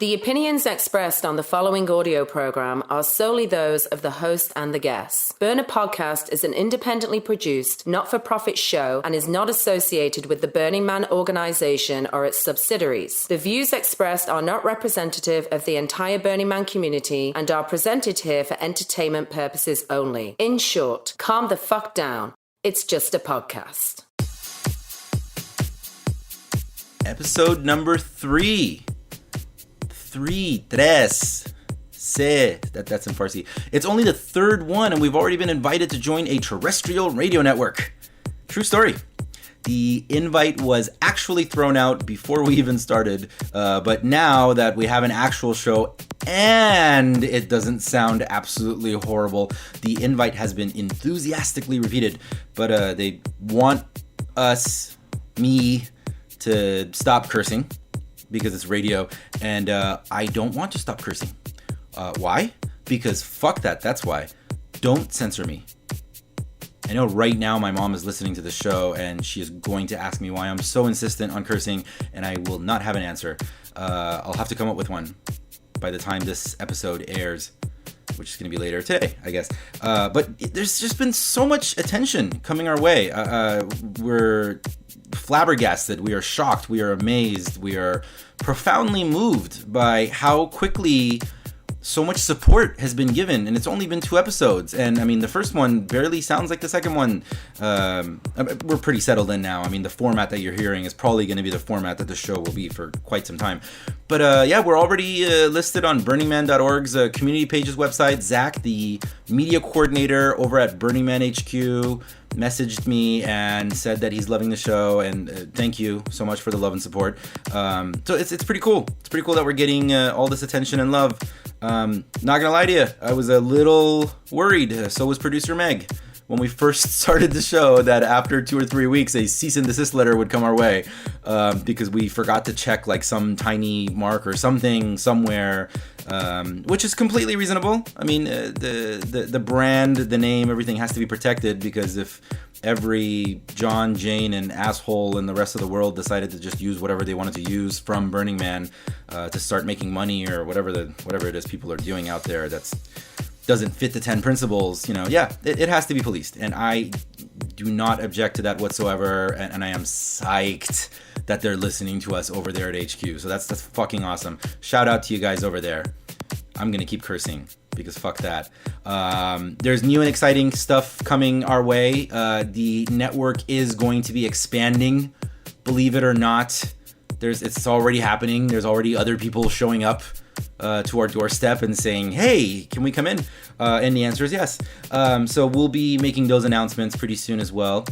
The opinions expressed on the following audio program are solely those of the host and the guests. Burner Podcast is an independently produced, not-for-profit show and is not associated with the Burning Man organization or its subsidiaries. The views expressed are not representative of the entire Burning Man community and are presented here for entertainment purposes only. In short, calm the fuck down. It's just a podcast. Episode number 3. Tres. Se. That's in Farsi. It's only the third one, and we've already been invited to join a terrestrial radio network. True story. The invite was actually thrown out before we even started, but now that we have an actual show and it doesn't sound absolutely horrible, the invite has been enthusiastically repeated. But they want me, to stop cursing because it's radio, and I don't want to stop cursing. Why? Because fuck that, that's why. Don't censor me. I know right now my mom is listening to the show and she is going to ask me why I'm so insistent on cursing, and I will not have an answer. I'll have to come up with one by the time this episode airs, which is going to be later today, I guess. But there's just been so much attention coming our way. We're flabbergasted, we are shocked, we are amazed, we are profoundly moved by how quickly so much support has been given, and it's only been 2 episodes, and I mean the first one barely sounds like the second one. We're pretty settled in now. I mean, the format that you're hearing is probably going to be the format that the show will be for quite some time. But yeah, we're already listed on burningman.org's community pages website. Zach, the media coordinator over at Burning Man HQ, messaged me and said that he's loving the show, and thank you so much for the love and support. So it's pretty cool. It's pretty cool that we're getting all this attention and love. Not gonna lie to you, I was a little worried, so was producer Meg, when we first started the show, that after 2 or 3 weeks a cease and desist letter would come our way, because we forgot to check like some tiny mark or something somewhere, which is completely reasonable. I mean, the brand, the name, everything has to be protected, because if every John, Jane, and asshole in the rest of the world decided to just use whatever they wanted to use from Burning Man to start making money or whatever it is people are doing out there that's doesn't fit the 10 principles, you know, yeah, it has to be policed, and I do not object to that whatsoever, and I am psyched that they're listening to us over there at HQ, so that's fucking awesome. Shout out to you guys over there. I'm gonna keep cursing because fuck that. There's new and exciting stuff coming our way. The network is going to be expanding, believe it or not. It's already happening. There's already other people showing up to our doorstep and saying, hey, can we come in? And the answer is yes. So we'll be making those announcements pretty soon as well.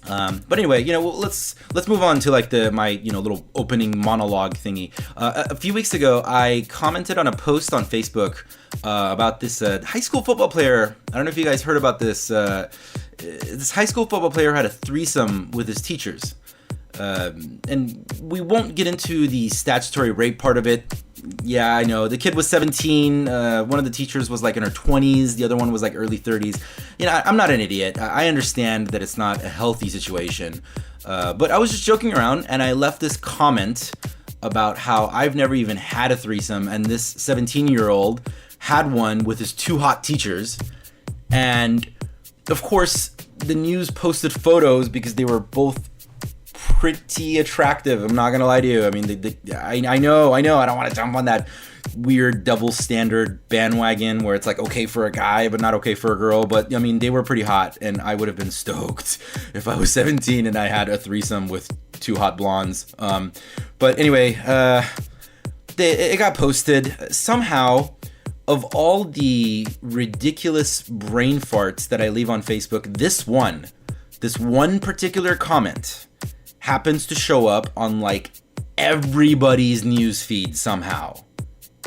But anyway, you know, let's move on to like my little opening monologue thingy. A few weeks ago, I commented on a post on Facebook about this high school football player. I don't know if you guys heard about this. This high school football player had a threesome with his teachers. And we won't get into the statutory rape part of it. Yeah, I know. The kid was 17. One of the teachers was like in her 20s. The other one was like early 30s. You know, I'm not an idiot. I understand that it's not a healthy situation. But I was just joking around, and I left this comment about how I've never even had a threesome, and this 17-year-old had one with his 2 hot teachers. And of course, the news posted photos because they were both pretty attractive. I'm not gonna lie to you. I mean, I know. I don't want to jump on that weird double standard bandwagon where it's like okay for a guy but not okay for a girl. But I mean, they were pretty hot, and I would have been stoked if I was 17 and I had a threesome with 2 hot blondes. But anyway, it got posted somehow. Of all the ridiculous brain farts that I leave on Facebook, this one particular comment happens to show up on like everybody's news feed somehow.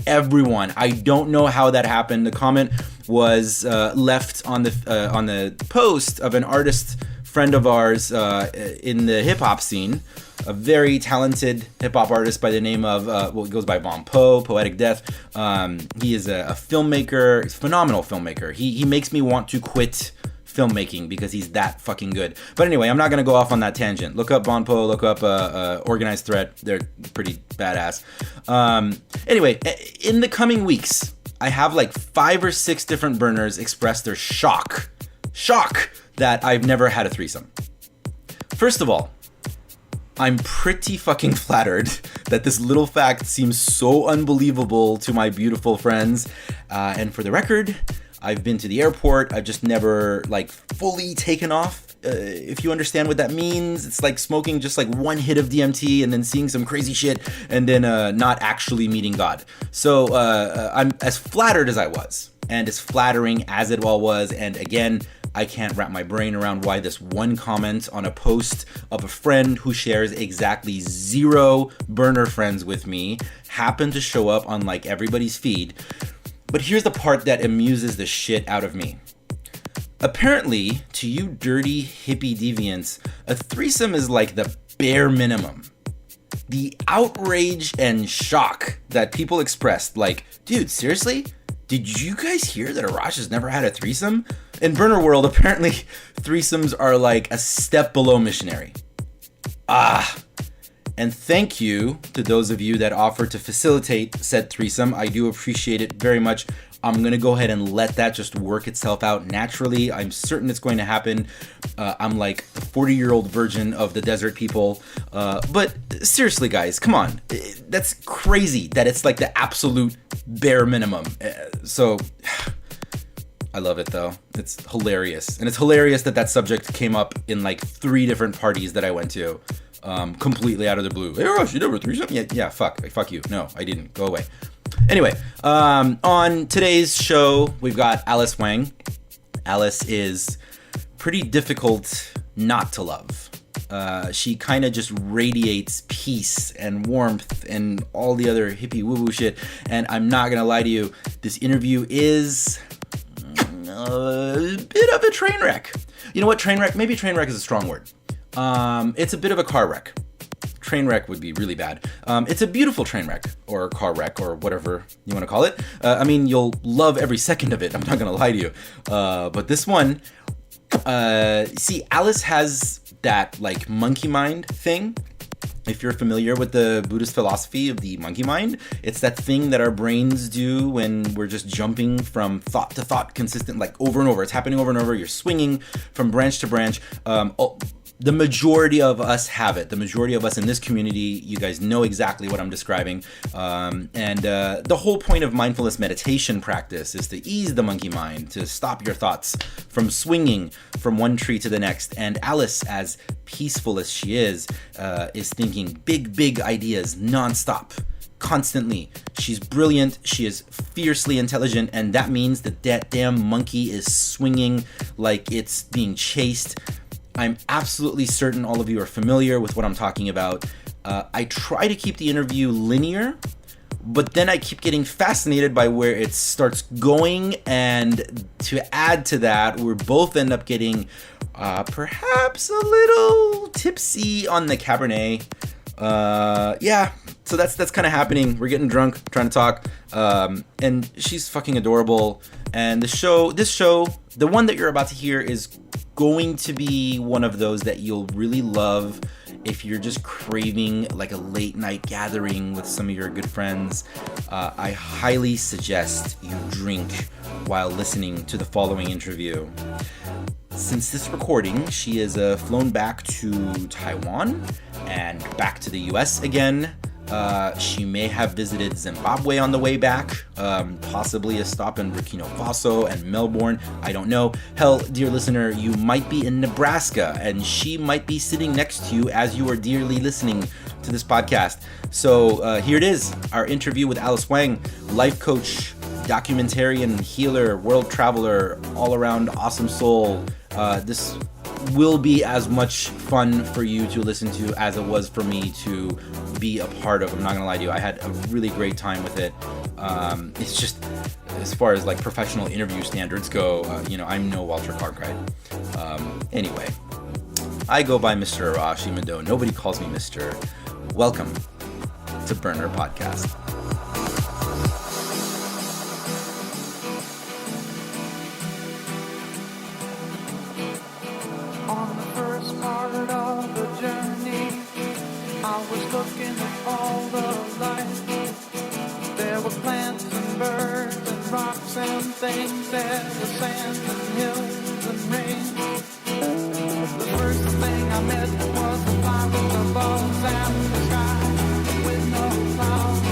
Everyone. I don't know how that happened. The comment was left on the post of an artist friend of ours in the hip hop scene, a very talented hip hop artist by the name of he goes by Von Poetic Death. He is a filmmaker, phenomenal filmmaker. He makes me want to quit filmmaking because he's that fucking good. But anyway, I'm not going to go off on that tangent. Look up Bonpo, look up Organized Threat. They're pretty badass. Anyway, in the coming weeks, I have like 5 or 6 different burners express their shock that I've never had a threesome. First of all, I'm pretty fucking flattered that this little fact seems so unbelievable to my beautiful friends. And for the record, I've been to the airport. I've just never like fully taken off. If you understand what that means, it's like smoking just like one hit of DMT and then seeing some crazy shit and then not actually meeting God. So I'm as flattered as I was and as flattering as it all was. And again, I can't wrap my brain around why this one comment on a post of a friend who shares exactly 0 burner friends with me happened to show up on like everybody's feed. But here's the part that amuses the shit out of me. Apparently, to you dirty hippie deviants, a threesome is like the bare minimum. The outrage and shock that people expressed, like, dude, seriously? Did you guys hear that Arash has never had a threesome? In burner world, apparently, threesomes are like a step below missionary. And thank you to those of you that offered to facilitate said threesome. I do appreciate it very much. I'm going to go ahead and let that just work itself out naturally. I'm certain it's going to happen. I'm like the 40-year-old virgin of the desert people. But seriously, guys, come on. That's crazy that it's like the absolute bare minimum. So I love it, though. It's hilarious. And it's hilarious that that subject came up in like 3 different parties that I went to. Completely out of the blue. Hey, Rush, you never threesome? Yeah, fuck you. No, I didn't. Go away. Anyway, on today's show, we've got Aliss Wang. Aliss is pretty difficult not to love. She kind of just radiates peace and warmth and all the other hippie woo-woo shit. And I'm not going to lie to you, this interview is a bit of a train wreck. You know what, train wreck? Maybe train wreck is a strong word. It's a bit of a car wreck. Train wreck would be really bad. It's a beautiful train wreck or car wreck or whatever you want to call it. I mean, you'll love every second of it. I'm not going to lie to you. But this one, see, Aliss has that like monkey mind thing. If you're familiar with the Buddhist philosophy of the monkey mind, it's that thing that our brains do when we're just jumping from thought to thought consistent, like over and over. It's happening over and over. You're swinging from branch to branch. The majority of us have it. The majority of us in this community, you guys know exactly what I'm describing. The whole point of mindfulness meditation practice is to ease the monkey mind, to stop your thoughts from swinging from one tree to the next. And Aliss, as peaceful as she is thinking big ideas nonstop. Constantly. She's brilliant, she is fiercely intelligent, and that means that damn monkey is swinging like it's being chased. I'm absolutely certain all of you are familiar with what I'm talking about. I try to keep the interview linear, but then I keep getting fascinated by where it starts going, and to add to that, we both end up getting perhaps a little tipsy on the Cabernet. So that's kind of happening. We're getting drunk, trying to talk, and she's fucking adorable. And this show, the one that you're about to hear, is going to be one of those that you'll really love if you're just craving like a late night gathering with some of your good friends. I highly suggest you drink while listening to the following interview. Since this recording, she is flown back to Taiwan and back to the US again. She may have visited Zimbabwe on the way back, possibly a stop in Burkina Faso and Melbourne. I don't know. Hell, dear listener, you might be in Nebraska and she might be sitting next to you as you are dearly listening to this podcast. So here it is, our interview with Aliss Wang, life coach, documentarian, healer, world traveler, all around awesome soul. This will be as much fun for you to listen to as it was for me to be a part of. I'm not gonna lie to you, I had a really great time with it. It's just, as far as like professional interview standards go, I'm no Walter Cronkite. Anyway, I go by Mr. Arash, even though nobody calls me Mr. Welcome to Burner Podcast. There were plants and birds and rocks and things. There was sand and hills and rain. The first thing I met was the fly with the bugs and the sky with no clouds.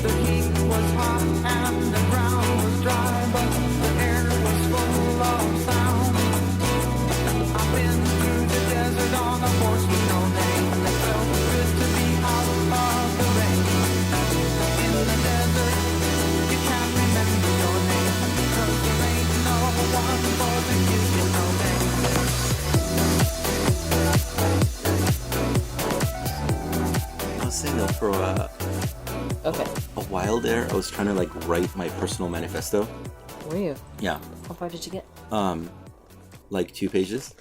The heat was hot and the ground was dry, but the air was full of sound. I've been through the desert on a horse with no name. It felt good to be out of the rain. In the desert, you can't remember your name, 'cause there ain't no one for to give you no name. I was saying though, for a while there, I was trying to like write my personal manifesto. Were you? Yeah. How far did you get? Like 2 pages.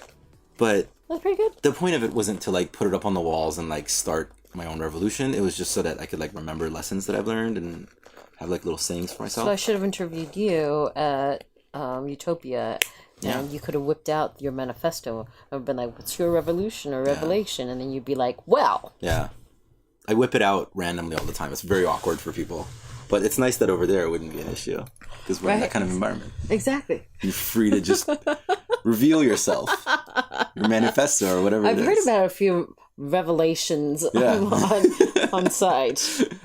But That's pretty good. the point of it wasn't to like put it up on the walls and like start my own revolution. It was just so that I could like remember lessons that I've learned and have like little sayings for myself. So I should have interviewed you at Utopia, and you could have whipped out your manifesto and been like, "What's your revolution or revelation?" And then you'd be like, "Well." Yeah. I whip it out randomly all the time. It's very awkward for people. But it's nice that over there it wouldn't be an issue. Because we're in that kind of environment. Exactly. You're free to just reveal yourself. Your manifesto or whatever it is. I've heard about a few revelations on site.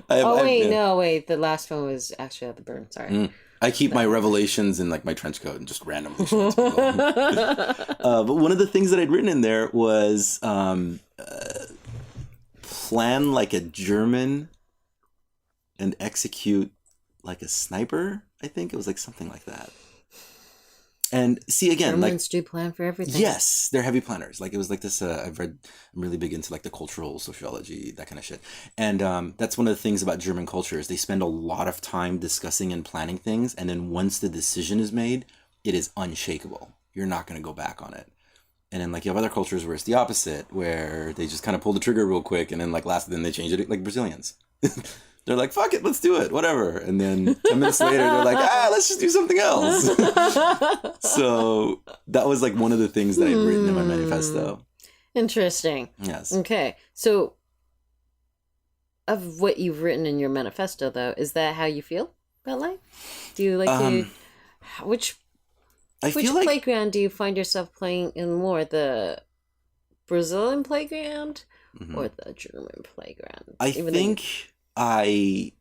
Wait. The last one was actually at the burn. Sorry. I keep my revelations in like my trench coat and just randomly show it to people. But one of the things that I'd written in there was plan like a German and execute like a sniper. I think it was like something like that. And see again, Germans do plan for everything. Yes, they're heavy planners. Like it was like this. I'm really big into like the cultural sociology, that kind of shit. And that's one of the things about German culture is they spend a lot of time discussing and planning things, and then once the decision is made, it is unshakable. You're not going to go back on it. And then like you have other cultures where it's the opposite, where they just kind of pull the trigger real quick, and then like then they change it. Like Brazilians. They're like, fuck it, let's do it, whatever. And then 10 minutes later, they're like, let's just do something else. So that was like one of the things that I'd written in my manifesto. Interesting. Yes. Okay. So of what you've written in your manifesto, though, is that how you feel about life? Do you like to... Which playground do you find yourself playing in more? The Brazilian playground or the German playground? I think... I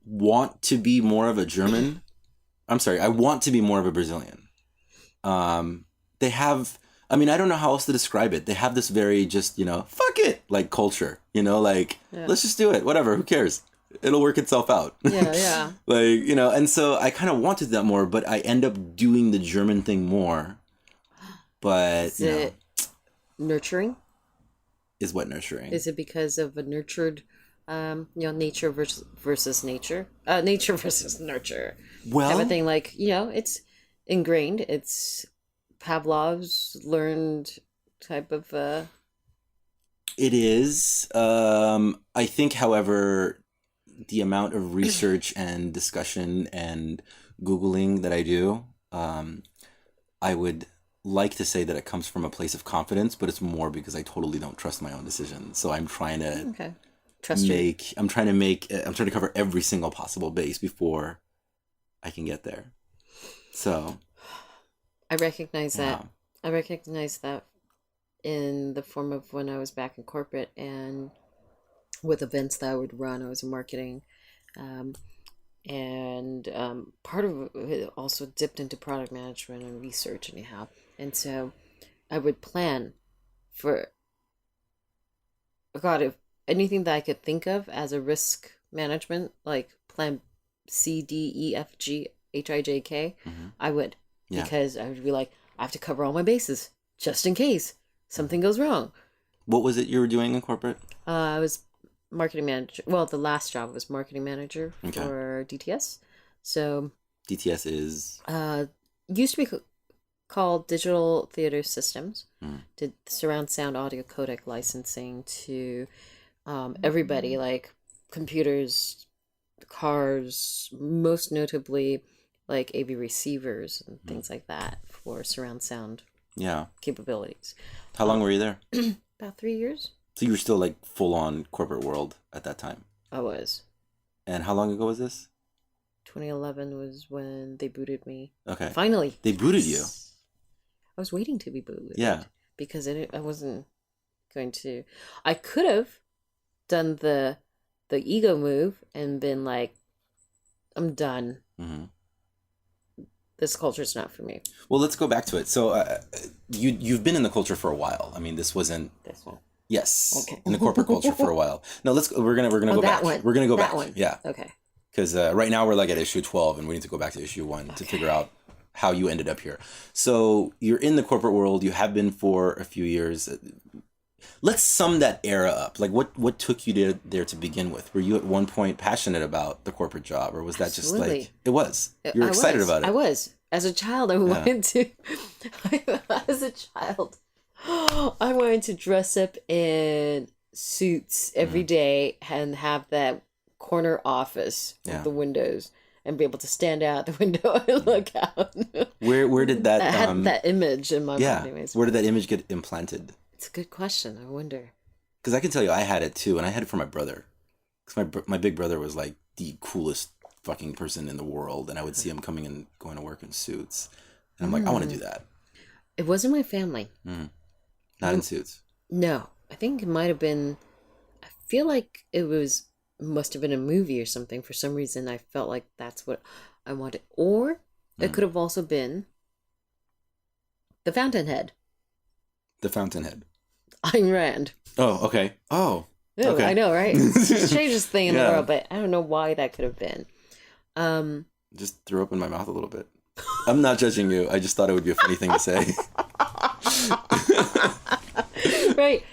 want to be more of a German. I want to be more of a Brazilian. They have, I don't know how else to describe it. They have this very just, fuck it, like culture, let's just do it. Whatever. Who cares? It'll work itself out. Yeah. And so I kind of wanted that more, but I end up doing the German thing more. But, is it nurturing? Is what nurturing? Is it because of a nurtured... nature versus nature, nature versus nurture, type of thing. Like, it's ingrained. It's Pavlov's learned type of. It is. I think, however, the amount of research and discussion and Googling that I do, I would like to say that it comes from a place of confidence, but it's more because I totally don't trust my own decisions. So I'm trying to. I'm trying to cover every single possible base before I can get there. So I recognize that. I recognize that in the form of when I was back in corporate and with events that I would run. I was in marketing, and part of it also dipped into product management and research anyhow. And so I would plan for if anything that I could think of as a risk management, like plan C, D, E, F, G, H, I, J, K, I would. Yeah. Because I would be like, I have to cover all my bases just in case something goes wrong. What was it you were doing in corporate? I was marketing manager. Well, the last job was marketing manager for DTS. So DTS is? Used to be called Digital Theater Systems. Did surround sound audio codec licensing to... everybody, like computers, cars, most notably like AV receivers and things like that for surround sound capabilities. How long were you there? About 3 years. So you were still like full on corporate world at that time? I was. And how long ago was this? 2011 was when they booted me. Okay. Finally. They booted you. I was waiting to be booted. Yeah. Because I wasn't going to. I could have done the ego move and been like, I'm done. Mm-hmm. This culture's not for me. Well, let's go back to it. So you've been in the culture for a while. I mean, this wasn't... This one. Yes. Okay. In the corporate culture for a while. No, we're gonna go back. One. We're gonna go that back. One. Yeah. Okay. Because right now we're like at issue 12 and we need to go back to issue 1 to figure out how you ended up here. So you're in the corporate world. You have been for a few years. Let's sum that era up. Like what took you there to begin with? Were you at one point passionate about the corporate job, or was that just like... It was. You were excited about it. I was. As a child, I wanted to... As a child, I wanted to dress up in suits every day and have that corner office with the windows and be able to stand out the window and look out. Where did that... I had that image in my mind. Anyways. Where did that image get implanted? It's a good question. I wonder. Because I can tell you, I had it too, and I had it for my brother. Because my big brother was like the coolest fucking person in the world, and I would see him coming and going to work in suits, and I'm like, I want to do that. It wasn't my family. Not in suits. No, I think it might have been. I feel like must have been a movie or something. For some reason, I felt like that's what I wanted, or it could have also been the Fountainhead. The Fountainhead. Ayn Rand. Oh, okay. Oh, no, okay. I know, right? It's the strangest thing in the world, but I don't know why that could have been. Just threw up in my mouth a little bit. I'm not judging you. I just thought it would be a funny thing to say. Right.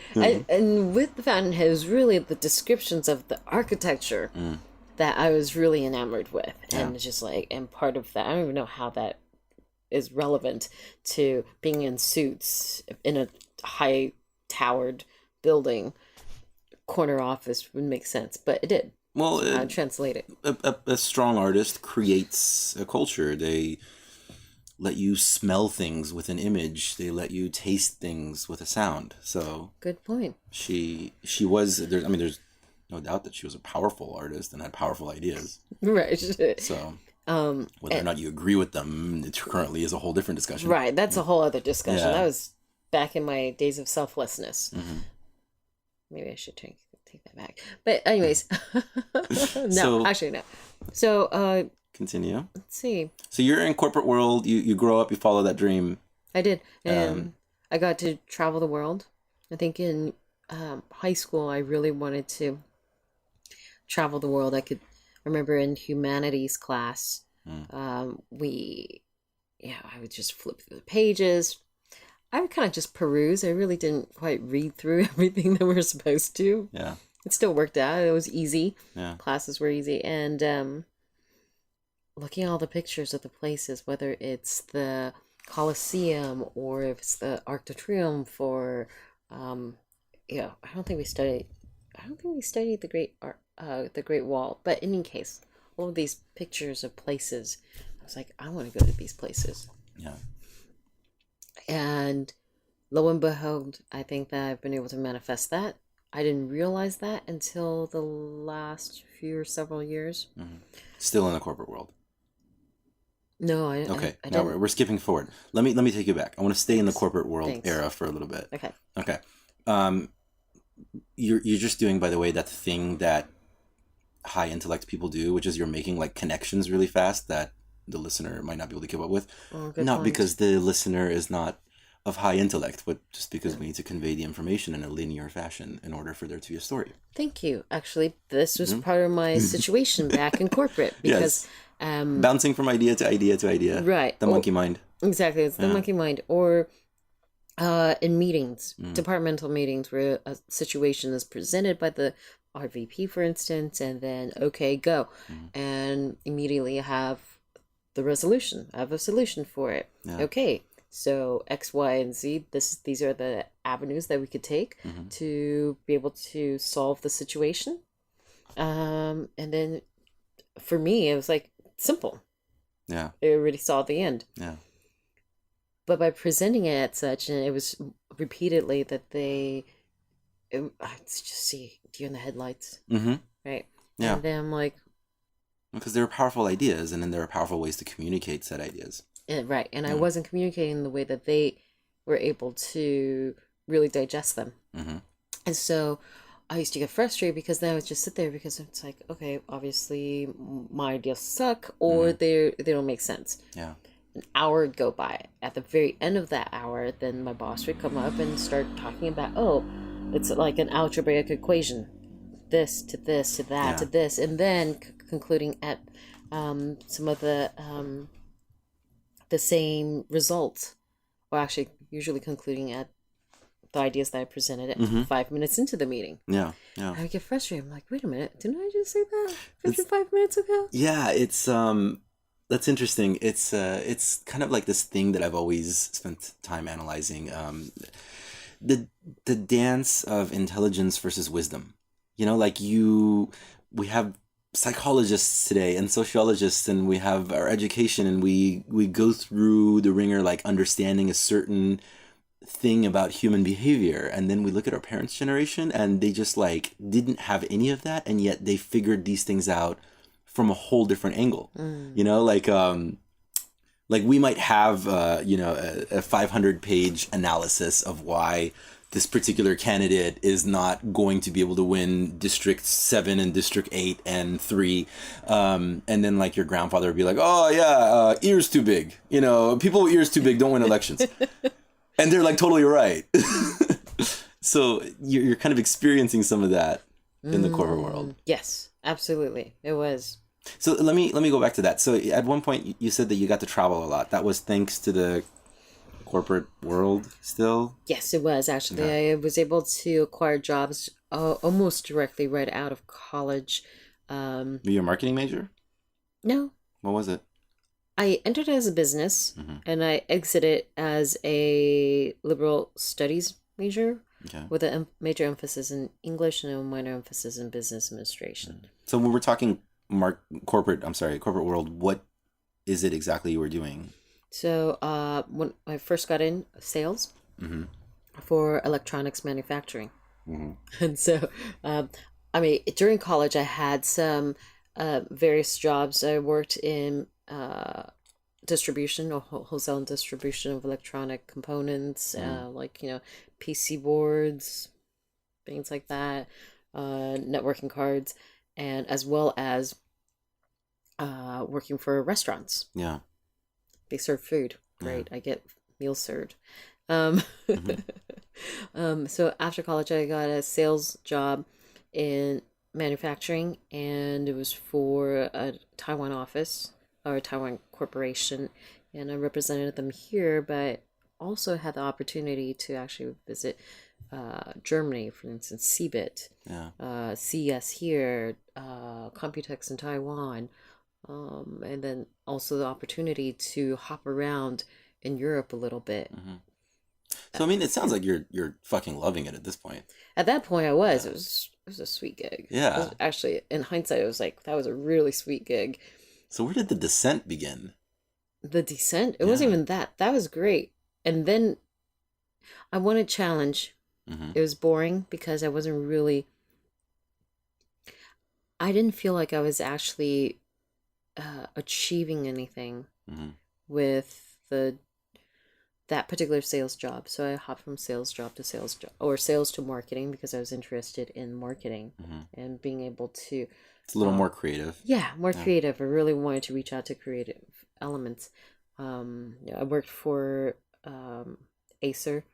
And with the Fountainhead, it was really the descriptions of the architecture that I was really enamored with. And just like, and part of that, I don't even know how that is relevant to being in suits in a high towered building. Corner office would make sense, but it did. Well, translate it. A strong artist creates a culture. They let you smell things with an image. They let you taste things with a sound. So good point. She was there. I mean, there's no doubt that she was a powerful artist and had powerful ideas. Right. So whether or not you agree with them, it currently is a whole different discussion. Right. That's a whole other discussion. Yeah. That was back in my days of selflessness. Maybe I should take that back. But anyways, no. So continue. Let's see. So you're in corporate world. You grow up. You follow that dream. I did, and I got to travel the world. I think in high school, I really wanted to travel the world. I remember in humanities class, I would just flip through the pages. I would kind of just peruse. I really didn't quite read through everything that we were supposed to. Yeah. It still worked out. It was easy. Yeah. Classes were easy. And looking at all the pictures of the places, whether it's the Colosseum or if it's the Arc de Triomphe or, I don't think we studied the Great Wall. But in any case, all of these pictures of places, I was like, I want to go to these places. Yeah. And lo and behold, I think that I've been able to manifest that. I didn't realize that until the last few or several years. Still in the corporate world. No, I now we're skipping forward. Let me take you back. I want to stay in the corporate world era for a little bit. Okay. You're just doing, by the way, that thing that high intellect people do, which is you're making like connections really fast that the listener might not be able to keep up with. Not because the listener is not of high intellect, but just because we need to convey the information in a linear fashion in order for there to be a story. Thank you. Actually, this was part of my situation back in corporate because bouncing from idea to idea to idea. Right. The monkey mind. Exactly. It's the monkey mind. Or in meetings, departmental meetings where a situation is presented by the RVP, for instance, and then, okay, go. And immediately have the resolution. I have a solution for it. Yeah. Okay, so X, Y, and Z. These are the avenues that we could take to be able to solve the situation. And then, for me, it was like simple. Yeah, I already saw the end. Yeah, but by presenting it as such, and it was repeatedly that I just see deer in the headlights. Right. Yeah. And then I'm like, Because there are powerful ideas, and then there are powerful ways to communicate said ideas. Right. And I wasn't communicating the way that they were able to really digest them. Mm-hmm. And so I used to get frustrated because then I would just sit there because it's like, okay, obviously my ideas suck or they don't make sense. Yeah. An hour would go by. At the very end of that hour, then my boss would come up and start talking about, oh, it's like an algebraic equation. This to this to that to this. And then concluding at some of the same results. Or actually, usually concluding at the ideas that I presented at 5 minutes into the meeting. Yeah. I would get frustrated. I'm like, wait a minute, didn't I just say that 55 minutes ago? Yeah, it's that's interesting. It's kind of like this thing that I've always spent time analyzing. The dance of intelligence versus wisdom. You know, like we have psychologists today and sociologists, and we have our education, and we go through the ringer like understanding a certain thing about human behavior, and then we look at our parents' generation and they just like didn't have any of that, and yet they figured these things out from a whole different angle. You know, like we might have a 500-page analysis of why this particular candidate is not going to be able to win District 7 and District 8 and 3. And then like your grandfather would be like, oh yeah, ears too big. You know, people with ears too big don't win elections. And they're like totally right. So you're kind of experiencing some of that in the corporate world. Yes, absolutely. It was. So let me go back to that. So at one point you said that you got to travel a lot. That was thanks to the corporate world still? Yes, it was actually. Yeah. I was able to acquire jobs almost directly right out of college. Were you a marketing major? No. What was it? I entered as a business and I exited as a liberal studies major with a major emphasis in English and a minor emphasis in business administration. So when we're talking corporate world, what is it exactly you were doing? So when I first got in sales for electronics manufacturing. And so, during college, I had some various jobs. I worked in distribution or wholesale and distribution of electronic components, PC boards, things like that, networking cards, and as well as working for restaurants. Yeah. They serve food. Great. I get meals served. So after college, I got a sales job in manufacturing, and it was for a Taiwan office or a Taiwan corporation, and I represented them here, but also had the opportunity to actually visit Germany, for instance, CeBIT, CES here, Computex in Taiwan, and then also the opportunity to hop around in Europe a little bit. So it sounds like you're fucking loving it at this point. At that point, I was. It was a sweet gig. Yeah. It was actually, in hindsight, it was like that was a really sweet gig. So where did the descent begin? The descent? It wasn't even that. That was great. And then I wanted challenge. It was boring because I wasn't really. I didn't feel like I was actually achieving anything with that particular sales job. So I hopped from sales job to sales job, or sales to marketing, because I was interested in marketing and being able to. It's a little more creative. Yeah, more creative. I really wanted to reach out to creative elements. I worked for Acer.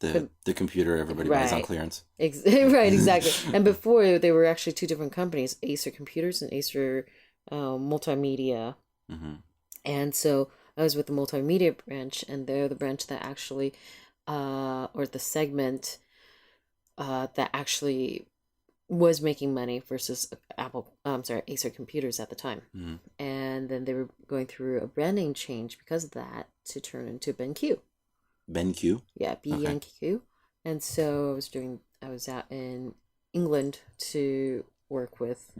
The computer everybody buys on clearance. Right, exactly. And before, they were actually two different companies, Acer Computers and Acer Multimedia. And so I was with the multimedia branch, and they're the branch that actually, or the segment that actually was making money versus Acer Computers at the time. And then they were going through a branding change because of that to turn into BenQ. BenQ? Yeah, BenQ. And so I was out in England to work with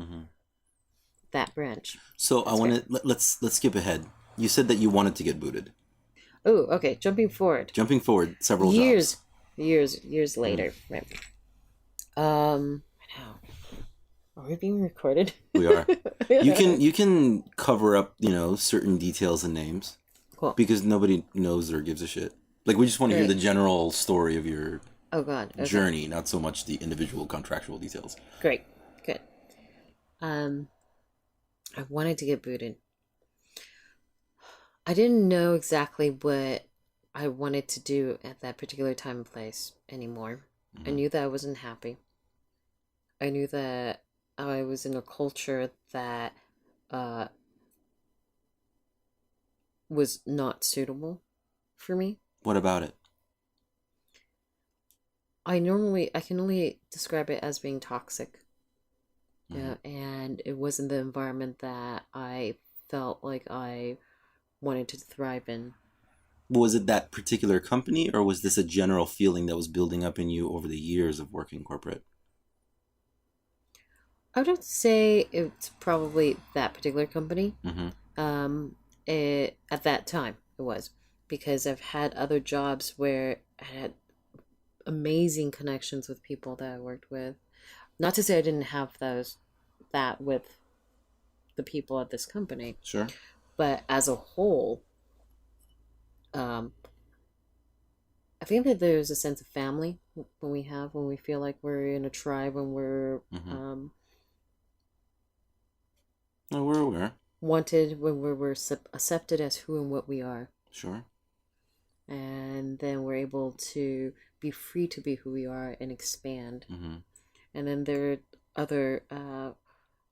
that branch. So I want to let's skip ahead. You said that you wanted to get booted. Oh, okay. Jumping forward several years later. Right. I know. Are we being recorded? We are. You can cover up, certain details and names. Cool. Because nobody knows or gives a shit. Like, we just want to hear the general story of your journey, not so much the individual contractual details. Great. Good. I wanted to get booted. I didn't know exactly what I wanted to do at that particular time and place anymore. I knew that I wasn't happy. I knew that I was in a culture that was not suitable for me. What about it? I can only describe it as being toxic. Yeah, and it wasn't the environment that I felt like I wanted to thrive in. Was it that particular company, or was this a general feeling that was building up in you over the years of working corporate? I would say it's probably that particular company. At that time, it was. Because I've had other jobs where I had amazing connections with people that I worked with. Not to say I didn't have that with the people at this company. Sure. But as a whole, I think that there's a sense of family when we feel like we're in a tribe, when we're we're aware. Wanted, when we're accepted as who and what we are. Sure. And then we're able to be free to be who we are and expand. And then there are other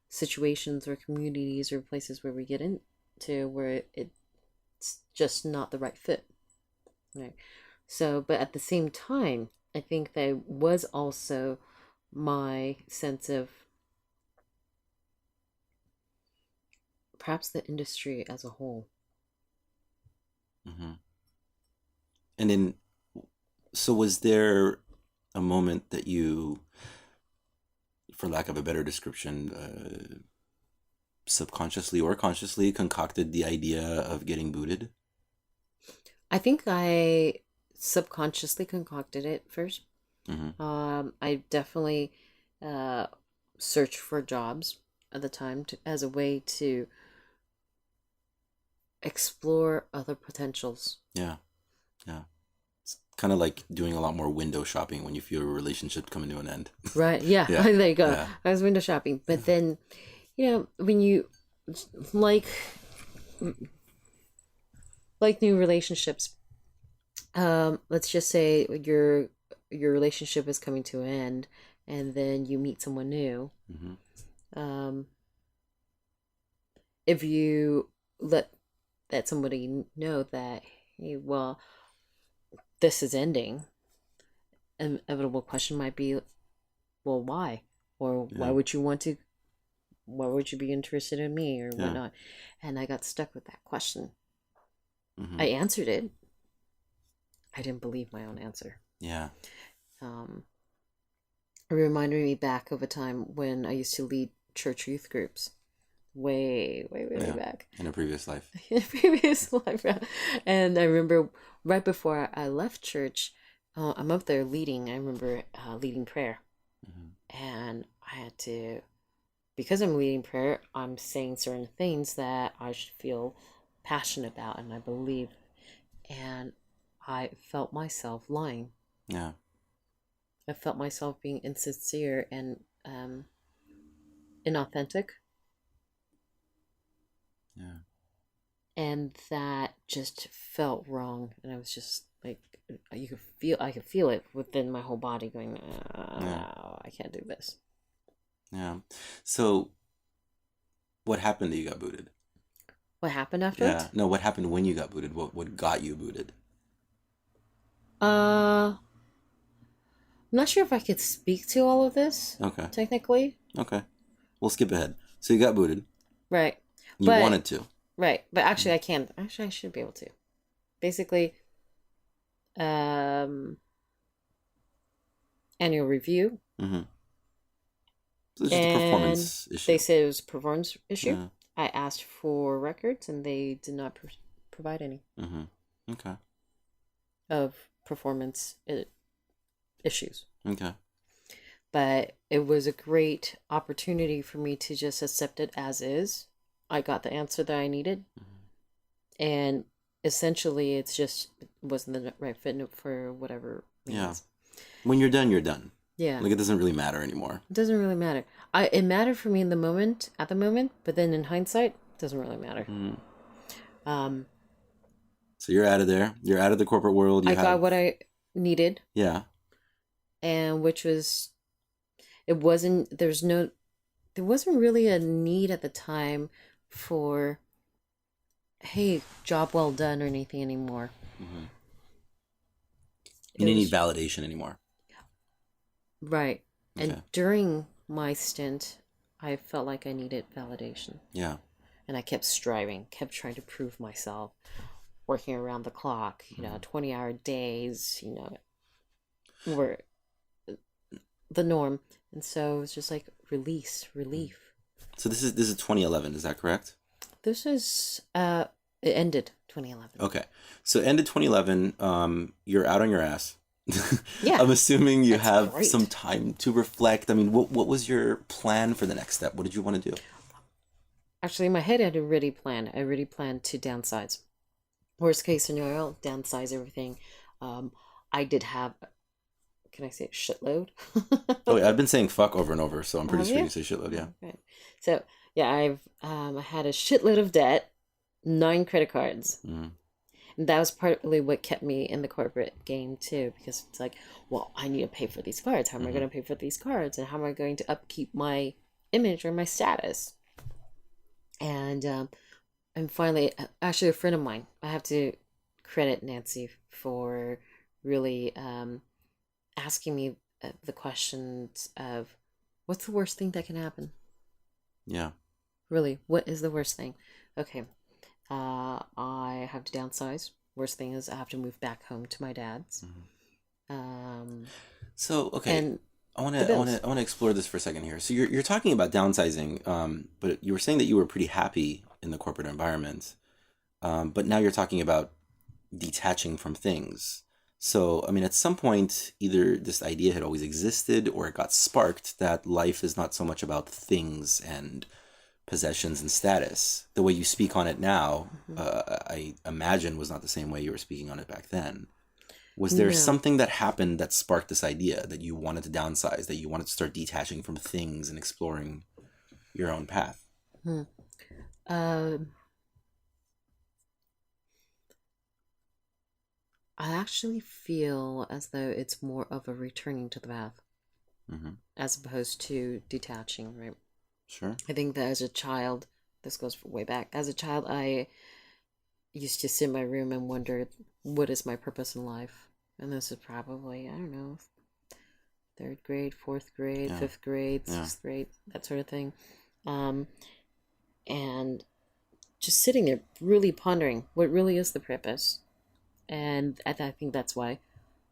situations or communities or places where we get into where it's just not the right fit. Right. So, but at the same time, I think that was also my sense of perhaps the industry as a whole. And then, so was there a moment that you, for lack of a better description, subconsciously or consciously concocted the idea of getting booted? I think I subconsciously concocted it first. I definitely searched for jobs at the time as a way to explore other potentials. Yeah. It's kind of like doing a lot more window shopping when you feel a relationship coming to an end. Right. Yeah. There you go. Yeah. I was window shopping, but then, when you like new relationships, let's just say your relationship is coming to an end, and then you meet someone new. If you let somebody know that, hey, well, this is ending, an inevitable question might be, well, why? Or why would you be interested in me or whatnot? And I got stuck with that question. I answered it. I didn't believe my own answer. Yeah. It reminded me back of a time when I used to lead church youth groups. Way back. In a previous life. Yeah. And I remember right before I left church, I'm up there leading. I remember leading prayer. And I had to, because I'm leading prayer, I'm saying certain things that I should feel passionate about and I believe. And I felt myself lying. Yeah. I felt myself being insincere and inauthentic. Yeah. And that just felt wrong. And I was just like, I could feel it within my whole body going, I can't do this. Yeah. So what happened that you got booted? What happened afterwards? Yeah. No, what happened when you got booted? What got you booted? I'm not sure if I could speak to all of this. Okay. Technically. Okay. We'll skip ahead. So you got booted. Right. You wanted to. Right. But actually I can. Actually I should be able to. Basically, annual review. So it's just a performance issue. They said it was a performance issue. Yeah. I asked for records and they did not provide any. Okay. Of performance issues. Okay. But it was a great opportunity for me to just accept it as is. I got the answer that I needed. And essentially, it wasn't the right fit for whatever reasons. When you're done, you're done. Yeah. Like, it doesn't really matter anymore. It doesn't really matter. It mattered for me at the moment, but then in hindsight, it doesn't really matter. So you're out of there. You're out of the corporate world. I got what I needed. Yeah. And which was, there wasn't really a need at the time for, hey, job well done or anything anymore. You didn't need validation anymore. Right. Okay. And during my stint, I felt like I needed validation. Yeah. And I kept striving, kept trying to prove myself, working around the clock, 20-hour days, were the norm. And so it was just like relief. So this is 2011, is that correct? This is it ended 2011. Okay. So ended 2011, you're out on your ass. Yeah. I'm assuming you That's have great. some time to reflect. I mean, what was your plan for the next step? What did you want to do? Actually, in my head, I had already planned. I already planned to downsize. Worst case scenario, downsize everything. I did have, can I say it, shitload? Oh, yeah, I've been saying fuck over and over, so I'm pretty sure you? you say shitload, yeah. Right. So, yeah, I had a shitload of debt, 9 credit cards. And that was partly what kept me in the corporate game too, because it's like, well, I need to pay for these cards. How am I going to pay for these cards? And how am I going to upkeep my image or my status? And finally, actually, a friend of mine, I have to credit Nancy for really asking me the questions of, what's the worst thing that can happen? Yeah. Really, what is the worst thing? Okay. I have to downsize. Worst thing is I have to move back home to my dad's. So, okay. And I want to explore this for a second here. So you're talking about downsizing, but you were saying that you were pretty happy in the corporate environment. But now you're talking about detaching from things. So, I mean, at some point, either this idea had always existed or it got sparked that life is not so much about things and possessions and status. The way you speak on it now, I imagine was not the same way you were speaking on it back then. Was there something that happened that sparked this idea that you wanted to downsize, that you wanted to start detaching from things and exploring your own path? I actually feel as though it's more of a returning to the path as opposed to detaching, right? Sure. I think that as a child, this goes way back. As a child, I used to sit in my room and wonder, what is my purpose in life? And this is probably, I don't know, 3rd grade, 4th grade, 5th grade, 6th grade, that sort of thing. And just sitting there really pondering what really is the purpose. And I think that's why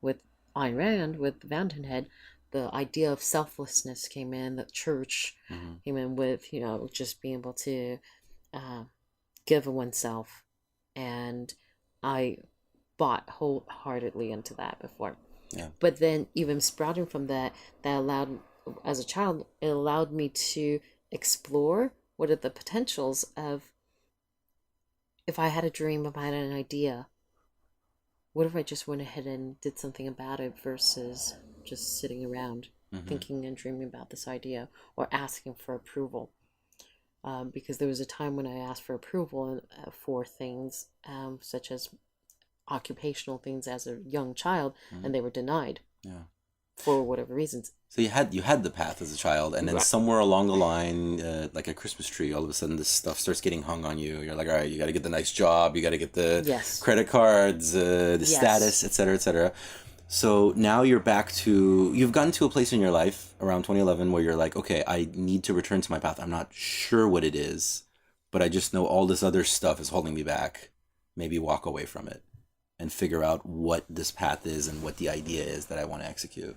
with Ayn Rand, with Fountainhead, the idea of selflessness came in, the church came in with, just being able to give of oneself. And I bought wholeheartedly into that before. Yeah. But then even sprouting from that allowed, as a child, it allowed me to explore what are the potentials of, if I had a dream, if I had an idea, what if I just went ahead and did something about it versus just sitting around thinking and dreaming about this idea or asking for approval? Because there was a time when I asked for approval for things such as occupational things as a young child, and they were denied for whatever reasons. So you had the path as a child, and then somewhere along the line, like a Christmas tree, all of a sudden this stuff starts getting hung on you. You're like, all right, you got to get the nice job, you got to get the credit cards, the status, et cetera, et cetera. So now you've gotten to a place in your life around 2011 where you're like, okay, I need to return to my path. I'm not sure what it is, but I just know all this other stuff is holding me back. Maybe walk away from it and figure out what this path is and what the idea is that I want to execute.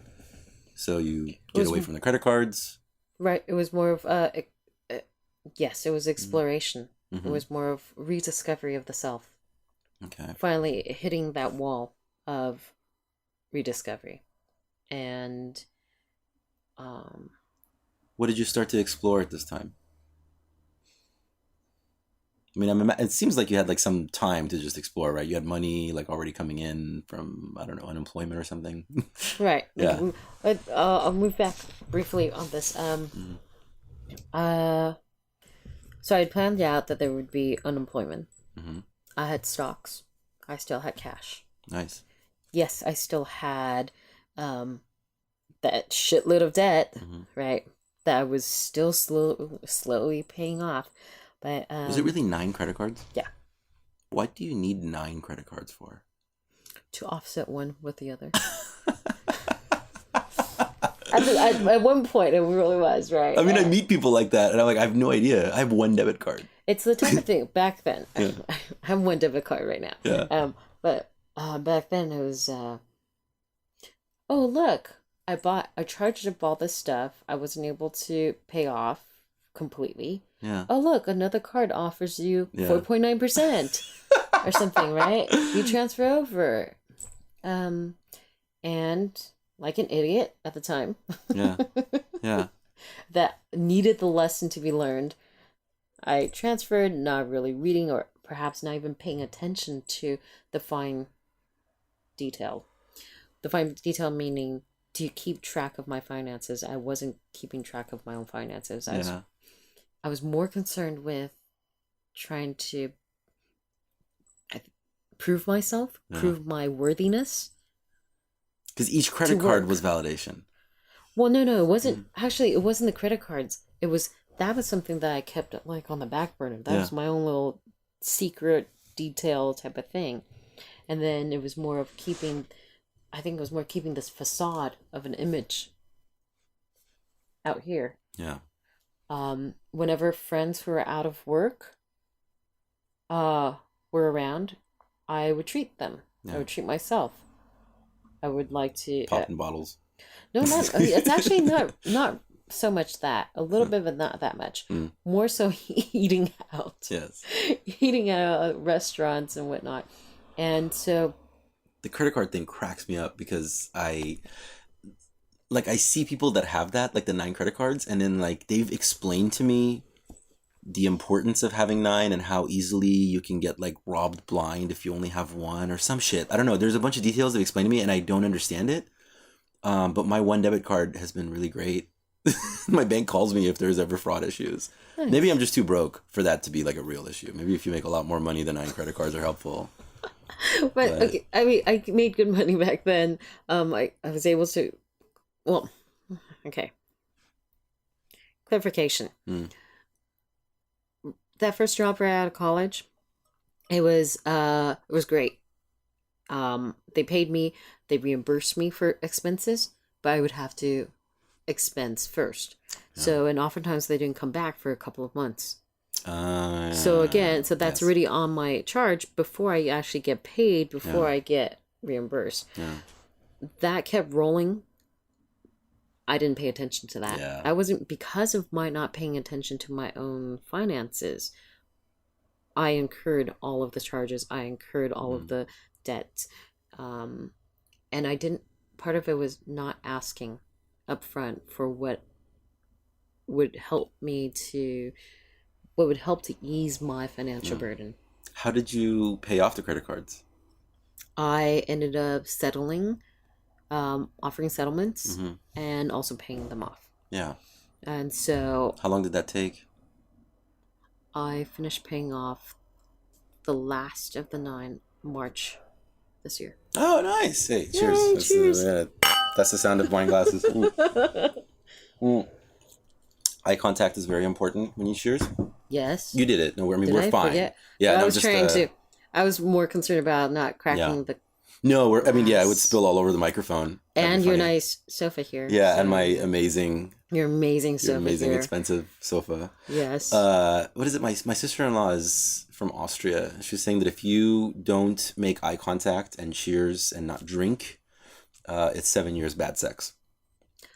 So you get away from the credit cards. Right. It was more of, yes, it was exploration. It was more of rediscovery of the self. Okay. Finally hitting that wall of rediscovery. And What did you start to explore at this time? I mean, it seems like you had like some time to just explore, right? You had money like already coming in from, I don't know, unemployment or something. Right. Yeah. I'll move back briefly on this. So I planned out that there would be unemployment. Mm-hmm. I had stocks. I still had cash. Nice. Yes, I still had that shitload of debt, right? That I was still slowly paying off. But Was it really 9 credit cards? Yeah. What do you need 9 credit cards for? To offset one with the other. At one point, it really was, right? I mean, I meet people like that, and I'm like, I have no idea. I have 1 debit card. It's the type of thing. Back then, Yeah. I have 1 debit card right now. Yeah. But back then it was, oh look, I charged up all this stuff. I wasn't able to pay off completely. Yeah. Oh look, another card offers you 4.9% or something, right? You transfer over, and like an idiot at the time. Yeah. Yeah. That needed the lesson to be learned. I transferred, not really reading or perhaps not even paying attention to the fine detail. The fine detail meaning to keep track of my finances. I wasn't keeping track of my own finances. I was more concerned with trying to prove myself, prove my worthiness. Because each credit card was validation. Well, no, it wasn't. Actually, it wasn't the credit cards. That was something that I kept like on the back burner. That was my own little secret detail type of thing. And then it was more of keeping this facade of an image out here. Yeah. Whenever friends who were out of work were around, I would treat them. Yeah. I would treat myself. I would like to Popping bottles. No, not. It's actually not so much that. A little bit, but not that much. More so eating out. Yes. Eating out at restaurants and whatnot. And so the credit card thing cracks me up because I see people that have that, like the 9 credit cards, and then like they've explained to me the importance of having 9 and how easily you can get like robbed blind if you only have 1 or some shit. I don't know. There's a bunch of details they've explained to me and I don't understand it. But my 1 debit card has been really great. My bank calls me if there's ever fraud issues. Nice. Maybe I'm just too broke for that to be like a real issue. Maybe if you make a lot more money, the 9 credit cards are helpful. But okay, I mean, I made good money back then. I was able to, well, okay. Clarification. That first job right out of college, it was great. They paid me, they reimbursed me for expenses, but I would have to expense first. Yeah. So, and oftentimes they didn't come back for a couple of months. So that's already on my charge before I actually get paid, before I get reimbursed. Yeah. That kept rolling. I didn't pay attention to that. Yeah. I wasn't, because of my not paying attention to my own finances, I incurred all of the charges. I incurred all of the debts. And I didn't, part of it was not asking up front for what would help to ease my financial burden. How did you pay off the credit cards? I ended up settling, offering settlements, and also paying them off. Yeah. And so... How long did that take? I finished paying off the last of the 9 March this year. Oh, nice. Hey, cheers. Yay, cheers. That's the sound of wine glasses. Eye contact is very important when you cheers. Yes. You did it. No, I mean, we're fine. Forget? Yeah, I was trying to. I was more concerned about not cracking the. No, it would spill all over the microphone. And your nice sofa here. Yeah, so. And my amazing. Your amazing sofa. Your amazing here. Expensive sofa. Yes. What is it? My sister-in-law is from Austria. She was saying that if you don't make eye contact and cheers and not drink, it's 7 years bad sex.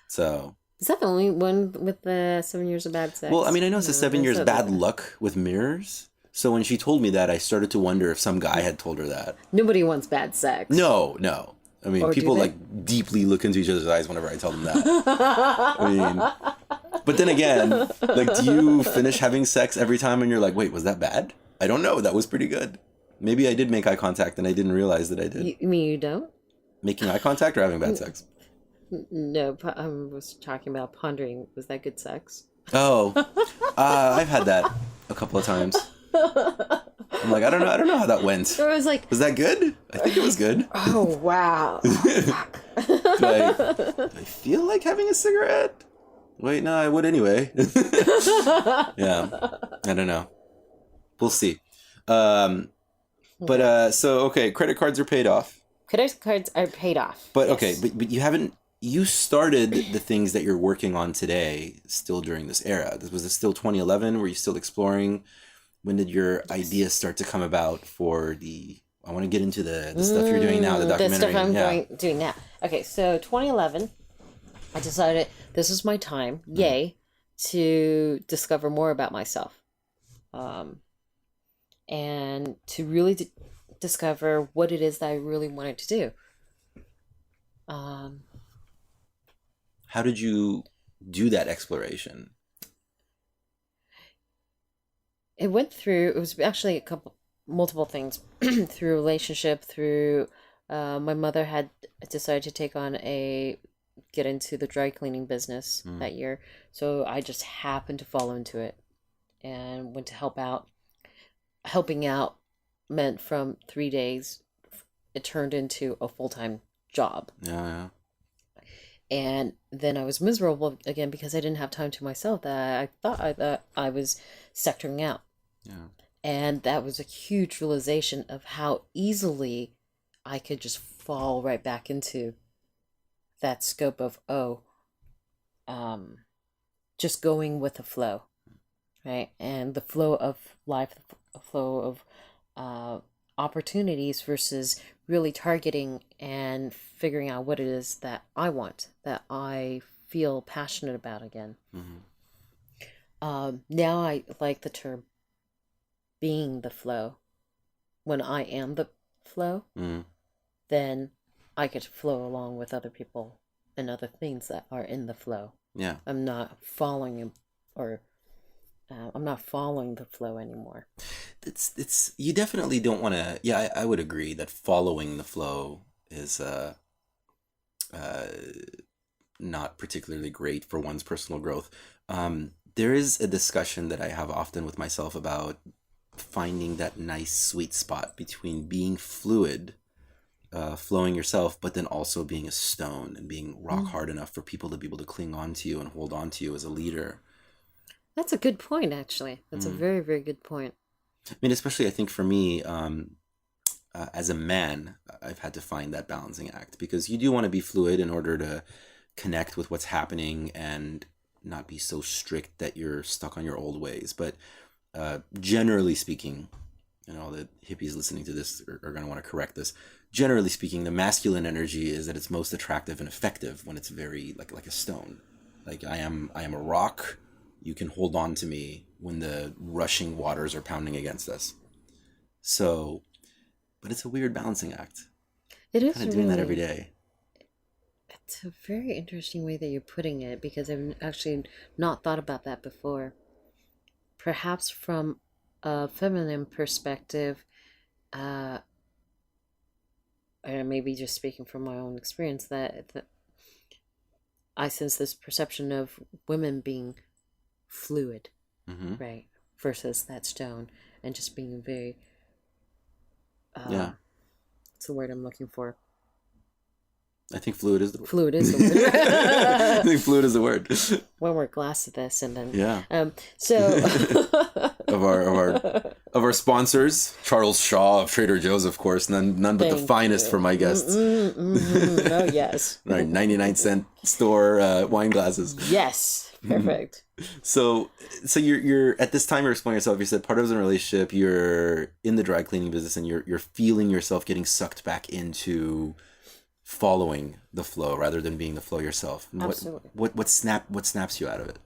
So. Is that the only one with the 7 years of bad sex? Well, I mean, I know it's 7 years bad luck with mirrors. So when she told me that, I started to wonder if some guy had told her that. Nobody wants bad sex. No. I mean, Or do people they? like deeply look into each other's eyes whenever I tell them that. I mean, but then again, like, do you finish having sex every time and you're like, wait, was that bad? I don't know. That was pretty good. Maybe I did make eye contact and I didn't realize that I did. You mean you don't? Making eye contact or having bad sex? No, I was talking about pondering. Was that good sex? Oh, I've had that a couple of times. I'm like, I don't know how that went. I was like, Was that good? I think it was good. oh, wow. do I feel like having a cigarette? Wait, no, I would anyway. Yeah, I don't know. We'll see. But so okay, credit cards are paid off. Credit cards are paid off. But yes. okay, but you haven't. You started the things that you're working on today still during this era. Was it still 2011? Were you still exploring? When did your ideas start to come about for the? I want to get into the stuff you're doing now, the documentary. The stuff I'm doing now. Okay, so 2011, I decided this is my time, to discover more about myself, and to really discover what it is that I really wanted to do. How did you do that exploration? It was actually multiple things through relationship, through my mother had decided to get into the dry cleaning business that year. So I just happened to fall into it and went to help out. Helping out meant from 3 days, it turned into a full-time job. Yeah. And then I was miserable again because I didn't have time to myself. That I thought I was sectoring out. Yeah. And that was a huge realization of how easily I could just fall right back into that scope of, just going with the flow, right? And the flow of life, the flow of opportunities versus really targeting and figuring out what it is that I want, that I feel passionate about again. Mm-hmm. Now I like the term being the flow. When I am the flow, then I get to flow along with other people and other things that are in the flow. Yeah. I'm not following I'm not following the flow anymore. It's you definitely don't want to. Yeah, I would agree that following the flow is not particularly great for one's personal growth. There is a discussion that I have often with myself about finding that nice sweet spot between being fluid, flowing yourself, but then also being a stone and being rock hard enough for people to be able to cling on to you and hold on to you as a leader. That's a good point, actually. That's a very, very good point. I mean, especially I think for me, as a man, I've had to find that balancing act because you do want to be fluid in order to connect with what's happening and not be so strict that you're stuck on your old ways. But generally speaking, and all the hippies listening to this are going to want to correct this. Generally speaking, the masculine energy is that it's most attractive and effective when it's very like a stone. Like I am a rock. You can hold on to me when the rushing waters are pounding against us. So, but it's a weird balancing act. It is kind of doing that every day. It's a very interesting way that you're putting it because I've actually not thought about that before. Perhaps from a feminine perspective, and maybe just speaking from my own experience, that I sense this perception of women being fluid, right, versus that stone, and just being very what's the word I'm looking for? I think fluid is the word. Fluid is the word. I think fluid is the word. One more glass of this, and then so of our sponsors, Charles Shaw of Trader Joe's, of course, none but the finest for my guests. Oh yes, right, 99-cent store wine glasses. Yes, perfect. So you're at this time you're exploring yourself. You said part of it is a relationship. You're in the dry cleaning business, and you're feeling yourself getting sucked back into following the flow rather than being the flow yourself. Absolutely. What snaps you out of it?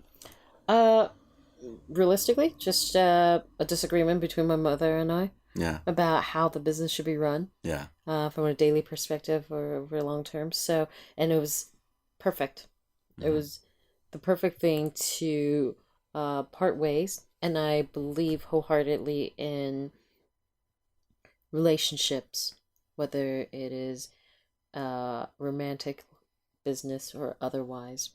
Realistically, just a disagreement between my mother and I. Yeah. about how the business should be run, Yeah. from a daily perspective or over long term. So, and it was perfect. It was the perfect thing to part ways. And I believe wholeheartedly in relationships, whether it is romantic, business, or otherwise,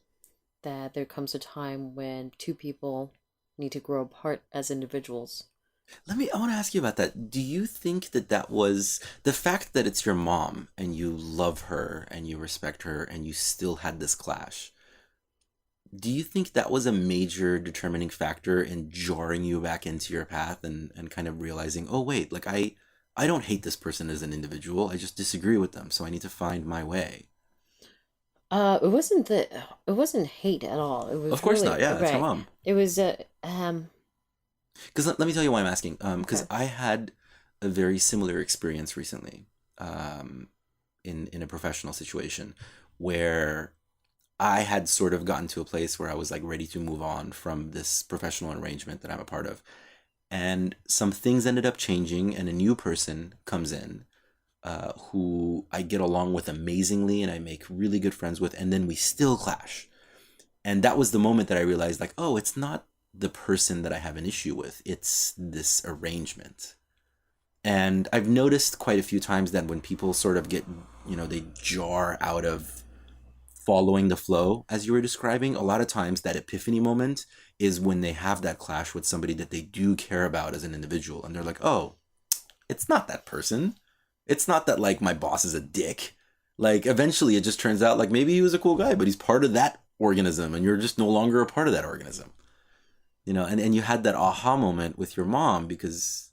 that there comes a time when two people need to grow apart as individuals. I want to ask you about that. Do you think that that was the fact that it's your mom and you love her and you respect her and you still had this clash? Do you think that was a major determining factor in jarring you back into your path and kind of realizing, oh, wait, like I don't hate this person as an individual. I just disagree with them. So I need to find my way. It wasn't hate at all. It was Of course really, not. Yeah, it's your right. mom. It was Because let me tell you why I'm asking. Because Okay. I had a very similar experience recently, in a professional situation where I had sort of gotten to a place where I was like ready to move on from this professional arrangement that I'm a part of, and some things ended up changing, and a new person comes in, who I get along with amazingly, and I make really good friends with, and then we still clash. And that was the moment that I realized, like, oh, it's not the person that I have an issue with, it's this arrangement. And I've noticed quite a few times that when people sort of get, they jar out of following the flow, as you were describing, a lot of times that epiphany moment is when they have that clash with somebody that they do care about as an individual. And they're like, oh, it's not that person. It's not that, like, my boss is a dick. Like, eventually it just turns out, like, maybe he was a cool guy, but he's part of that organism and you're just no longer a part of that organism. And you had that aha moment with your mom because,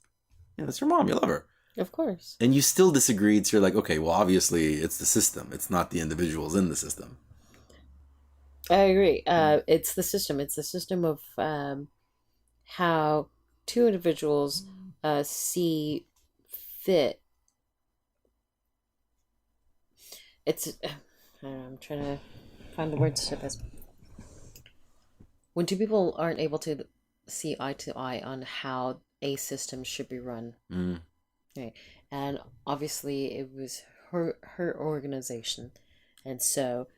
it's your mom, you love her. of course. And you still disagreed, so you're like, okay, well, obviously it's the system. It's not the individuals in the system. I agree. It's the system. It's the system of how two individuals see fit. It's I'm trying to find the words to this. When two people aren't able to see eye to eye on how a system should be run, Mm. right? And obviously, it was her organization, and so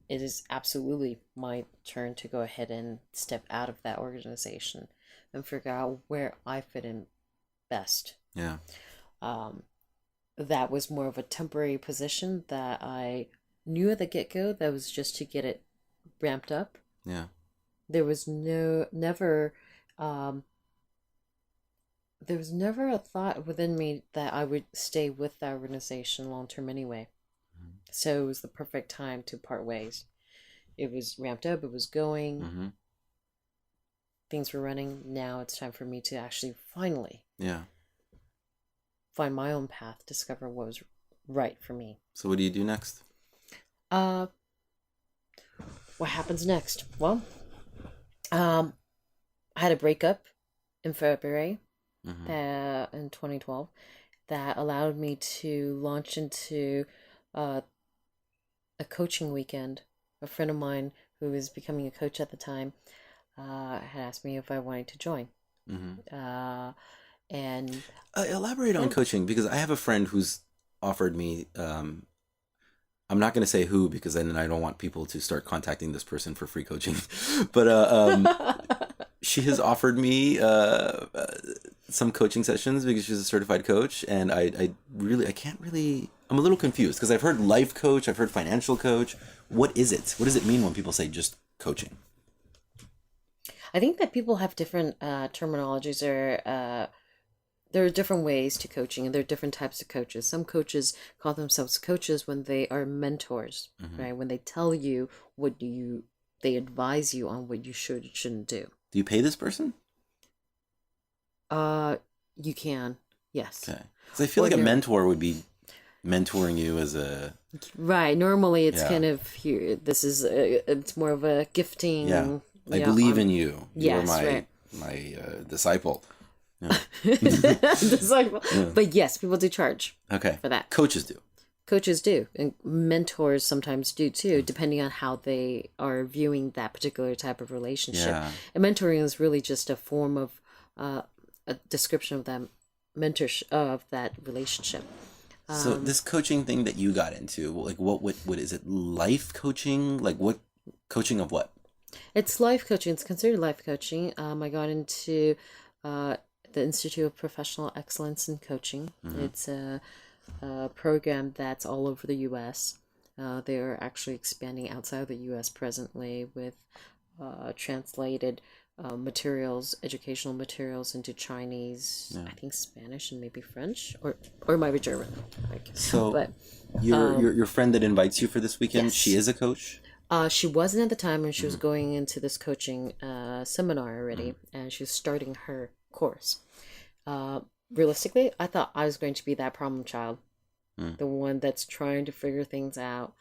it is absolutely my turn to go ahead and step out of that organization and figure out where I fit in best. Yeah. That was more of a temporary position that I knew at the get-go that was just to get it ramped up. Yeah. There was never there was never a thought within me that I would stay with the organization long term anyway. So it was the perfect time to part ways. It was ramped up, it was going, Mm-hmm. things were running. Now it's time for me to actually finally Yeah. find my own path, discover what was right for me. So what do you do next? What happens next? Well, I had a breakup in February Mm-hmm. in 2012 that allowed me to launch into a coaching weekend. A friend of mine who was becoming a coach at the time had asked me if I wanted to join. Mm-hmm. And Elaborate on Yeah. coaching, because I have a friend who's offered me, I'm not going to say who because then I don't want people to start contacting this person for free coaching, but she has offered me some coaching sessions because she's a certified coach, and I can't really, I'm a little confused because I've heard life coach, I've heard financial coach. What is it? What does it mean when people say just coaching? I think that people have different terminologies, or there are different ways to coaching, and there are different types of coaches. Some coaches call themselves coaches when they are mentors, right? When they tell you they advise you on what you should or shouldn't do. Do you pay this person? You can, yes. Okay. So I feel like a Or they're- mentor would be mentoring you as a, Right. Normally, it's Yeah. kind of here. This is it's more of a gifting. yeah, I believe in you. You are Yes, my right. my disciple. Disciple. But yes, people do charge Okay. for that. Coaches do. Coaches do, and mentors sometimes do too, depending on how they are viewing that particular type of relationship. Yeah. And mentoring is really just a form of a description of that mentorship, of that relationship. So this coaching thing that you got into, like what is it? Life coaching? Like what coaching of what? It's life coaching. It's considered life coaching. I got into the Institute of Professional Excellence in Coaching. It's a program that's all over the U.S. They're actually expanding outside of the U.S. presently with translated materials, educational materials into Chinese, I think Spanish and maybe French, or maybe German. So, but your friend that invites you for this weekend, Yes. she is a coach? She wasn't at the time, and she was going into this coaching seminar already, and she was starting her course. Realistically, I thought I was going to be that problem child, the one that's trying to figure things out,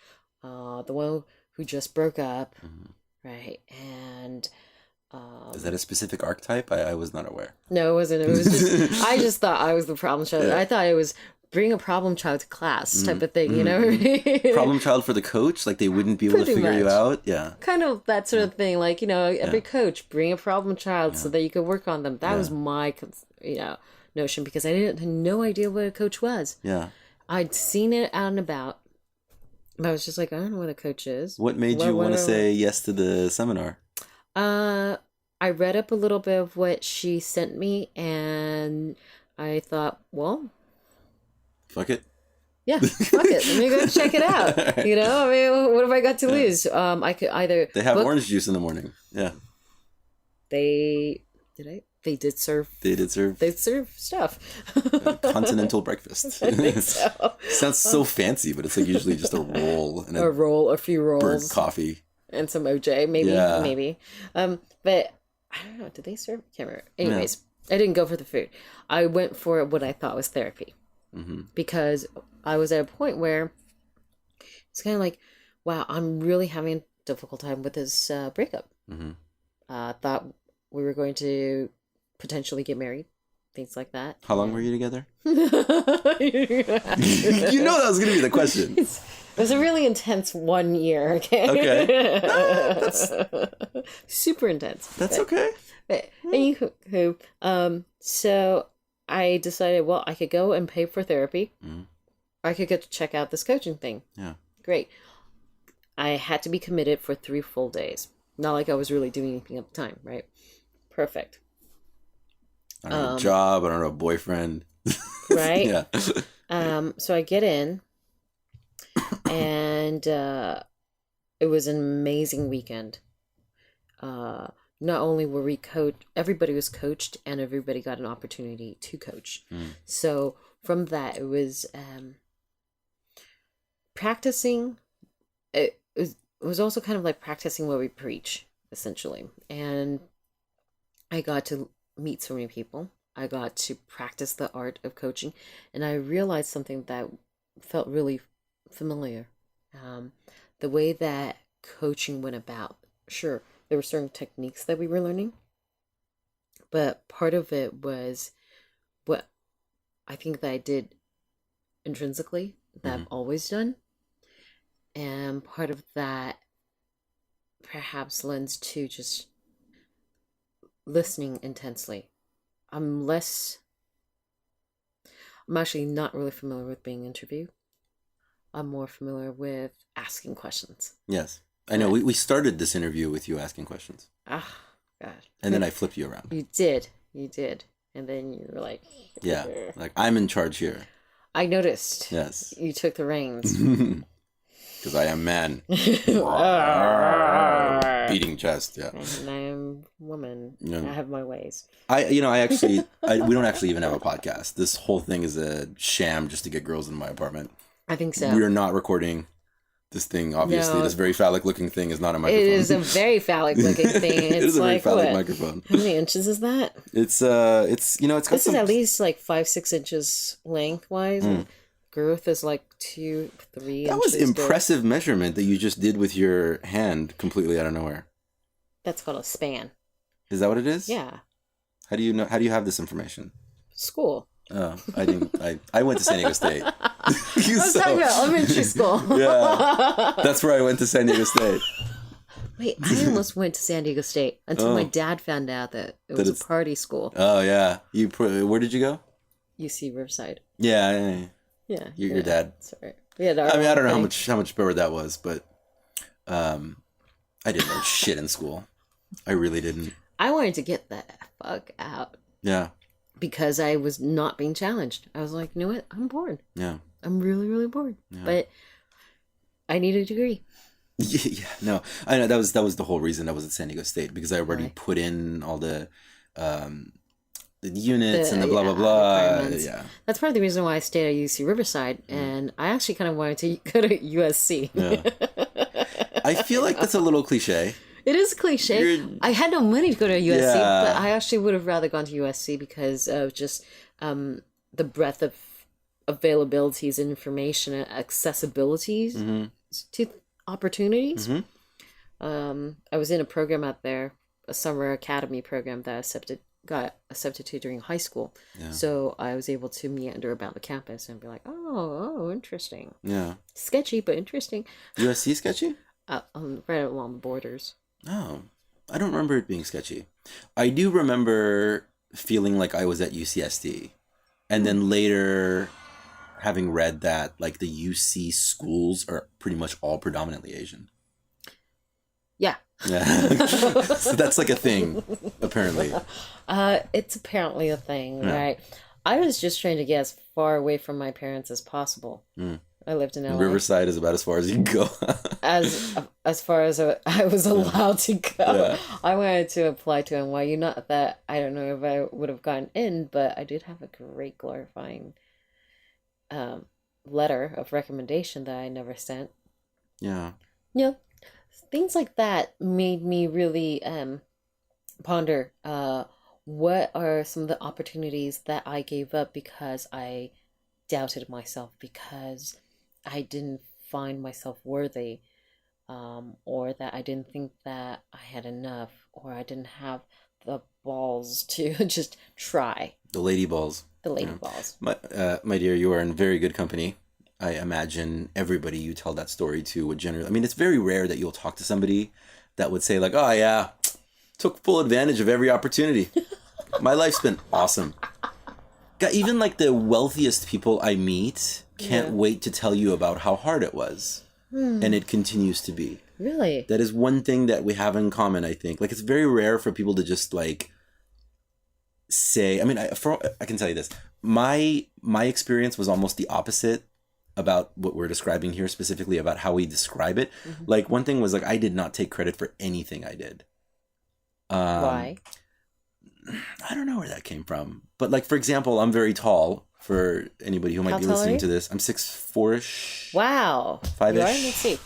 the one who just broke up, right? And Is that a specific archetype? I was not aware. no, it wasn't. It was just I just thought I was the problem child. I thought it was bring a problem child to class type of thing, you know? Problem child for the coach? Like they wouldn't be able to Pretty figure you much. out? Yeah. Kind of that sort of thing. Like, every coach bring a problem child so that you could work on them. That was my, notion, because I had no idea what a coach was. Yeah. I'd seen it out and about. But I was just like, I don't know what a coach is. What made you want to say yes to the seminar? I read up a little bit of what she sent me, and I thought, well, Fuck it. yeah, fuck it. Let me go check it out. I mean, what have I got to lose? I could either They have book- orange juice in the morning. Yeah. They did serve. They did serve They serve stuff. continental breakfast. I think so. Sounds so fancy, but it's like usually just a roll and A roll, a few rolls, burnt coffee. and some OJ, maybe, Yeah. maybe. But I don't know. Did they serve? Can't remember. Anyways, I didn't go for the food. I went for what I thought was therapy, because I was at a point where it's kind of like, wow, I'm really having a difficult time with this breakup. Thought we were going to potentially get married, things like that. How long were you together? It You know that was going to be the question. was a really intense 1 year. Okay. Okay. Super intense. That's okay. But anywho, so I decided, well, I could go and pay for therapy. I could get to check out this coaching thing. Yeah. Great. I had to be committed for 3 full days. Not like I was really doing anything at the time, right? Perfect. I don't have a job. I don't have a boyfriend. Right? Yeah. So I get in, and it was an amazing weekend. Not only were we coached, everybody was coached, and everybody got an opportunity to coach. So from that, it was practicing. It was also kind of like practicing what we preach, essentially. And I got to meet so many people. I got to practice the art of coaching, and I realized something that felt really familiar. The way that coaching went about. Sure, there were certain techniques that we were learning, but part of it was what I think that I did intrinsically, that I've always done. And part of that perhaps lends to just listening intensely. I'm actually not really familiar with being interviewed. I'm more familiar with asking questions. Yes. I know. We started this interview with you asking questions. Ah, God. And then I flipped you around. You did. And then you were like... Yeah. Like, I'm in charge here. I noticed. Yes. You took the reins. Because I am man. Beating chest, yeah. And I am woman. Yeah. I have my ways. We don't actually even have a podcast. This whole thing is a sham just to get girls in my apartment. I think so. We are not recording this thing, obviously. No. This very phallic looking thing is not a microphone. It is a very phallic looking thing. It It's is a very like, phallic what? microphone. How many inches is that? It's got This some... is at least like 5-6 inches lengthwise. And girth is like 2-3 inches. That was girth. impressive measurement that you just did with your hand completely out of nowhere. That's called a span. Is that what it is? Yeah. How do you know? How do you have this information? School. Oh, I didn't. I went to San Diego State. I was talking about elementary school. Yeah, that's where I went to San Diego State. Wait, I almost went to San Diego State until my dad found out that it was it's- a party school. Oh yeah, where did you go? UC Riverside. Yeah. Yeah. Your dad. Sorry. Yeah, I mean, I don't know how much better that was, but I didn't learn shit in school. I really didn't. I wanted to get the fuck out. Yeah. Because I was not being challenged. I was like, you know what? I'm bored. Yeah. I'm really, really bored. Yeah. But I need a degree. Yeah, no, I know that was the whole reason I was at San Diego State, because I already put in all the units and the blah blah blah. Yeah, that's part of the reason why I stayed at UC Riverside, and I actually kind of wanted to go to USC. Yeah. I feel like that's a little cliche. It is cliche. I had no money to go to USC, but I actually would have rather gone to USC because of just the breadth of availabilities, information, and accessibilities to opportunities. I was in a program out there, a summer academy program that got accepted to during high school. Yeah. So I was able to meander about the campus and be like, oh, interesting. Yeah. Sketchy, but interesting. USC sketchy? Right along the borders. Oh, I don't remember it being sketchy. I do remember feeling like I was at UCSD, and then later having read that like the UC schools are pretty much all predominantly Asian. Yeah. Yeah. So that's like a thing, apparently. It's apparently a thing, right? I was just trying to get as far away from my parents as possible. I lived in LA. Riverside is about as far as you can go. as far as I was allowed to go. Yeah. I wanted to apply to NYU. Not that I don't know if I would have gotten in, but I did have a great glorifying letter of recommendation that I never sent. Yeah. You know, things like that made me really ponder what are some of the opportunities that I gave up because I doubted myself, because I didn't find myself worthy, or that I didn't think that I had enough, or I didn't have the balls to just try. The lady balls. The lady balls. My dear, you are in very good company. I imagine everybody you tell that story to would generally... I mean, it's very rare that you'll talk to somebody that would say like, oh yeah, took full advantage of every opportunity. My life's been awesome. God, even like the wealthiest people I meet can't wait to tell you about how hard it was. And it continues to be. Really? That is one thing that we have in common, I think. Like, it's very rare for people to just like say... I mean, I can tell you this. My experience was almost the opposite about what we're describing here, specifically about how we describe it. Like, one thing was like, I did not take credit for anything I did. Why? I don't know where that came from. But like, for example, I'm very tall for anybody who might be listening to this. I'm 6'4"-ish. Wow. 5-ish. You are? Let's see.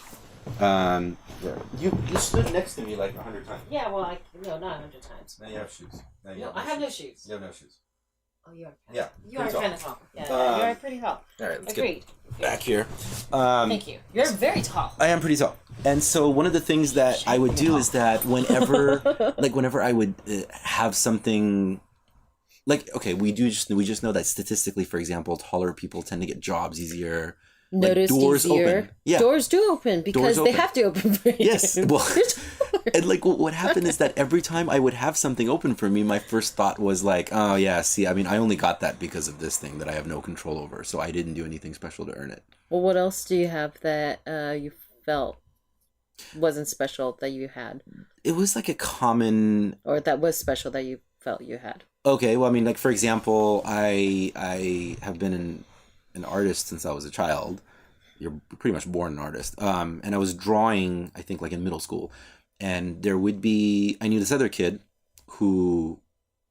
You stood next to me like 100 times. Yeah, well, not 100 times. Now you have shoes. No, I have no shoes. You have no shoes. Oh, you are. Yeah. You are kind of tall. Yeah, you are pretty tall. All right, let's Agreed. get back here. Thank you. You're very tall. I am pretty tall. And so one of the things that I would do is that whenever I would have something, like, okay, we just know that statistically, for example, taller people tend to get jobs easier. Notice like doors easier. Open. Yeah. Doors do open because they have to open for you. Yes. Well, and like what happened is that every time I would have something open for me, my first thought was like, oh yeah, see, I mean, I only got that because of this thing that I have no control over. So I didn't do anything special to earn it. Well, what else do you have that you felt wasn't special that you had? It was like a common... Or that was special that you felt you had. Okay, well, I mean, like, for example, I have been an artist since I was a child. You're pretty much born an artist. And I was drawing, I think, like in middle school. And there would be... I knew this other kid who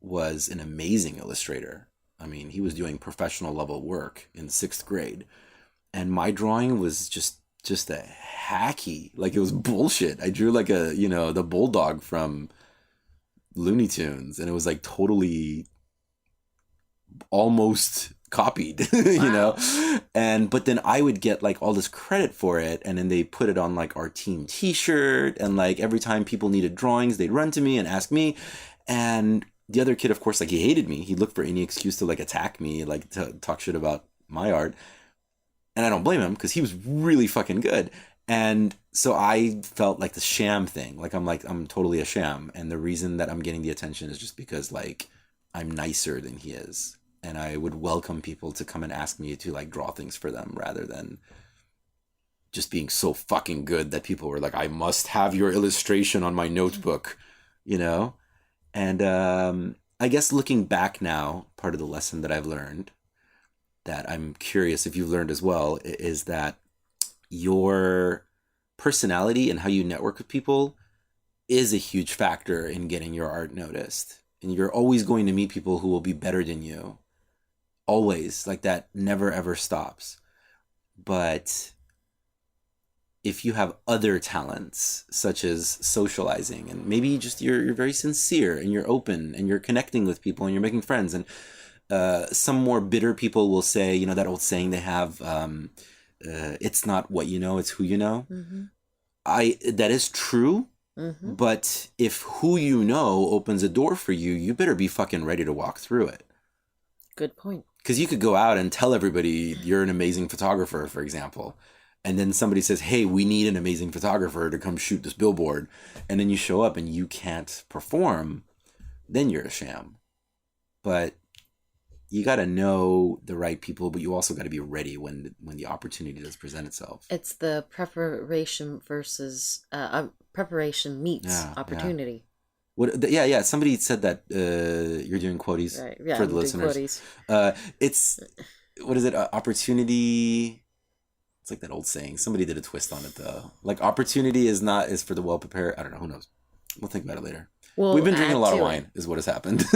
was an amazing illustrator. I mean, he was doing professional level work in 6th grade. And my drawing was just a hacky, like it was bullshit. I drew like the bulldog from Looney Tunes, and it was like totally almost copied, Wow. but then I would get like all this credit for it, and then they put it on like our team t-shirt, and like every time people needed drawings, they'd run to me and ask me. And the other kid, of course, like he hated me. He looked for any excuse to like attack me, like to talk shit about my art. And I don't blame him because he was really fucking good. And so I felt like the sham thing. Like I'm totally a sham. And the reason that I'm getting the attention is just because like I'm nicer than he is. and I would welcome people to come and ask me to like draw things for them rather than just being so fucking good that people were like, I must have your illustration on my notebook, you know? And I guess looking back now, part of the lesson that I've learned that I'm curious if you've learned as well is that your personality and how you network with people is a huge factor in getting your art noticed. And you're always going to meet people who will be better than you. Always. Like that never ever stops. But if you have other talents, such as socializing, and maybe just you're very sincere and you're open and you're connecting with people and you're making friends, and some more bitter people will say, you know, that old saying they have, it's not what you know, it's who you know. Mm-hmm. That is true. Mm-hmm. But if who you know opens a door for you, you better be fucking ready to walk through it. Good point. Because you could go out and tell everybody you're an amazing photographer, for example. And then somebody says, hey, we need an amazing photographer to come shoot this billboard. And then you show up and you can't perform. Then you're a sham. But you got to know the right people, but you also got to be ready when the opportunity does present itself. It's the preparation versus preparation meets opportunity. Yeah. Somebody said that you're doing quoties Right. Yeah, for the listeners. It's what is it? Opportunity. It's like that old saying. Somebody did a twist on it though. Like opportunity is for the well prepared. I don't know. Who knows? We'll think about it later. We've been drinking a lot of wine, is what has happened.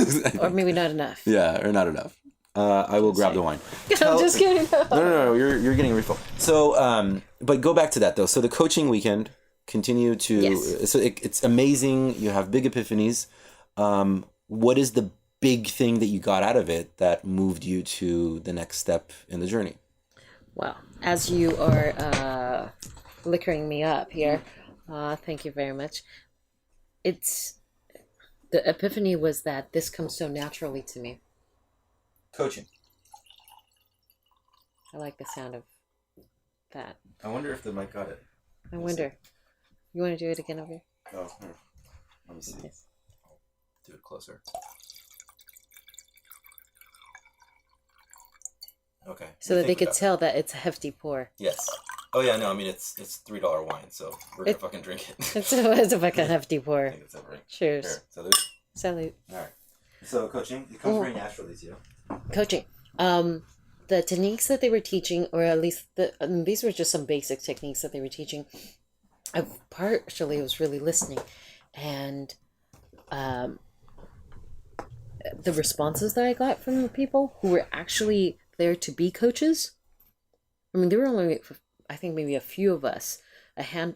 Or maybe not enough. Yeah, or not enough. I will grab the wine. I'm just kidding. No. You're getting a refill. So, but go back to that though. So the coaching weekend, continue to. Yes. So it's amazing. You have big epiphanies. What is the big thing that you got out of it that moved you to the next step in the journey? Well, as you are liquoring me up here, thank you very much. The epiphany was that this comes so naturally to me. Coaching. I like the sound of that. I wonder if the mic got it. I wonder. You want to do it again over here? Oh, here. Let me see. Yes. Do it closer. Okay. So that they could tell that it's a hefty pour. Yes. Oh yeah, no, I mean it's $3 wine, so we're gonna fucking drink it. It's a fucking hefty pour. I think it's over, right? Cheers. Here, salute. Salute. Alright. So coaching, it comes very naturally to you. Coaching. The techniques that they were teaching, or at least these were just some basic techniques that they were teaching. I partially was really listening, and the responses that I got from the people who were actually there to be coaches. I mean, there were only, I think, maybe a few of us,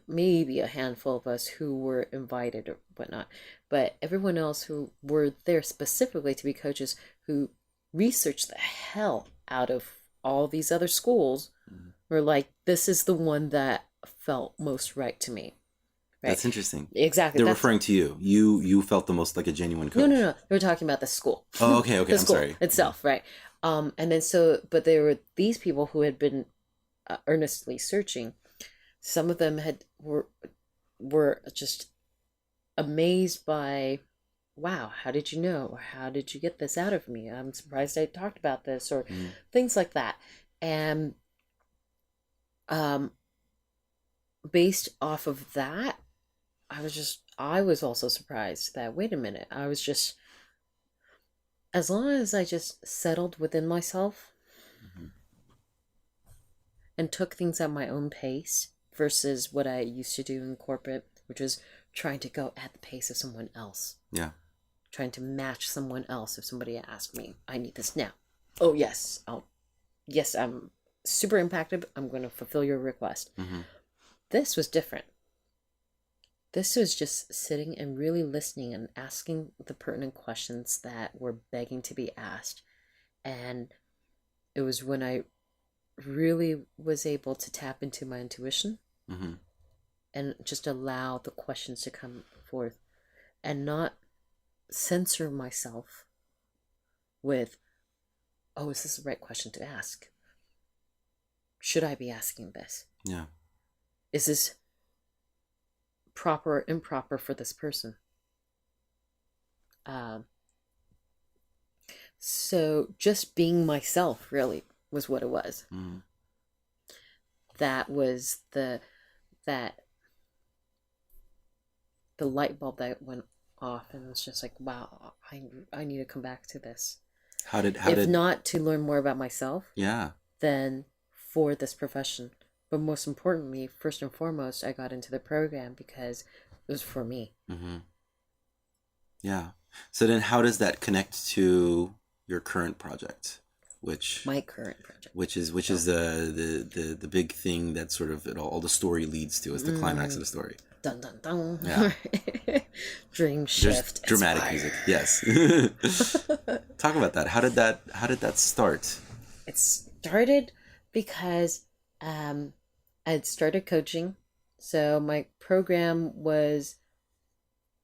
maybe a handful of us who were invited or whatnot, but everyone else who were there specifically to be coaches, who researched the hell out of all these other schools, were like, this is the one that felt most right to me. Right? That's interesting. Exactly. They're referring to you. You felt the most like a genuine coach. No. They were talking about the school. Oh, okay. The I'm school sorry. itself, right? And then but there were these people who had been earnestly searching. Some of them were just amazed by, wow, how did you know? Or how did you get this out of me? I'm surprised I talked about this, or things like that. And based off of that, I was also surprised that, wait a minute, as long as I just settled within myself and took things at my own pace versus what I used to do in corporate, which was trying to go at the pace of someone else. Yeah. Trying to match someone else. If somebody asked me, I need this now. Oh, yes. Yes, I'm super impacted. I'm going to fulfill your request. This was different. This was just sitting and really listening and asking the pertinent questions that were begging to be asked. And it was when I really was able to tap into my intuition and just allow the questions to come forth and not censor myself with, oh, is this the right question to ask? Should I be asking this? Yeah. Is this proper or improper for this person? So just being myself really was what it was. Mm. That was the light bulb that went off, and it was just like, wow, I need to come back to this. If not to learn more about myself, Yeah. then for this profession. But most importantly, first and foremost, I got into the program because it was for me. Mm-hmm. Yeah. So then how does that connect to your current project? My current project. Which is the big thing that sort of all the story leads to, is the climax of the story. Dun dun dun. Yeah. Dream shift. There's dramatic inspire. music. Yes. Talk about that. How did that start? It started because I'd started coaching. So my program was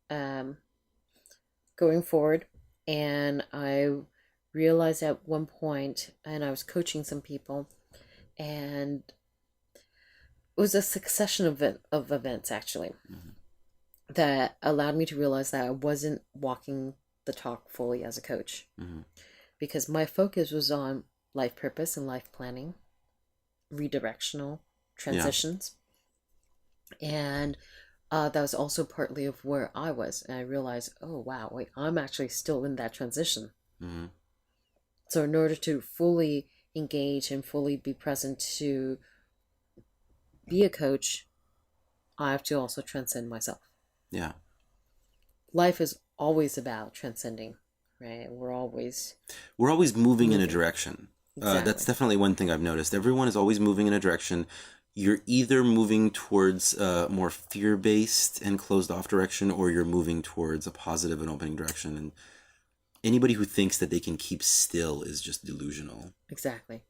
going forward, and I realized at one point, and I was coaching some people, and it was a succession of events actually, that allowed me to realize that I wasn't walking the talk fully as a coach, because my focus was on life purpose and life planning, redirectional transitions, and that was also partly of where I was, and I realized, oh wow, wait, I'm actually still in that transition. So in order to fully engage and fully be present to be a coach, I have to also transcend myself. Yeah. Life is always about transcending, right? We're always moving in a direction. Exactly. That's definitely one thing I've noticed. Everyone is always moving in a direction. You're either moving towards a more fear-based and closed-off direction, or you're moving towards a positive and opening direction. And anybody who thinks that they can keep still is just delusional. Exactly.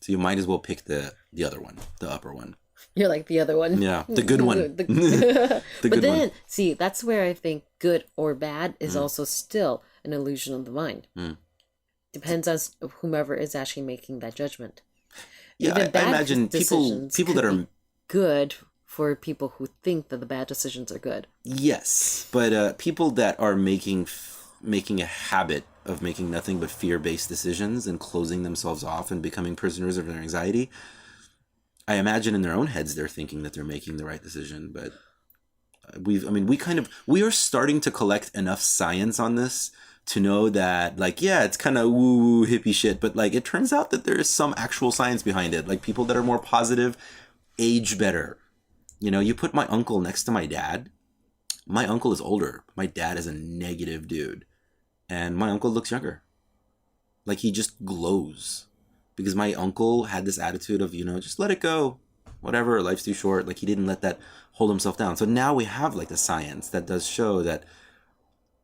So you might as well pick the other one, the upper one. You're like the other one. Yeah, the good one. But good then, one. see, that's where I think good or bad is also still an illusion of the mind. Depends on whomever is actually making that judgment. Yeah, Even I bad imagine decisions people could that are be good for people who think that the bad decisions are good. Yes, but people that are making a habit of making nothing but fear-based decisions and closing themselves off and becoming prisoners of their anxiety, I imagine in their own heads they're thinking that they're making the right decision, but we are starting to collect enough science on this to know that, like, yeah, it's kind of woo-woo hippie shit, but like it turns out that there is some actual science behind it. Like, people that are more positive age better. You know, you put my uncle next to my dad. My uncle is older. My dad is a negative dude. And my uncle looks younger. Like, he just glows. Because my uncle had this attitude of, just let it go. Whatever, life's too short. Like, he didn't let that hold himself down. So now we have, like, the science that does show that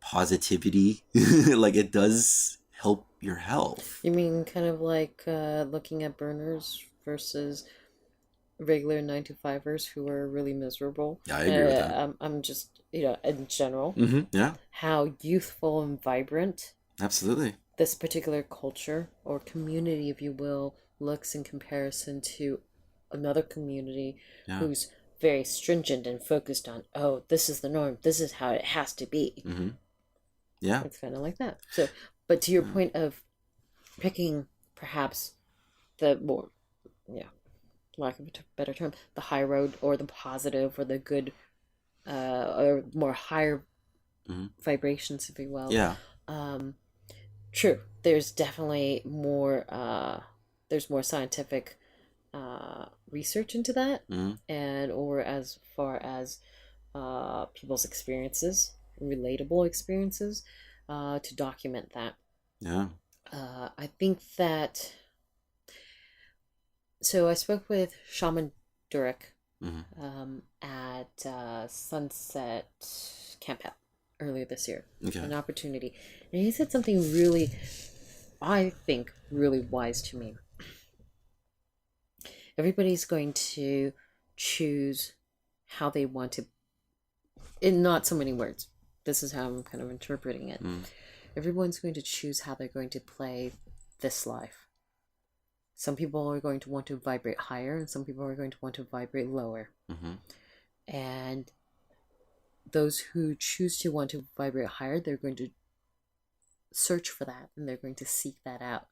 positivity, like, it does help your health. You mean kind of like looking at burners versus regular 9-to-5ers who are really miserable? Yeah, I agree with that. I'm just, in general, Yeah, how youthful and vibrant absolutely. this particular culture or community, if you will, looks in comparison to another community who's very stringent and focused on, oh, this is the norm, this is how it has to be. Yeah. It's kind of like that. So, but to your point of picking perhaps the more, lack of a better term, the high road or the positive or the good, or more higher vibrations, if you will. Yeah. True. There's definitely more. There's more scientific research into that, and or as far as people's experiences, relatable experiences, to document that. Yeah. I think that. So I spoke with Shaman Durek at Sunset Camp Out earlier this year. Okay. An opportunity. And he said something really, I think, really wise to me. Everybody's going to choose how they want to, in not so many words. This is how I'm kind of interpreting it. Everyone's going to choose how they're going to play this life. Some people are going to want to vibrate higher, and some people are going to want to vibrate lower. And those who choose to want to vibrate higher, they're going to search for that, and they're going to seek that out.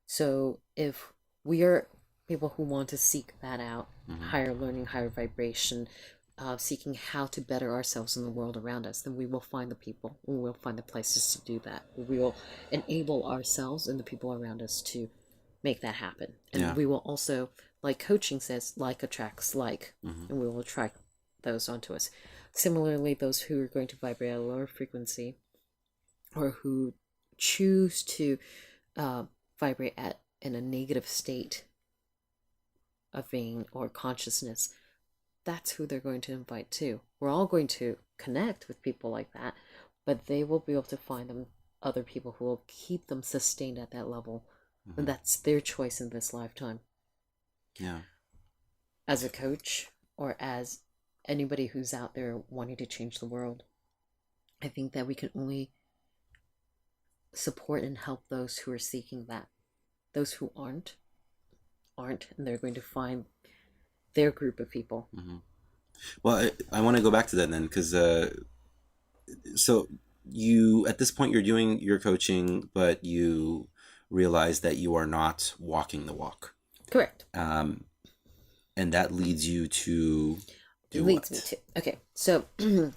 So if we are people who want to seek that out, higher learning, higher vibration, seeking how to better ourselves in the world around us, then we will find the people, we will find the places to do that. We will enable ourselves and the people around us to make that happen. And we will also, like coaching says, like attracts like, and we will attract those onto us. Similarly, those who are going to vibrate at a lower frequency, or who choose to vibrate in a negative state of being or consciousness, that's who they're going to invite too. We're all going to connect with people like that, but they will be able to find them other people who will keep them sustained at that level. And that's their choice in this lifetime. Yeah. As a coach, or as anybody who's out there wanting to change the world, I think that we can only support and help those who are seeking that. Those who aren't, and they're going to find their group of people. Well, I want to go back to that then, because so you, at this point, you're doing your coaching, but you realize that you are not walking the walk. Correct. And that leads you to do leads what? me to, okay, so the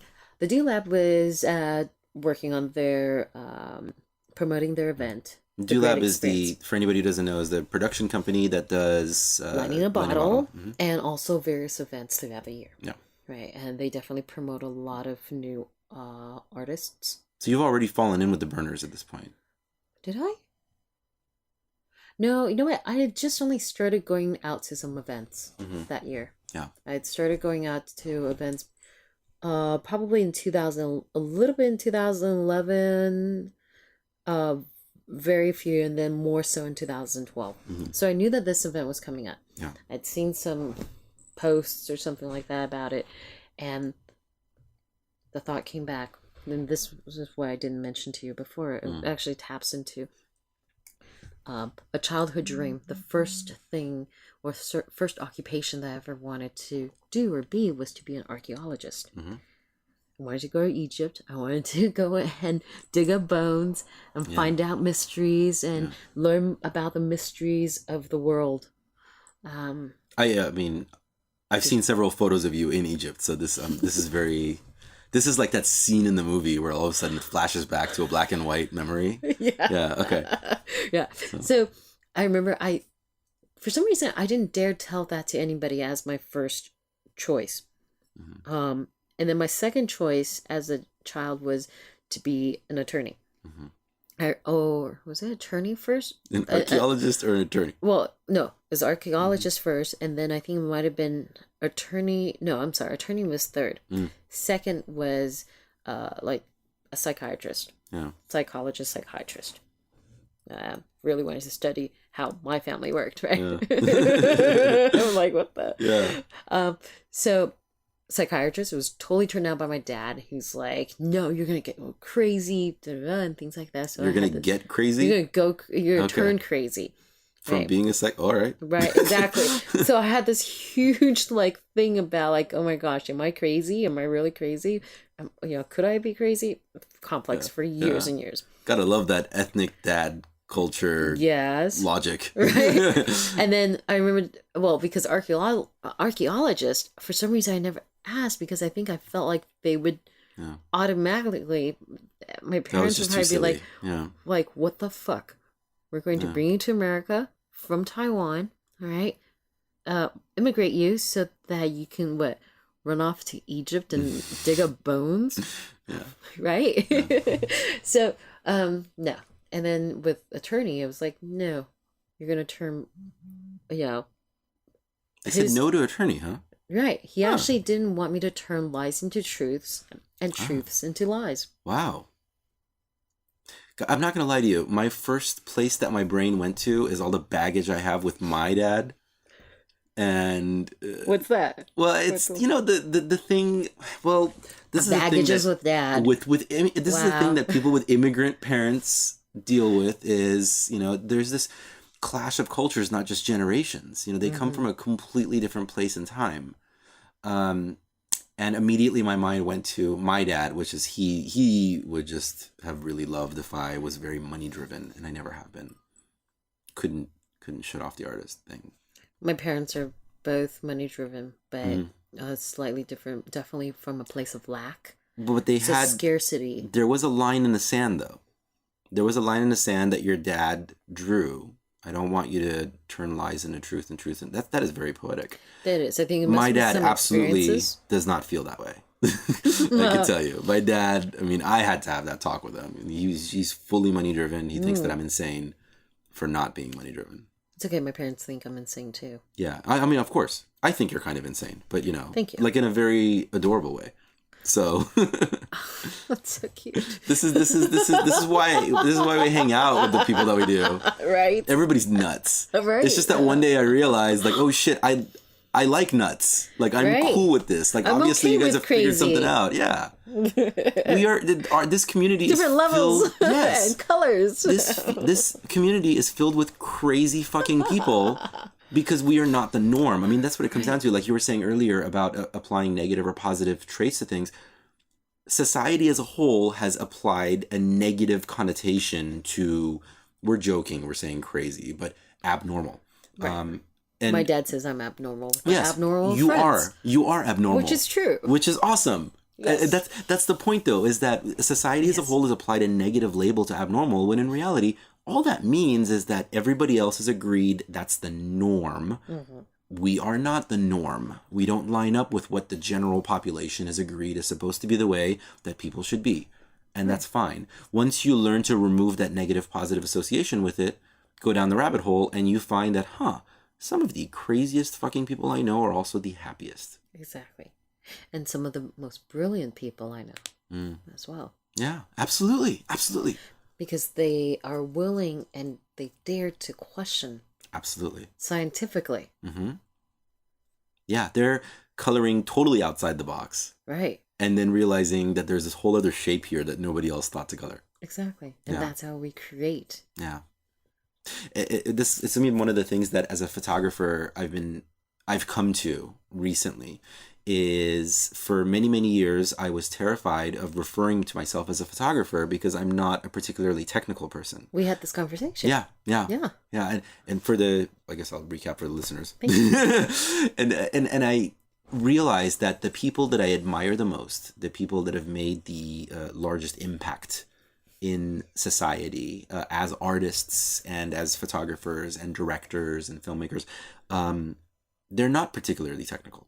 D Lab was working on their promoting their event. Do Lab is for anybody who doesn't know, is the production company that does Lightning a Bottle, and also various events throughout the year. Yeah. Right, and they definitely promote a lot of new artists. So you've already fallen in with the burners at this point. Did I? No, you know what? I had just only started going out to some events that year. Yeah. I had started going out to events probably in 2000, a little bit in 2011, very few, and then more so in 2012. So I knew that this event was coming up. Yeah. I'd seen some posts or something like that about it, and the thought came back. And this is what I didn't mention to you before. It actually taps into a childhood dream. The first thing or first occupation that I ever wanted to do or be was to be an archaeologist. I wanted to go to Egypt. I wanted to go and dig up bones and find out mysteries and learn about the mysteries of the world. I mean, I've seen several photos of you in Egypt, so this is very. This is like that scene in the movie where all of a sudden it flashes back to a black and white memory. Yeah. Okay. Yeah. So I remember for some reason, I didn't dare tell that to anybody as my first choice. And then my second choice as a child was to be an attorney. Was it attorney first? An archaeologist or an attorney? Well, no, it was archaeologist first, and then I think it might have been attorney. No, I'm sorry, attorney was third. Second was like a psychiatrist. Yeah. Psychologist, psychiatrist. Really wanted to study how my family worked, right? Yeah. I'm like, what the? Yeah. So psychiatrist, it was totally turned out by my dad. He's like, no, you're gonna get crazy, and things like that. So you're gonna get crazy. You're gonna turn crazy from being a all right, exactly. So I had this huge thing about oh my gosh, am I crazy? Am I really crazy? Could I be crazy? Complex for years and years. Gotta love that ethnic dad culture. Yes. Logic. Right. And then I remember, because archaeologist, for some reason I never asked, because I think I felt like they would automatically, my parents would probably be like, what the fuck? We're going to bring you to America from Taiwan, all right? Immigrate you so that you can, run off to Egypt and dig up bones? Yeah. Right? Yeah. So, no. And then with attorney, I was like, no, you're going to turn, They said no to attorney, huh? Right. He actually didn't want me to turn lies into truths and truths into lies. Wow. I'm not going to lie to you. My first place that my brain went to is all the baggage I have with my dad. And what's that? Well, it's the thing. Well, this baggages with dad. This is the thing that people with immigrant parents deal with. Is there's this clash of cultures, not just generations. They come from a completely different place in time. And immediately my mind went to my dad, which is he would just have really loved if I was very money driven, and I never have been. Couldn't shut off the artist thing. My parents are both money driven, but slightly different, definitely from a place of lack. But they had scarcity. There was a line in the sand, though. There was a line in the sand that your dad drew. I don't want you to turn lies into truth and truth. And that is very poetic. That is. I think it must my be dad some absolutely does not feel that way. I can tell you. My dad, I mean, I had to have that talk with him. He's fully money driven. He thinks that I'm insane for not being money driven. It's okay. My parents think I'm insane too. Yeah. I mean, of course. I think you're kind of insane, but Thank you. like in a very adorable way. So That's so cute. this is why we hang out with the people that we do. Right. Everybody's nuts. Right. It's just that one day I realized, like, oh shit, I like nuts. Like, I'm Right. cool with this. Like, I'm obviously okay you guys with have figured crazy. something out. Yeah. This community Different is levels filled, yes. and colors. This community is filled with crazy fucking people because we are not the norm. I mean, that's what it comes down to. Like you were saying earlier about applying negative or positive traits to things. Society as a whole has applied a negative connotation to, we're joking, we're saying crazy, but abnormal. Right. And My dad says I'm abnormal. yes, Abnormal you friends. you are abnormal, Which is true. which is awesome. Yes. That's the point, though, is that society as a whole has applied a negative label to abnormal, when in reality, all that means is that everybody else has agreed that's the norm. Mm-hmm. We are not the norm. We don't line up with what the general population has agreed is supposed to be the way that people should be. And that's fine. Once you learn to remove that negative positive association with it, go down the rabbit hole, and you find that, some of the craziest fucking people I know are also the happiest. Exactly. And some of the most brilliant people I know as well. Yeah, absolutely. Absolutely. Because they are willing and they dare to question Absolutely. scientifically. Mm-hmm. Yeah, they're coloring totally outside the box. Right. And then realizing that there's this whole other shape here that nobody else thought to color. Exactly. And Yeah. that's how we create. Yeah. It's one of the things that as a photographer I've come to recently is, for many, many years, I was terrified of referring to myself as a photographer because I'm not a particularly technical person. We had this conversation. Yeah. Yeah. And for I guess I'll recap for the listeners. Thank you. and I realized that the people that I admire the most, the people that have made the largest impact in society as artists and as photographers and directors and filmmakers, they're not particularly technical.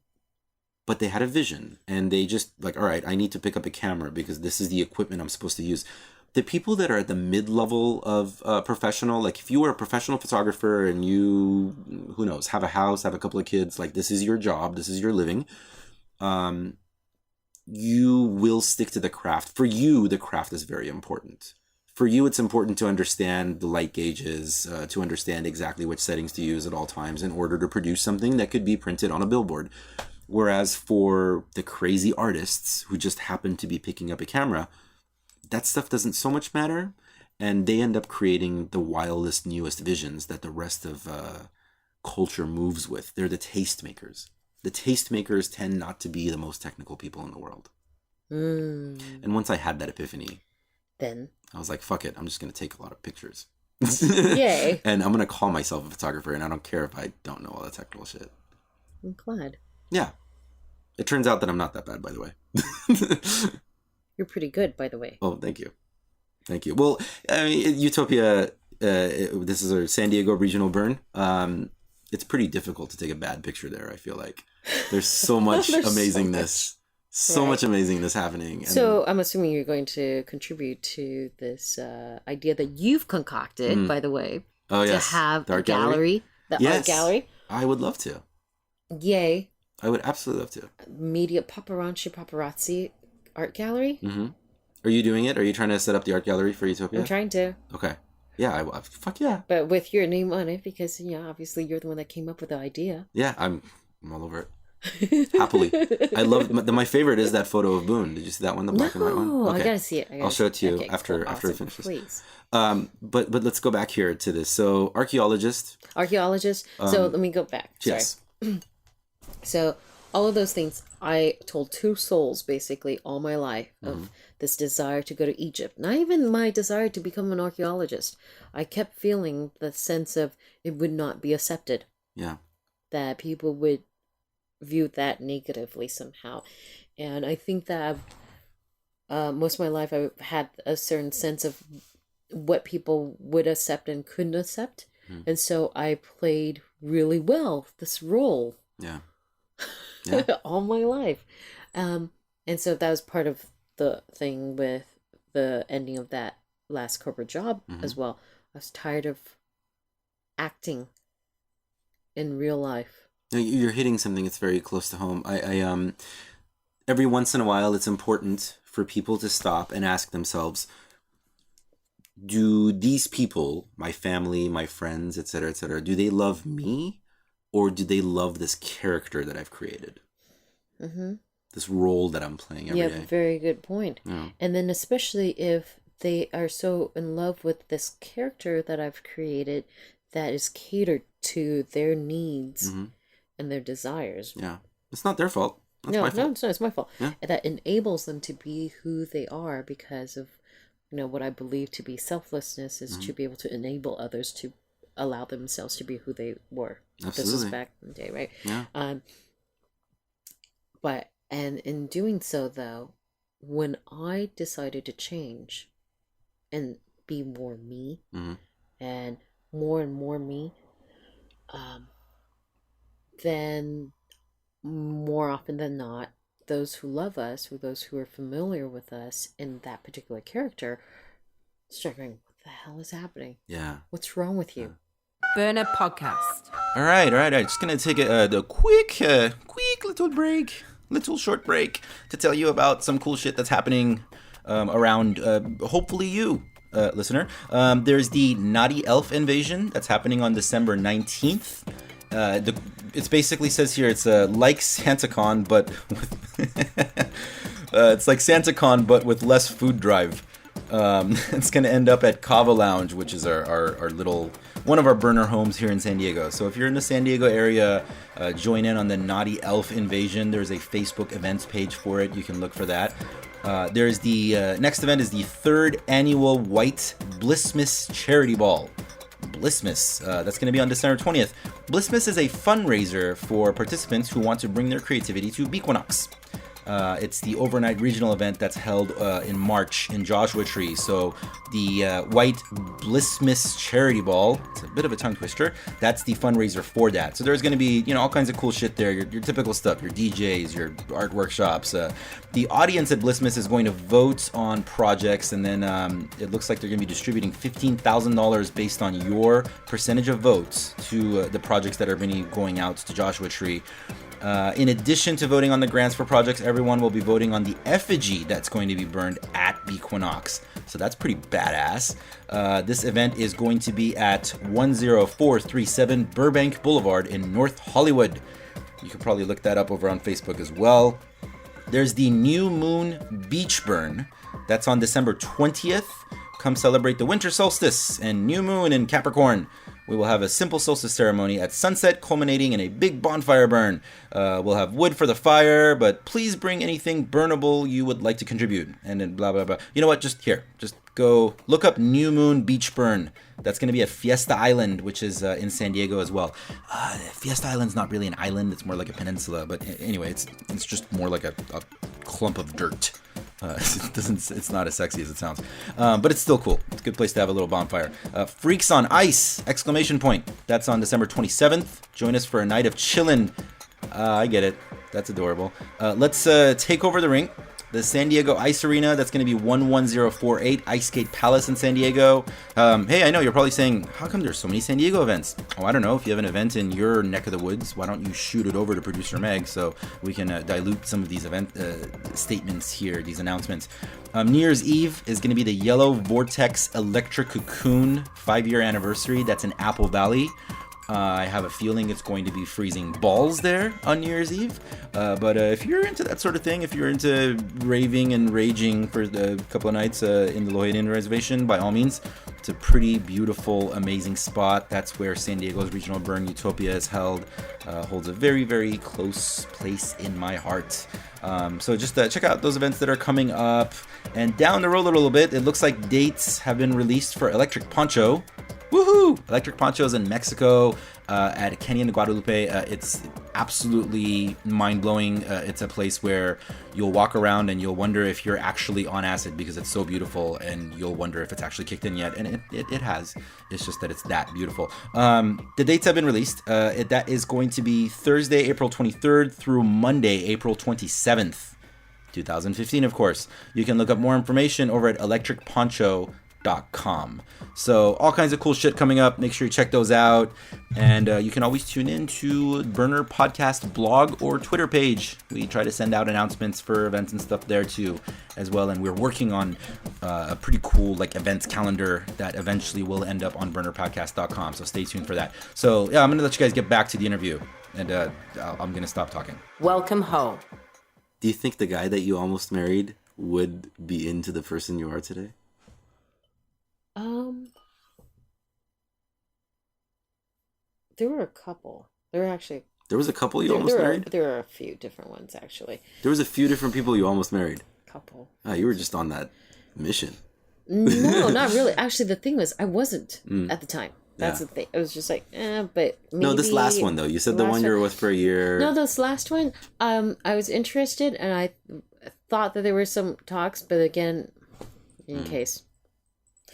But they had a vision, and they just like, all right, I need to pick up a camera because this is the equipment I'm supposed to use. The people that are at the mid-level of professional, like if you were a professional photographer and you, who knows, have a house, have a couple of kids, like this is your job, this is your living, you will stick to the craft. For you, the craft is very important. For you, it's important to understand the light gauges, to understand exactly which settings to use at all times in order to produce something that could be printed on a billboard. Whereas for the crazy artists who just happen to be picking up a camera, that stuff doesn't so much matter. And they end up creating the wildest, newest visions that the rest of culture moves with. They're the tastemakers. The tastemakers tend not to be the most technical people in the world. And once I had that epiphany, Then. I was like, fuck it. I'm just going to take a lot of pictures. Yay. And I'm going to call myself a photographer, and I don't care if I don't know all the technical shit. I'm glad. Yeah. It turns out that I'm not that bad, by the way. You're pretty good, by the way. Oh, thank you. Thank you. Well, I mean, Utopia, this is a San Diego regional burn. It's pretty difficult to take a bad picture there, I feel like. There's so much There's amazingness. So much amazingness happening. And So I'm assuming you're going to contribute to this idea that you've concocted, by the way, oh, yes. to have The a art gallery. The Yes. art gallery. I would love to. Yay. I would absolutely love to. Media paparazzi art gallery. Mm-hmm. Are you doing it? Are you trying to set up the art gallery for Utopia? I'm trying to. Okay. Yeah, fuck yeah. But with your name on it, because, obviously you're the one that came up with the idea. Yeah, I'm all over it. Happily. I love my favorite is that photo of Boone. Did you see that one, the black and white one? No, Okay. I gotta see it. I'll show it to you Okay, after cool, after I awesome. finish this. Please. But let's go back here to this. So archaeologist. Archaeologist. So let me go back. Sorry. Yes. So all of those things, I told two souls basically all my life of this desire to go to Egypt. Not even my desire to become an archaeologist. I kept feeling the sense of it would not be accepted. Yeah. That people would view that negatively somehow. And I think that most of my life I've had a certain sense of what people would accept and couldn't accept. And so I played really well this role. Yeah. All my life. And so that was part of the thing with the ending of that last corporate job as well. I was tired of acting in real life. You're hitting something that's very close to home. I every once in a while, it's important for people to stop and ask themselves, do these people, my family, my friends, etc., do they love me? Or do they love this character that I've created? This role that I'm playing every day? Yeah, very good point. Yeah. And then especially if they are so in love with this character that I've created that is catered to their needs and their desires. Yeah. It's not their fault. That's my fault. No, it's not. It's my fault. Yeah. That enables them to be who they are because of, what I believe to be selflessness is to be able to enable others to allow themselves to be who they were. Absolutely. This is back in the day, right? Yeah. But in doing so, though, when I decided to change and be more me and more me, then more often than not, those who love us or those who are familiar with us in that particular character start going, what the hell is happening? Yeah. What's wrong with you? Burner Podcast. All right. I'm just going to take a quick little short break to tell you about some cool shit that's happening around, hopefully you, listener. There's the Naughty Elf Invasion that's happening on December 19th. It basically says here it's like SantaCon, but with it's like SantaCon, but with less food drive. It's going to end up at Kava Lounge, which is our little one of our burner homes here in San Diego. So if you're in the San Diego area, join in on the Naughty Elf Invasion. There's a Facebook events page for it. You can look for that. There's the next event is the 3rd annual White Blissmas Charity Ball. Blissmas. That's going to be on December 20th. Blissmas is a fundraiser for participants who want to bring their creativity to Equinox. It's the overnight regional event that's held in March in Joshua Tree. So the White Blissmas Charity Ball, it's a bit of a tongue twister, that's the fundraiser for that. So there's going to be, all kinds of cool shit there, your typical stuff, your DJs, your art workshops. The audience at Blissmas is going to vote on projects, and then it looks like they're going to be distributing $15,000 based on your percentage of votes to the projects that are going out to Joshua Tree. In addition to voting on the grants for projects, everyone will be voting on the effigy that's going to be burned at Equinox. So that's pretty badass. This event is going to be at 10437 Burbank Boulevard in North Hollywood. You can probably look that up over on Facebook as well. There's the New Moon Beach Burn. That's on December 20th. Come celebrate the winter solstice and new moon in Capricorn. We will have a simple solstice ceremony at sunset, culminating in a big bonfire burn. We'll have wood for the fire, but please bring anything burnable you would like to contribute. And then blah, blah, blah. You know what? Just go look up New Moon Beach Burn. That's going to be at Fiesta Island, which is in San Diego as well. Fiesta Island's not really an island. It's more like a peninsula. But anyway, it's just more like a clump of dirt. It's not as sexy as it sounds, but it's still cool. It's a good place to have a little bonfire. Freaks on Ice! ! That's on December 27th. Join us for a night of chillin'. I get it. That's adorable. Let's take over the rink. The San Diego Ice Arena, that's going to be 11048 Ice Skate Palace in San Diego. Hey, I know you're probably saying, how come there's so many San Diego events? Oh, I don't know. If you have an event in your neck of the woods, why don't you shoot it over to producer Meg so we can dilute some of these event statements here, these announcements. New Year's Eve is going to be the Yellow Vortex Electric Cocoon 5-year anniversary. That's in Apple Valley. I have a feeling it's going to be freezing balls there on New Year's Eve. But if you're into that sort of thing, if you're into raving and raging for a couple of nights in the Loja Indian Reservation, by all means, it's a pretty beautiful, amazing spot. That's where San Diego's Regional Burn Utopia is held. Holds a very, very close place in my heart. So just check out those events that are coming up. And down the road a little bit, it looks like dates have been released for Electric Poncho. Woohoo! Electric Ponchos in Mexico at Canyon de Guadalupe. It's absolutely mind-blowing. It's a place where you'll walk around and you'll wonder if you're actually on acid because it's so beautiful, and you'll wonder if it's actually kicked in yet. And it has. It's just that it's that beautiful. The dates have been released. That is going to be Thursday, April 23rd through Monday, April 27th, 2015, of course. You can look up more information over at electricponcho.com. So all kinds of cool shit coming up. Make sure you check those out. And you can always tune in to Burner Podcast blog or Twitter page. We try to send out announcements for events and stuff there too as well. And we're working on a pretty cool events calendar that eventually will end up on burnerpodcast.com. So stay tuned for that. So yeah, I'm going to let you guys get back to the interview. And I'm going to stop talking. Welcome home. Do you think the guy that you almost married would be into the person you are today? There were a couple. There was a couple you almost married? There were a few different ones, actually. There was a few different people you almost married? Couple. You were just on that mission. No, not really. Actually, the thing was, I wasn't at the time. That's the thing. It was just but maybe... No, this last one, though. You said the one you were with for a year. No, this last one, I was interested, and I thought that there were some talks, but again, in case...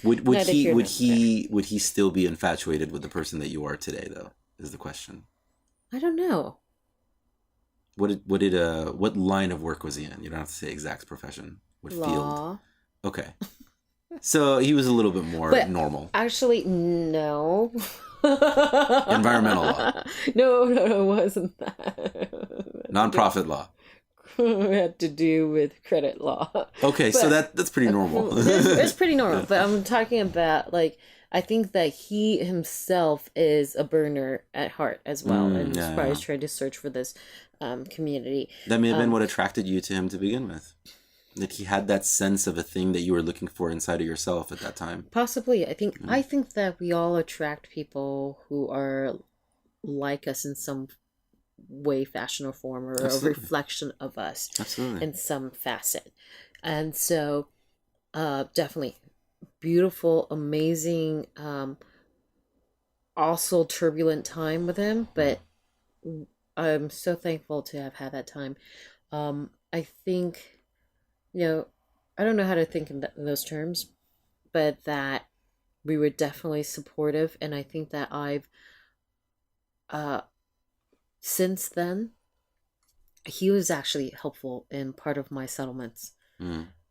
Would he still be infatuated with the person that you are today, though? Is the question. I don't know. What line of work was he in? You don't have to say exact profession. What Law. field? Okay. So he was a little bit more normal. Actually, no. Environmental law. No, it wasn't that. Nonprofit law. It had to do with credit law. Okay, so that's pretty normal. It's pretty normal, but I'm talking about I think that he himself is a burner at heart as well, and that's why I was trying to search for this community. That may have been what attracted you to him to begin with. That he had that sense of a thing that you were looking for inside of yourself at that time. Possibly. I think that we all attract people who are like us in some way, fashion, or form, or a reflection of us. Absolutely. In some facet. And so definitely beautiful, amazing, also turbulent time with him, but I'm so thankful to have had that time. I think, I don't know how to think in those terms, but that we were definitely supportive, and I think that I've since then, he was actually helpful in part of my settlements.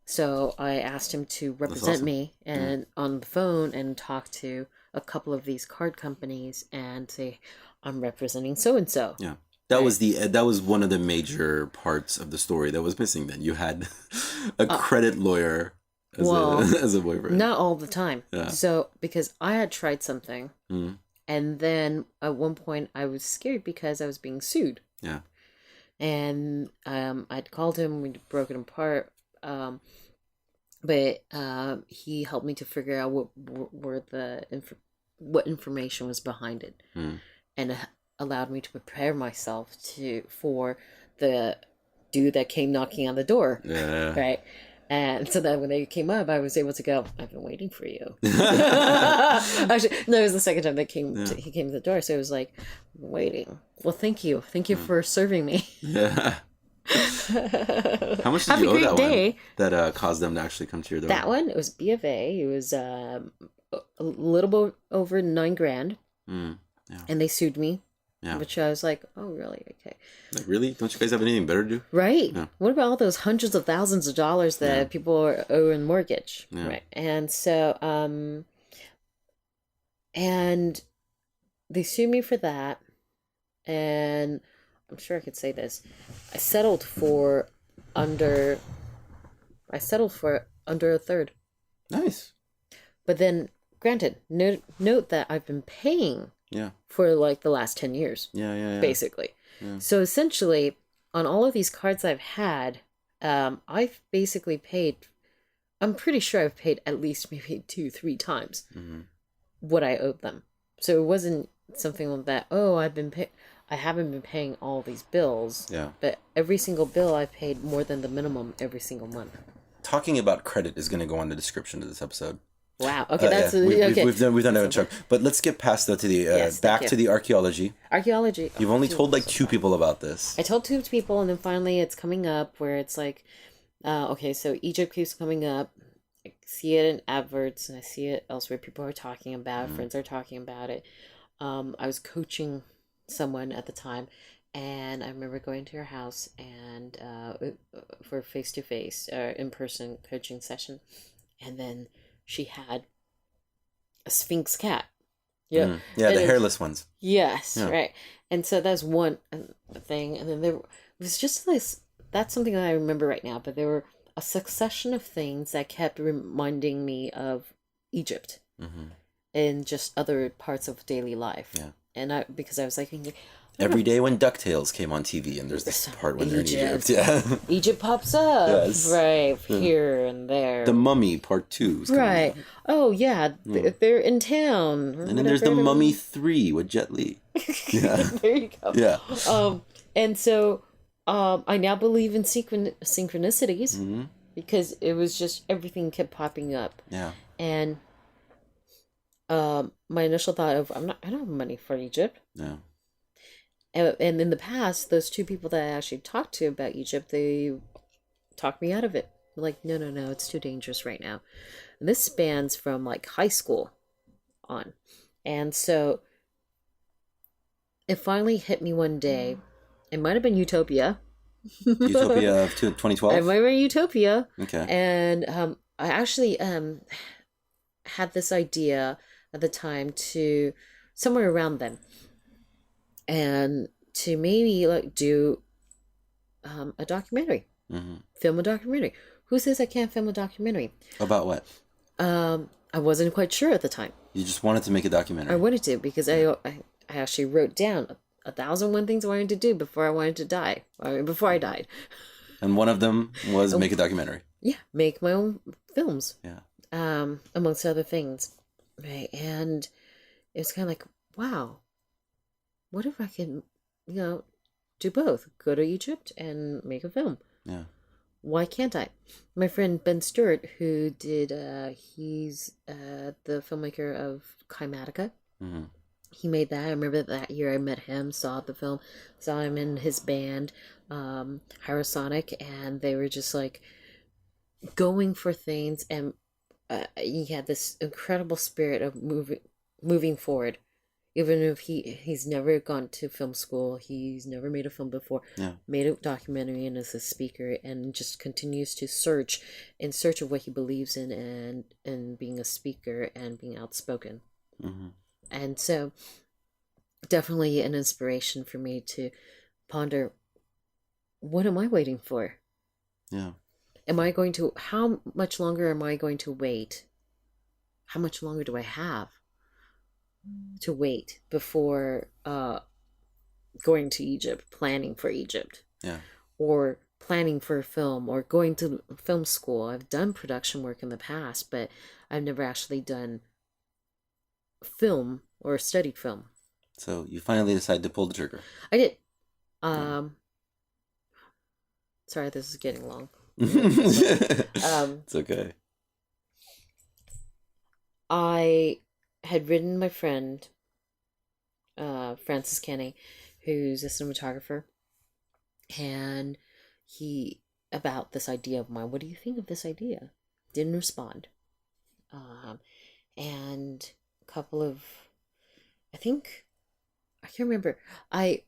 So I asked him to represent me and on the phone and talk to a couple of these card companies and say, I'm representing so-and-so. Yeah. That was one of the major parts of the story that was missing then. You had a credit lawyer as a boyfriend. Not all the time. Yeah. So, because I had tried something, and then at one point I was scared because I was being sued. Yeah. And I'd called him, we'd broken apart, but he helped me to figure out what information was behind it, and allowed me to prepare myself for the dude that came knocking on the door. Yeah. Right. And so then when they came up, I was able to go, I've been waiting for you. Actually, no, it was the second time he came to the door. So it was like, I'm waiting. Well, thank you. Thank you for serving me. Yeah. How much did Have you a owe great that day. one that caused them to actually come to your door? That one, it was B of A. It was a little bit over $9,000. Yeah. And they sued me. Yeah. Which I was like, oh, really? Okay. Like, really? Don't you guys have anything better to do? Right. Yeah. What about all those hundreds of thousands of dollars that people owe in mortgage? Yeah. Right. And so, and they sued me for that. And I'm sure I could say this. I settled for under a third. Nice. But then granted, note that I've been paying Yeah. for like the last 10 years, Yeah. basically. Yeah. So essentially, on all of these cards I've had, I've basically paid, I'm pretty sure I've paid at least maybe 2-3 times what I owed them. So it wasn't something like that, oh, I haven't been paying all these bills. Yeah. But every single bill I've paid more than the minimum every single month. Talking about credit is going to go on the description of this episode. Wow. Okay, that's okay. We've done that, Chuck. But let's get past that to the back to the archaeology. Archaeology. You've only told like 2 people about this. I told 2 people, and then finally it's coming up where it's like, okay, so Egypt keeps coming up. I see it in adverts, and I see it elsewhere. People are talking about it. Friends are talking about it. I was coaching someone at the time, and I remember going to her house and for face-to-face in-person coaching session, and then she had a Sphinx cat. Yeah, the hairless ones. Yes, Yeah. right. And so that's one thing, and then there was just this. That's something that I remember right now. But there were a succession of things that kept reminding me of Egypt and just other parts of daily life. Yeah. And because I was like, Every day when DuckTales came on TV, and there's this part when they're in Egypt. Yeah. Egypt pops up. Yes. Right, here and there. The Mummy Part 2 is coming Right. out. Oh, yeah. They're in town. And then there's The Mummy 3 with Jet Li. Yeah. There you go. Yeah. And so I now believe in synchronicities because it was just everything kept popping up. Yeah. And my initial thought of I don't have money for Egypt. Yeah. And in the past, those 2 people that I actually talked to about Egypt, they talked me out of it. They're like, no, it's too dangerous right now. And this spans from like high school on. And so it finally hit me one day. It might have been Utopia. Utopia of 2012? It might have been Utopia. Okay. And I actually had this idea at the time to, somewhere around then, and to maybe like do a documentary, film a documentary. Who says I can't film a documentary? About what? I wasn't quite sure at the time. You just wanted to make a documentary. I wanted to because I actually wrote down 1,001 things I wanted to do before I wanted to die. Before I died. And one of them was make a documentary. Yeah, make my own films. Yeah. Amongst other things, right? And it was kind of like, wow, what if I can, do both? Go to Egypt and make a film. Yeah. Why can't I? My friend Ben Stewart, who did, he's the filmmaker of Kymatica. He made that. I remember that year I met him, saw the film, saw him in his band, Hierosonic, and they were just like going for things, and he had this incredible spirit of moving forward. Even if he's never gone to film school, he's never made a film before, made a documentary and is a speaker and just continues to search of what he believes in and being a speaker and being outspoken. And so definitely an inspiration for me to ponder, what am I waiting for? Yeah. How much longer am I going to wait? How much longer do I have to wait before going to Egypt, planning for Egypt? Yeah. Or planning for a film, or going to film school. I've done production work in the past, but I've never actually done film or studied film. So you finally decided to pull the trigger. I did. Sorry, this is getting long. It's okay. I had written my friend, Francis Kenny, who's a cinematographer, and about this idea of mine. What do you think of this idea? Didn't respond. And a couple of, I can't remember. I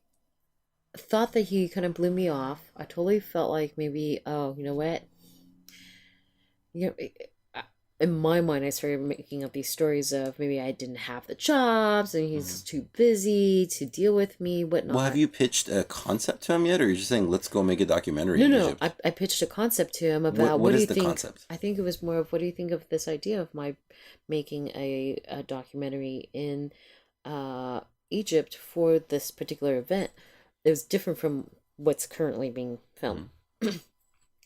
thought that he kind of blew me off. I totally felt like maybe, oh, you know what? in my mind, I started making up these stories of maybe I didn't have the jobs and he's too busy to deal with me, whatnot. Well, have you pitched a concept to him yet, or you're just saying, let's go make a documentary in No. Egypt? I pitched a concept to him about What do is you the think? concept? I think it was more of what do you think of this idea of my making a documentary in Egypt for this particular event. It was different from what's currently being filmed.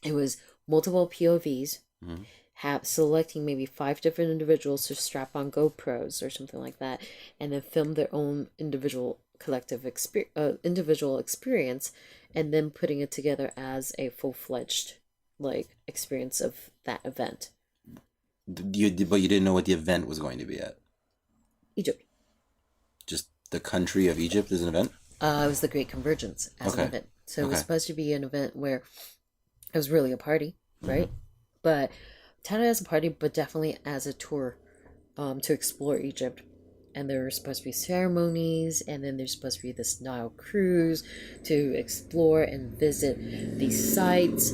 It was multiple POVs, selecting maybe 5 different individuals to strap on GoPros or something like that, and then film their own individual individual experience, and then putting it together as a full-fledged experience of that event. But you didn't know what the event was going to be at? Egypt. Just the country of Egypt is an event? It was the Great Convergence as an event. So it was supposed to be an event where it was really a party, right? But touted as a party, but definitely as a tour to explore Egypt. And there were supposed to be ceremonies, and then there's supposed to be this Nile cruise to explore and visit these sites.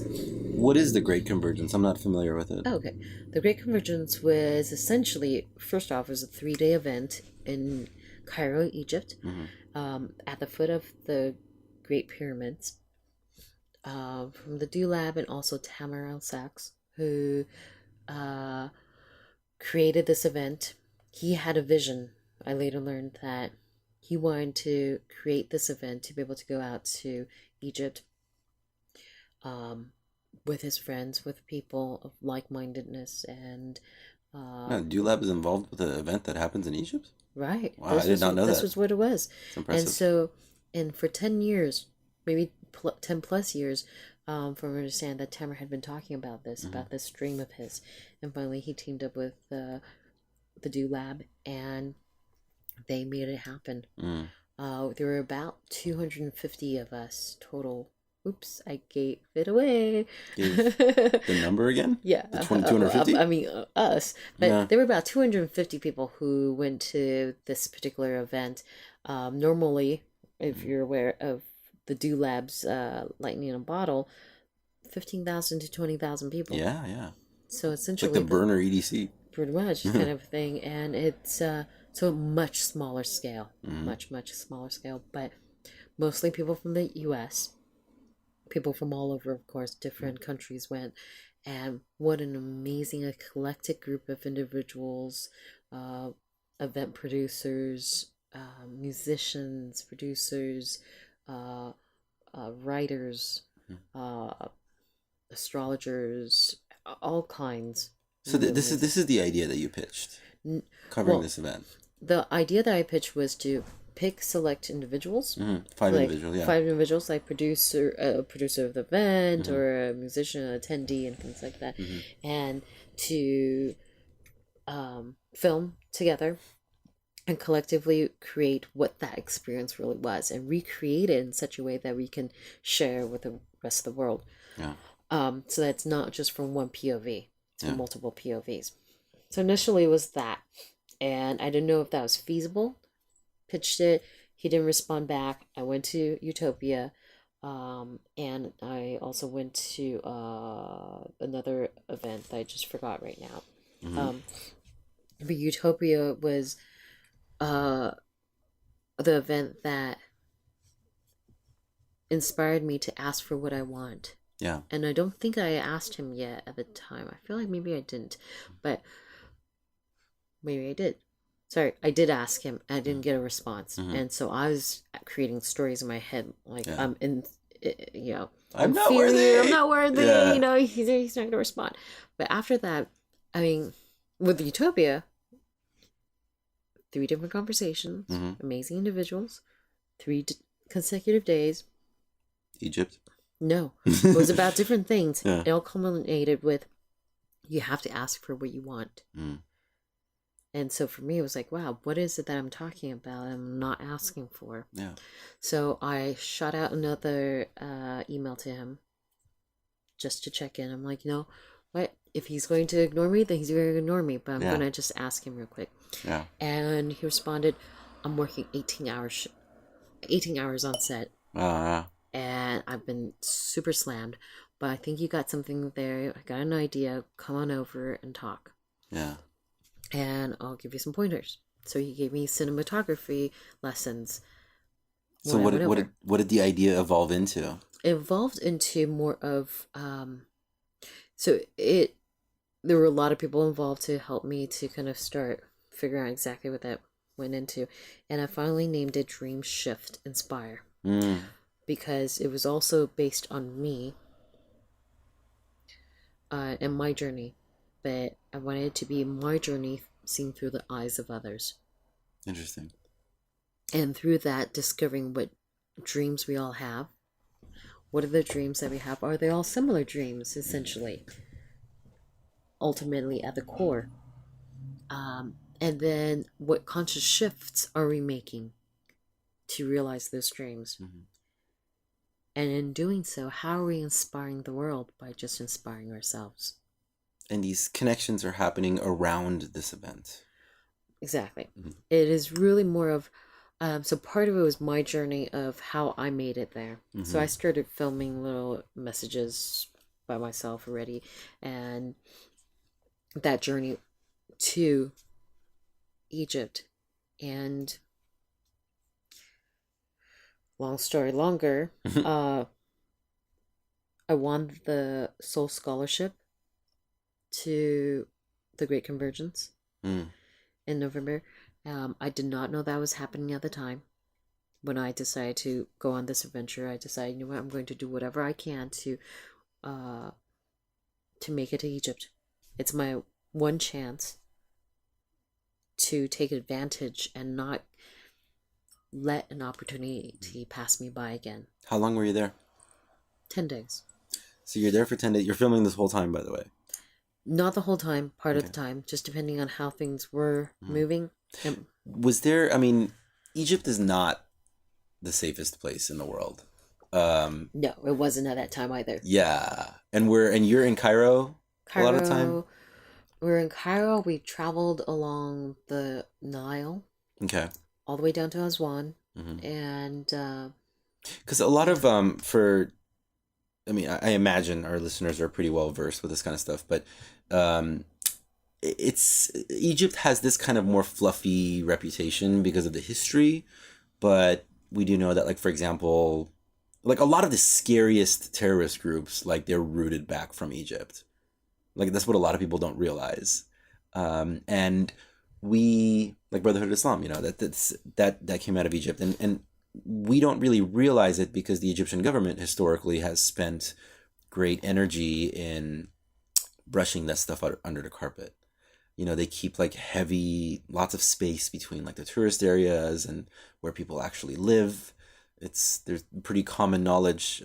What is the Great Convergence? I'm not familiar with it. Okay. The Great Convergence was essentially, first off, it was a 3-day event in Cairo, Egypt, at the foot of the Great Pyramids, from the Dulab and also Tamar el-Saks, who created this event. He had a vision. I later learned that he wanted to create this event to be able to go out to Egypt with his friends, with people of like-mindedness, and Dulab is involved with an event that happens in Egypt? Right. Wow, I did not know that. This was what it was. It's impressive. And so, and for 10 years, maybe 10 plus years, from what I understand, that Tamer had been talking about this dream of his. And finally, he teamed up with the Dulab, and they made it happen. There were about 250 of us total. Oops, I gave it away. The number again? Yeah. The 250? I mean, us. But there were about 250 people who went to this particular event. Normally, if you're aware of the Dulab's Lightning in a Bottle, 15,000 to 20,000 people. Yeah. So essentially, it's like the burner EDC. Pretty much, kind of thing. And it's so much smaller scale. Much smaller scale. But mostly people from the U.S., people from all over, of course, different countries went. And what an amazing eclectic group of individuals, event producers, musicians, producers, writers, astrologers, all kinds. So this is the idea that you pitched, covering this event. The idea that I pitched was to pick select individuals, 5 individuals, yeah. 5 individuals, like a producer of the event, or a musician, an attendee, and things like that, and to film together and collectively create what that experience really was, and recreate it in such a way that we can share with the rest of the world. Yeah. So that's not just from one POV, it's from multiple POVs. So initially it was that, and I didn't know if that was feasible. Pitched it, he didn't respond back. I went to Utopia, and I also went to another event that I just forgot right now. But Utopia was the event that inspired me to ask for what I want. Yeah. And I don't think I asked him yet at the time. I feel like maybe I didn't, but maybe I did. Sorry, I did ask him. I didn't get a response, and so I was creating stories in my head, like I'm in, I'm not worthy. I'm not worthy. Yeah. He's not going to respond. But after that, I mean, with Utopia, 3 different conversations, amazing individuals, 3 consecutive days. Egypt? No, it was about different things. Yeah. It all culminated with, you have to ask for what you want. And so for me, it was like, wow, what is it that I'm talking about? I'm not asking for. Yeah. So I shot out another email to him just to check in. I'm like, what? If he's going to ignore me, then he's going to ignore me. But I'm going to just ask him real quick. Yeah. And he responded, I'm working 18 hours on set. And I've been super slammed. But I think you got something there. I got an idea. Come on over and talk. Yeah. and I'll give you some pointers. So he gave me cinematography lessons. So what did the idea evolve into? It evolved into more of there were a lot of people involved to help me to kind of start figuring out exactly what that went into, and I finally named it Dream Shift Inspire because it was also based on me and my journey, but I wanted it to be my journey seen through the eyes of others, Interesting. and through that discovering what dreams we all have. What are the dreams that we have? Are they all similar dreams, essentially? Ultimately, at the core. And then what conscious shifts are we making to realize those dreams? Mm-hmm. And in doing so, how are we inspiring the world by just inspiring ourselves? And these connections are happening around this event. Exactly. Mm-hmm. It is really more of, so part of it was my journey of how I made it there. Mm-hmm. So I started filming little messages by myself already. And that journey to Egypt. And long story longer, I won the sole scholarship to the Great Convergence in November. I did not know that was happening at the time. When I decided to go on this adventure, I decided, you know what, I'm going to do whatever I can to make it to Egypt. It's my one chance to take advantage and not let an opportunity pass me by again. How long were you there? 10 days. So you're there for 10 days. You're filming this whole time, by the way. Not the whole time, part of the time, just depending on how things were moving. Was there, I mean, Egypt is not the safest place in the world. No, it wasn't at that time either. Yeah. And you're in Cairo a lot of the time? We're in Cairo. We traveled along the Nile. Okay. All the way down to Aswan. And because a lot of I imagine our listeners are pretty well versed with this kind of stuff, but it's Egypt has this kind of more fluffy reputation because of the history, but we do know that, like, for example, like a lot of the scariest terrorist groups, like, they're rooted back from Egypt. Like, that's what a lot of people don't realize. And we, like Brotherhood of Islam, you know, that came out of Egypt, and we don't really realize it because the Egyptian government historically has spent great energy in brushing that stuff out under the carpet. You know, they keep like lots of space between like the tourist areas and where people actually live. There's pretty common knowledge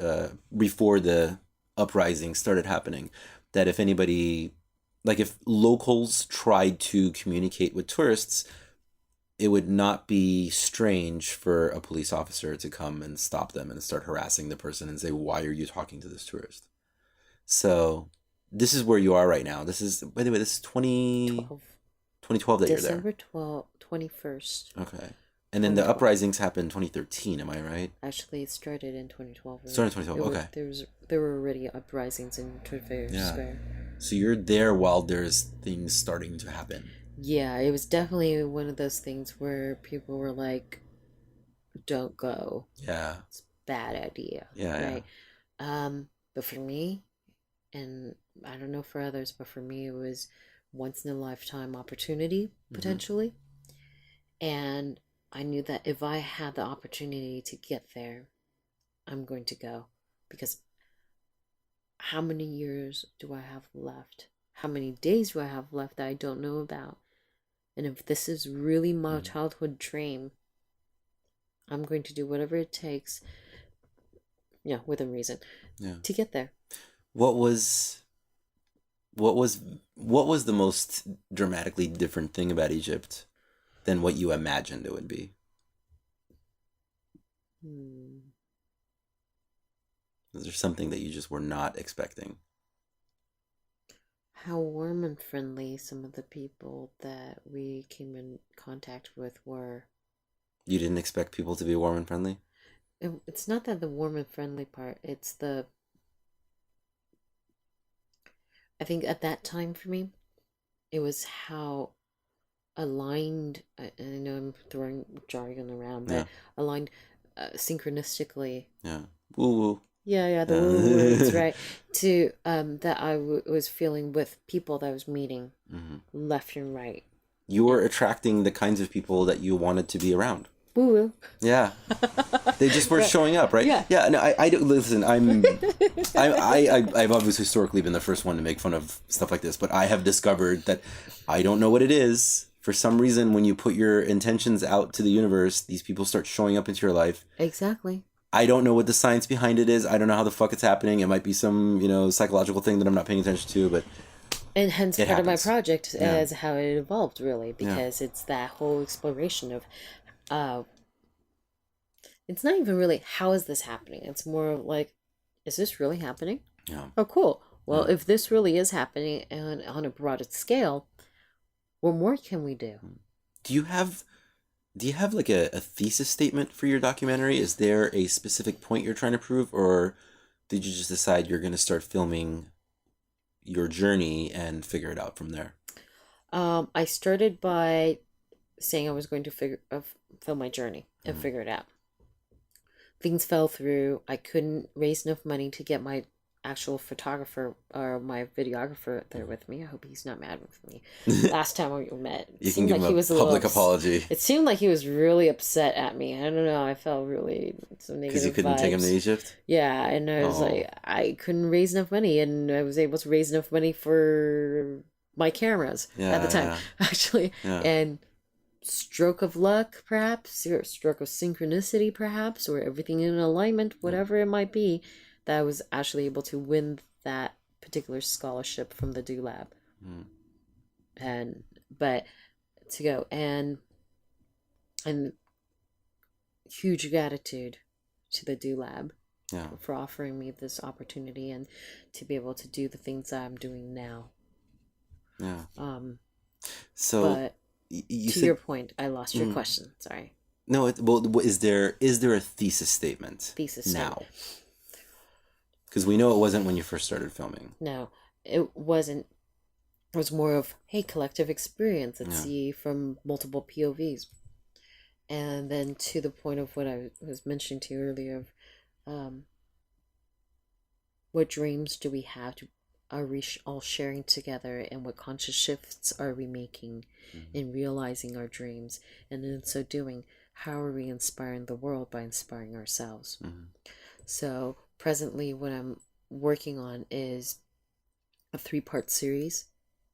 before the uprising started happening that if anybody, like if locals tried to communicate with tourists, it would not be strange for a police officer to come and stop them and start harassing the person and say, why are you talking to this tourist? So this is where you are right now. This is, by the way, this is 2012 that December you're there. 21st. Okay. And then the uprisings happened 2013, am I right? Actually, it started in 2012. Started in 2012, okay. There were already uprisings in Trafalgar Square. So you're there while there's things starting to happen. Yeah, it was definitely one of those things where people were like, don't go. Yeah. It's a bad idea. Yeah, right? Yeah. But for me, and I don't know for others, but for me, it was once in a lifetime opportunity, potentially. And I knew that if I had the opportunity to get there, I'm going to go. Because how many years do I have left? How many days do I have left that I don't know about? And if this is really my childhood dream, I'm going to do whatever it takes, within reason, to get there. What was the most dramatically different thing about Egypt than what you imagined it would be? Is there something that you just were not expecting? How warm and friendly some of the people that we came in contact with were. You didn't expect people to be warm and friendly? It's not that the warm and friendly part, it's I think at that time for me, it was how aligned, I know I'm throwing jargon around, but Yeah. aligned synchronistically. Yeah. Woo woo. Yeah, the woo words, right? To that I was feeling with people that I was meeting left and right. You were attracting the kinds of people that you wanted to be around. Woo woo. Yeah, they just were showing up, right? Yeah. Yeah. No, I don't listen. I've obviously historically been the first one to make fun of stuff like this, but I have discovered that I don't know what it is. For some reason, when you put your intentions out to the universe, these people start showing up into your life. Exactly. I don't know what the science behind it is. I don't know how the fuck it's happening. It might be some, psychological thing that I'm not paying attention to, but And hence it part of my happens. project Yeah. as how it evolved, really, because it's that whole exploration of it's not even really how is this happening. It's more like, is this really happening? Yeah. Oh, cool. Well, if this really is happening and on a broader scale, what more can we do? Do you have like a thesis statement for your documentary? Is there a specific point you're trying to prove, or did you just decide you're going to start filming your journey and figure it out from there? I started by saying I was going to film my journey and figure it out. Things fell through. I couldn't raise enough money to get my actual photographer or my videographer there with me. I hope he's not mad with me. Last time we met, You can give him a public apology. It seemed like he was really upset at me. I don't know. I felt really some negative Because you couldn't take him to vibes. Egypt? Yeah, and I was like, I couldn't raise enough money, and I was able to raise enough money for my cameras at the time, actually. Yeah. And stroke of luck, perhaps, or stroke of synchronicity, perhaps, or everything in alignment, whatever it might be, that I was actually able to win that particular scholarship from the Do Lab. But to go and huge gratitude to the Do Lab for offering me this opportunity and to be able to do the things that I'm doing now. Yeah. So, but you to said, your point, I lost your question. Sorry. No, is there a thesis statement now? Because we know it wasn't when you first started filming. No, it wasn't. It was more of, hey, collective experience. Let's see from multiple POVs. And then to the point of what I was mentioning to you earlier of what dreams do we have? Are we all sharing together? And what conscious shifts are we making in realizing our dreams? And in so doing, how are we inspiring the world by inspiring ourselves? So presently what I'm working on is a 3-part series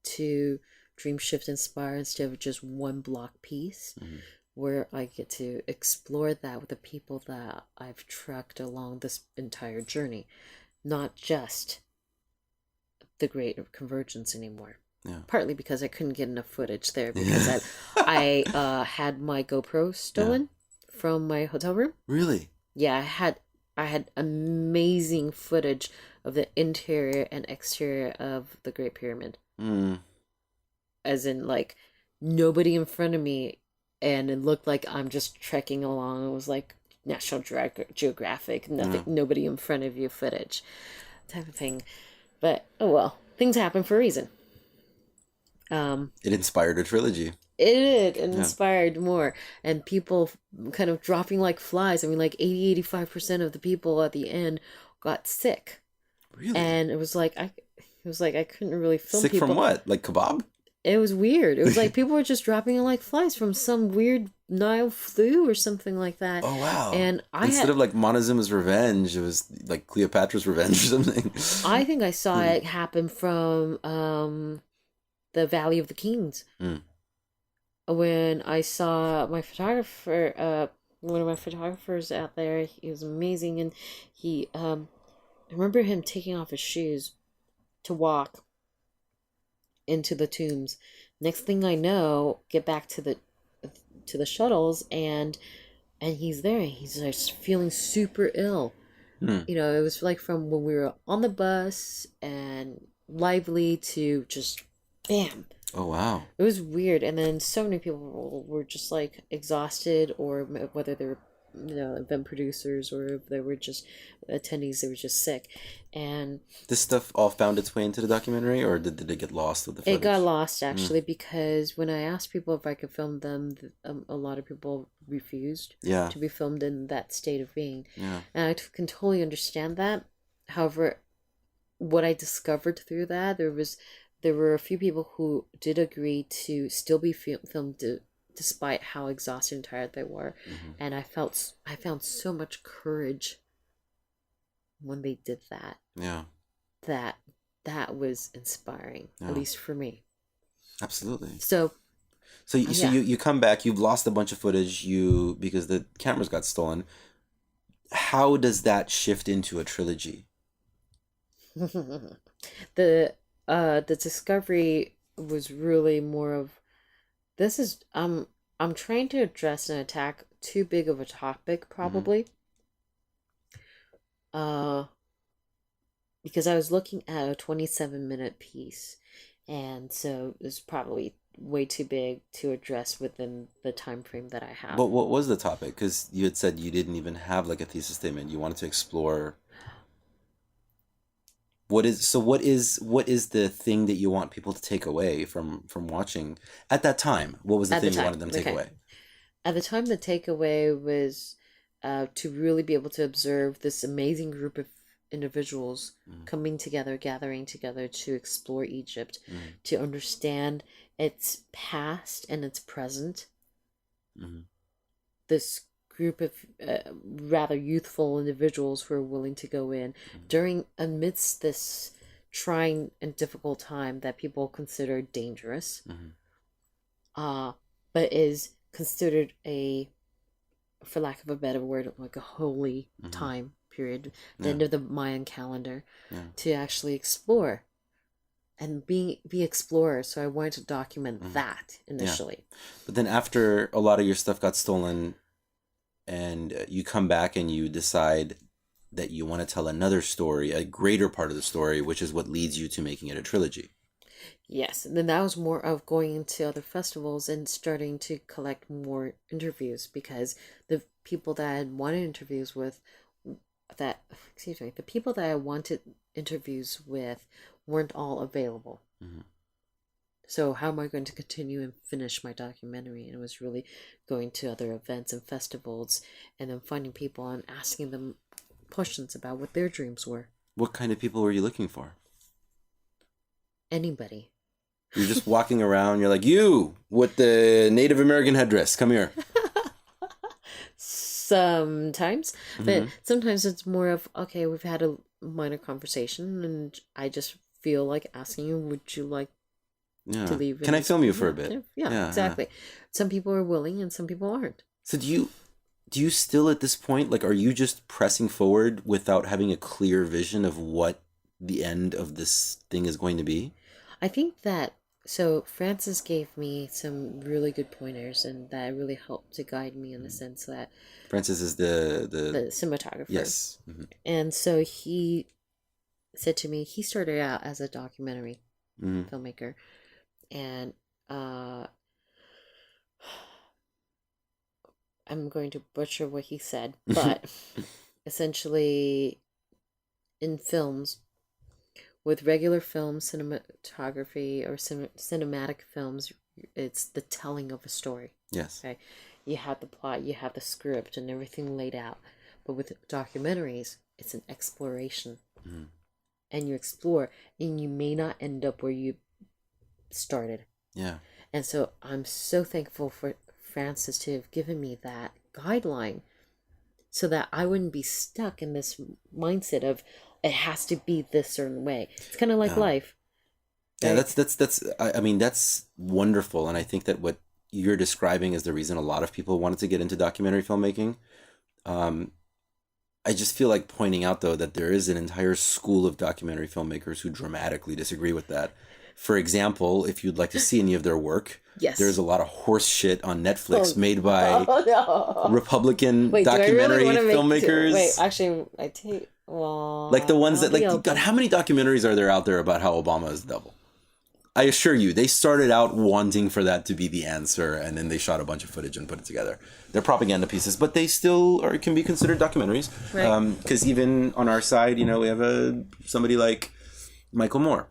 to Dream Shift Inspire instead of just one block piece, where I get to explore that with the people that I've trucked along this entire journey, not just the Great Convergence anymore. Yeah. Partly because I couldn't get enough footage there because I had my GoPro stolen from my hotel room. Really? Yeah, I had amazing footage of the interior and exterior of the Great Pyramid. As in, like, nobody in front of me, and it looked like I'm just trekking along. It was like National Geographic, nobody in front of you footage type of thing. But, oh well, things happen for a reason. It inspired a trilogy. It inspired more, and people kind of dropping like flies. I mean, like 85% of the people at the end got sick. Really? And it was like I couldn't really film sick people. From what? Like kebab? It was weird. It was like people were just dropping like flies from some weird Nile flu or something like that. Oh wow! And instead of like Montezuma's revenge, it was like Cleopatra's revenge or something. I think I saw it happen from the Valley of the Kings. When I saw my photographer, one of my photographers out there, he was amazing, and he, I remember him taking off his shoes to walk into the tombs. Next thing I know, get back to the shuttles, and he's there. He's just feeling super ill. You know, it was like from when we were on the bus and lively to just bam. Oh wow! It was weird, and then so many people were just like exhausted, or whether they were event producers, or if they were just attendees, they were just sick. And This stuff all found its way into the documentary, or did it get lost with the footage? it got lost, actually, because when I asked people if I could film them, a lot of people refused Yeah. to be filmed in that state of being. Yeah. And I can totally understand that. However, what I discovered through that, there were a few people who did agree to still be filmed despite how exhausted and tired they were. And I found so much courage when they did that. Yeah. That was inspiring, Yeah. at least for me. Absolutely. So So yeah. you come back, you've lost a bunch of footage because the cameras got stolen. How does that shift into a trilogy? the discovery was really more of, this is I'm trying to address and attack too big of a topic, probably. Because I was looking at a 27-minute piece, and so it was probably way too big to address within the time frame that I have. But what was the topic? Because you had said you didn't even have like a thesis statement. You wanted to explore. What is the thing that you want people to take away from watching at that time? What was the At the thing you wanted time, them to take okay. away? At the time, the takeaway was to really be able to observe this amazing group of individuals coming together, gathering together to explore Egypt, to understand its past and its present. This group of rather youthful individuals who are willing to go in amidst this trying and difficult time that people consider dangerous, but is considered for lack of a better word, like a holy time period, the end of the Mayan calendar, to actually explore and be explorers. So I wanted to document that initially. But then after a lot of your stuff got stolen, and you come back and you decide that you want to tell another story, a greater part of the story, which is what leads you to making it a trilogy. Yes, and then that was more of going into other festivals and starting to collect more interviews, because the people that I had wanted interviews with, the people that I wanted interviews with weren't all available. So how am I going to continue and finish my documentary? And it was really going to other events and festivals, and then finding people and asking them questions about what their dreams were. What kind of people were you looking for? Anybody. You're just walking around, you're like, you with the Native American headdress, come here. Sometimes, but sometimes it's more of, okay, we've had a minor conversation and I just feel like asking you, would you like Yeah. to leave? Can I film you for a bit? Yeah, exactly. Some people are willing and some people aren't. So do you still at this point, like, are you just pressing forward without having a clear vision of what the end of this thing is going to be? I think that, so Francis gave me some really good pointers, and that really helped to guide me in the sense that Francis is the cinematographer. yes. And so he said to me, he started out as a documentary filmmaker, and I'm going to butcher what he said, but essentially in films, with regular film cinematography or cinematic films, it's the telling of a story. Yes. Okay, you have the plot, you have the script, and everything laid out. But with documentaries, it's an exploration, and you explore, and you may not end up where you started. Yeah. And so I'm so thankful for Francis to have given me that guideline, so that I wouldn't be stuck in this mindset of it has to be this certain way. It's kind of like life. Yeah, right? that's I mean, that's wonderful, and I think that what you're describing is the reason a lot of people wanted to get into documentary filmmaking. I just feel like pointing out, though, that there is an entire school of documentary filmmakers who dramatically disagree with that. For example, if you'd like to see any of their work, Yes. there's a lot of horse shit on Netflix made by no. Republican Wait, documentary do I really wanna filmmakers. Wait, actually, I take... Well, Like the ones that, like, I'll be God, how many documentaries are there out there about how Obama is the devil? I assure you, they started out wanting for that to be the answer, and then they shot a bunch of footage and put it together. They're propaganda pieces, but they still can be considered documentaries. Right. Because even on our side, we have somebody like Michael Moore,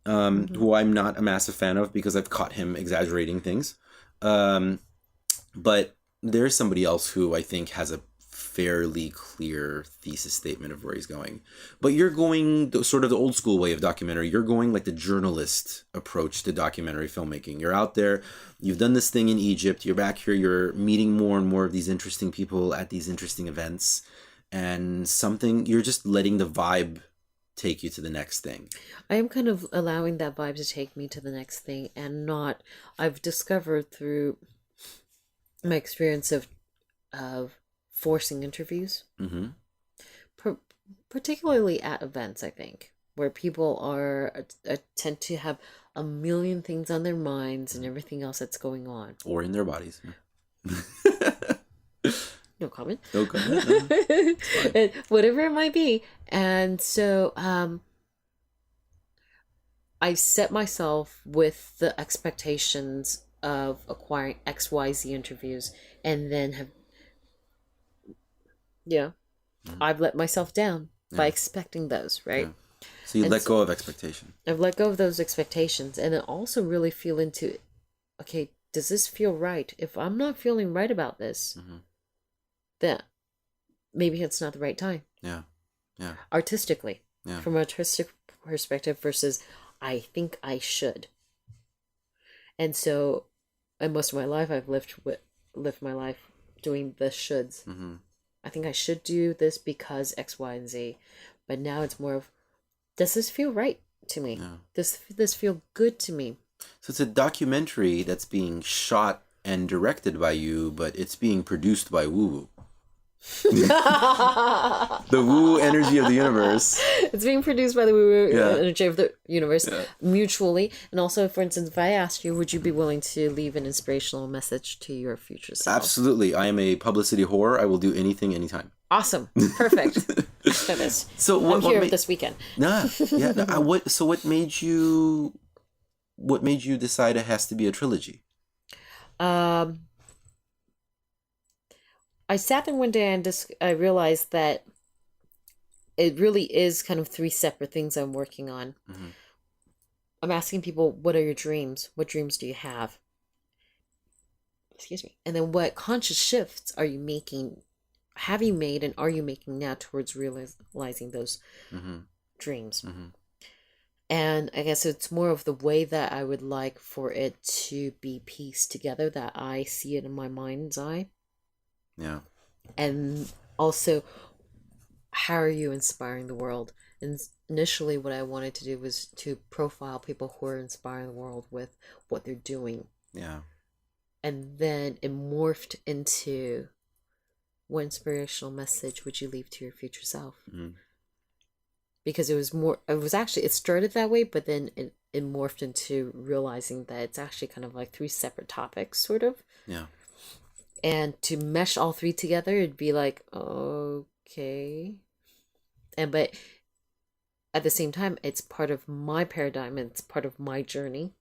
who I'm not a massive fan of because I've caught him exaggerating things. But there's somebody else who I think has a fairly clear thesis statement of where he's going. But you're going sort of the old school way of documentary. You're going like the journalist approach to documentary filmmaking. You're out there, you've done this thing in Egypt, you're back here, you're meeting more and more of these interesting people at these interesting events, and you're just letting the vibe take you to the next thing. I am kind of allowing that vibe to take me to the next thing, and I've discovered through my experience of forcing interviews, particularly at events, I think, where people tend to have a million things on their minds and everything else that's going on. Or in their bodies. No comment. No comment. No. Whatever it might be. And so I set myself with the expectations of acquiring XYZ interviews, and then I've let myself down by expecting those, right? Yeah. So let go of expectation. I've let go of those expectations, and then also really feel into, okay, does this feel right? If I'm not feeling right about this, then maybe it's not the right time. Yeah. Artistically, Yeah. from an artistic perspective versus I think I should. And so, and most of my life, I've lived my life doing the shoulds. I think I should do this because X, Y, and Z. But now it's more of, does this feel right to me? Yeah. Does this feel good to me? So it's a documentary that's being shot and directed by you, but it's being produced by Woo Woo. The woo energy of the universe. It's being produced by the woo Yeah. energy of the universe Yeah. mutually. And also, for instance, if I asked you, would you be willing to leave an inspirational message to your future self? Absolutely. I am a publicity whore. I will do anything, anytime. Awesome. Perfect. For this. So I'm here this weekend. What made you decide it has to be a trilogy? I sat there one day and I realized that it really is kind of three separate things I'm working on. I'm asking people, what are your dreams? What dreams do you have? Excuse me. And then what conscious shifts are you making, have you made, and are you making now towards realizing those dreams? And I guess it's more of the way that I would like for it to be pieced together, that I see it in my mind's eye. Yeah. And also, how are you inspiring the world? And initially what I wanted to do was to profile people who are inspiring the world with what they're doing. Yeah. And then it morphed into, what inspirational message would you leave to your future self? Because it started that way, but then it morphed into realizing that it's actually kind of like three separate topics, sort of. Yeah. And to mesh all three together, it'd be like, okay. But at the same time, it's part of my paradigm, and it's part of my journey.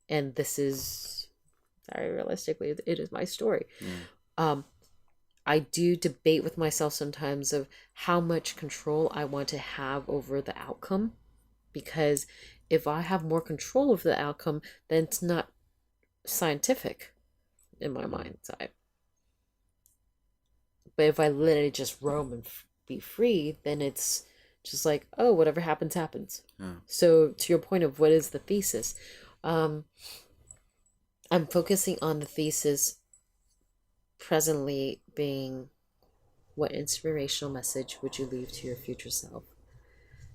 And this is, very realistically, it is my story. I do debate with myself sometimes of how much control I want to have over the outcome. Because if I have more control over the outcome, then it's not scientific in my mind's eye. But if I let it just roam and be free, then it's just like, oh, whatever happens, happens. So to your point of what is the thesis, I'm focusing on the thesis presently being, what inspirational message would you leave to your future self?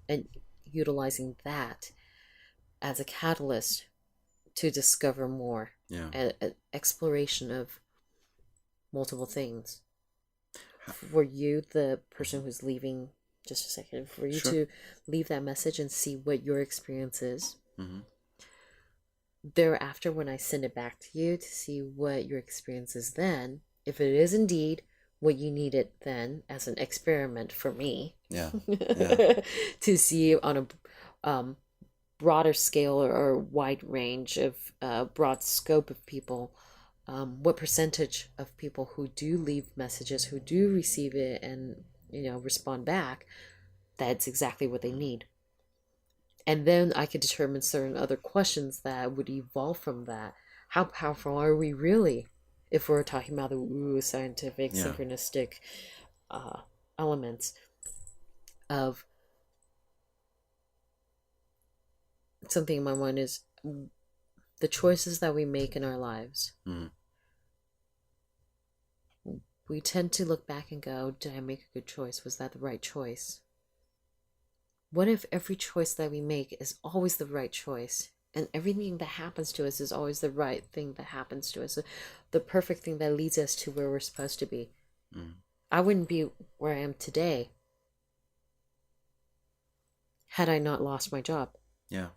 And utilizing that as a catalyst to discover more. An exploration of multiple things. For you, the person who's leaving, just a second, for you to leave that message and see what your experience is. Thereafter, when I send it back to you to see what your experience is then, if it is indeed what you needed then as an experiment for me, to see on a broader scale or wide range of broad scope of people, what percentage of people who do leave messages, who do receive it and, respond back, that's exactly what they need. And then I could determine certain other questions that would evolve from that. How powerful are we really, if we're talking about the scientific, synchronistic elements of something in my mind is the choices that we make in our lives. We tend to look back and go, did I make a good choice? Was that the right choice? What if every choice that we make is always the right choice, and everything that happens to us is always the right thing that happens to us, the perfect thing that leads us to where we're supposed to be? I wouldn't be where I am today had I not lost my job. Yeah.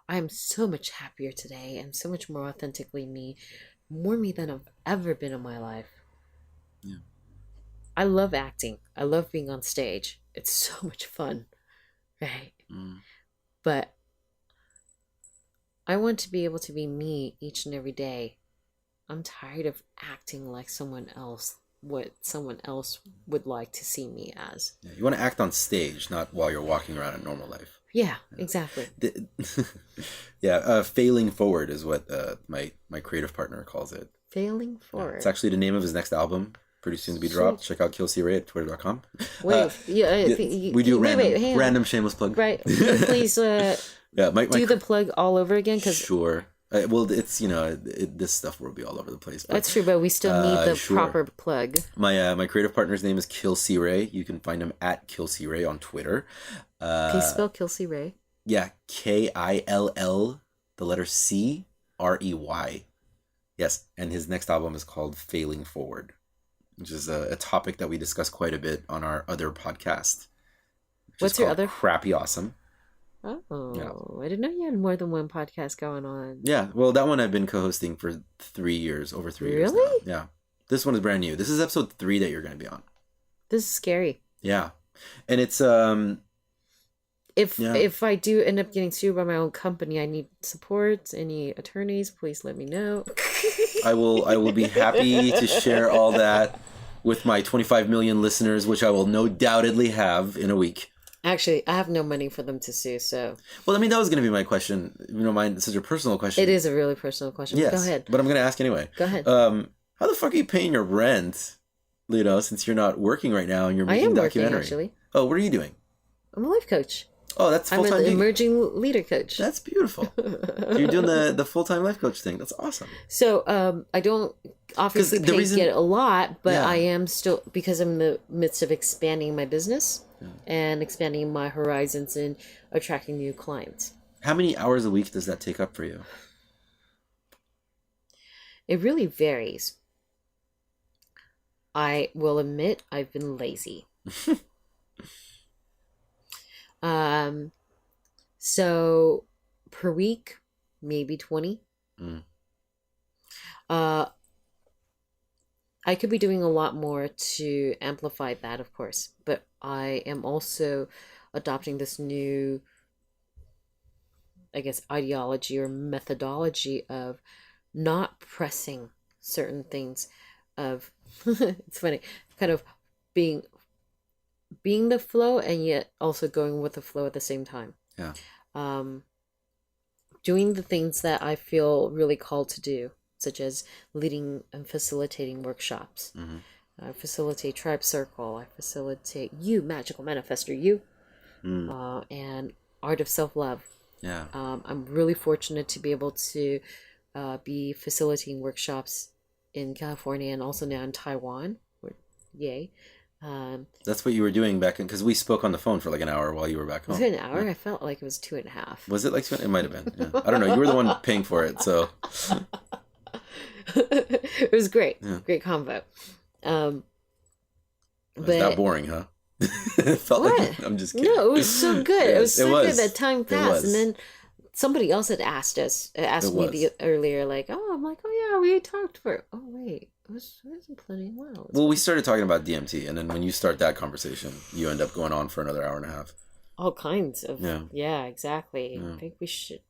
I am so much happier today and so much more authentically me, more me than I've ever been in my life. Yeah. I love acting. I love being on stage. It's so much fun, right? But I want to be able to be me each and every day. I'm tired of acting like someone else, what someone else would like to see me as. Yeah, you want to act on stage, not while you're walking around in normal life. Yeah, exactly. Failing forward is what my creative partner calls it. Failing forward. It's actually the name of his next album, pretty soon to be dropped. Check out KillCRay at twitter.com. Wait, we do random shameless plug. Right. Please do the plug all over again. Sure. Well, it's, this stuff will be all over the place. But, that's true, but we still need the proper plug. My creative partner's name is KillCRay. You can find him at KillCRay on Twitter. Can you spell KillCRay? Yeah, Kill, the letter CREY. Yes, and his next album is called Failing Forward, which is a topic that we discuss quite a bit on our other podcast. What's your other? Crappy Awesome. Oh, yeah. I didn't know you had more than one podcast going on. Yeah, well, that one I've been co-hosting for 3 years, over 3 years. Really? Now. Yeah. This one is brand new. This is episode 3 that you're going to be on. This is scary. Yeah. And it's If I do end up getting sued by my own company, I need support. Any attorneys, please let me know. I will be happy to share all that with my 25 million listeners, which I will no doubtedly have in a week. Actually, I have no money for them to sue, so... Well, I mean, that was going to be my question. You don't mind, such a personal question. It is a really personal question. Yes, go ahead. But I'm going to ask anyway. Go ahead. How the fuck are you paying your rent, since you're not working right now and you're making a documentary? Working, actually. Oh, what are you doing? I'm a life coach. Oh, that's full-time. I'm an emerging leader coach. That's beautiful. You're doing the full-time life coach thing. That's awesome. So I don't obviously get a lot, but I am still, because I'm in the midst of expanding my business and expanding my horizons and attracting new clients. How many hours a week does that take up for you? It really varies. I will admit I've been lazy. So per week, maybe 20. I could be doing a lot more to amplify that, of course, but I am also adopting this new, I guess, ideology or methodology of not pressing certain things, of it's funny, kind of being the flow and yet also going with the flow at the same time. Yeah. Doing the things that I feel really called to do, such as leading and facilitating workshops. I facilitate Tribe Circle. I facilitate You, Magical Manifestor You, and Art of Self-Love. Yeah. I'm really fortunate to be able to be facilitating workshops in California and also now in Taiwan. Yay. That's what you were doing back in, because we spoke on the phone for like an hour while you were back home. Was it an hour? Yeah. I felt like it was 2.5. Was it like 2? It might have been. Yeah. I don't know. You were the one paying for it, so. It was great. Yeah. Great convo. It's not boring, huh? It felt like, I'm just kidding. No, it was so good. Yes, it was so good that time passed. And then somebody else had asked me earlier, like, I'm like, oh yeah, we talked for, oh wait, it wasn't plenty. Wow. Well, we started talking about DMT, and then when you start that conversation, you end up going on for another hour and a half. all kinds of Yeah. exactly. Yeah. I think we should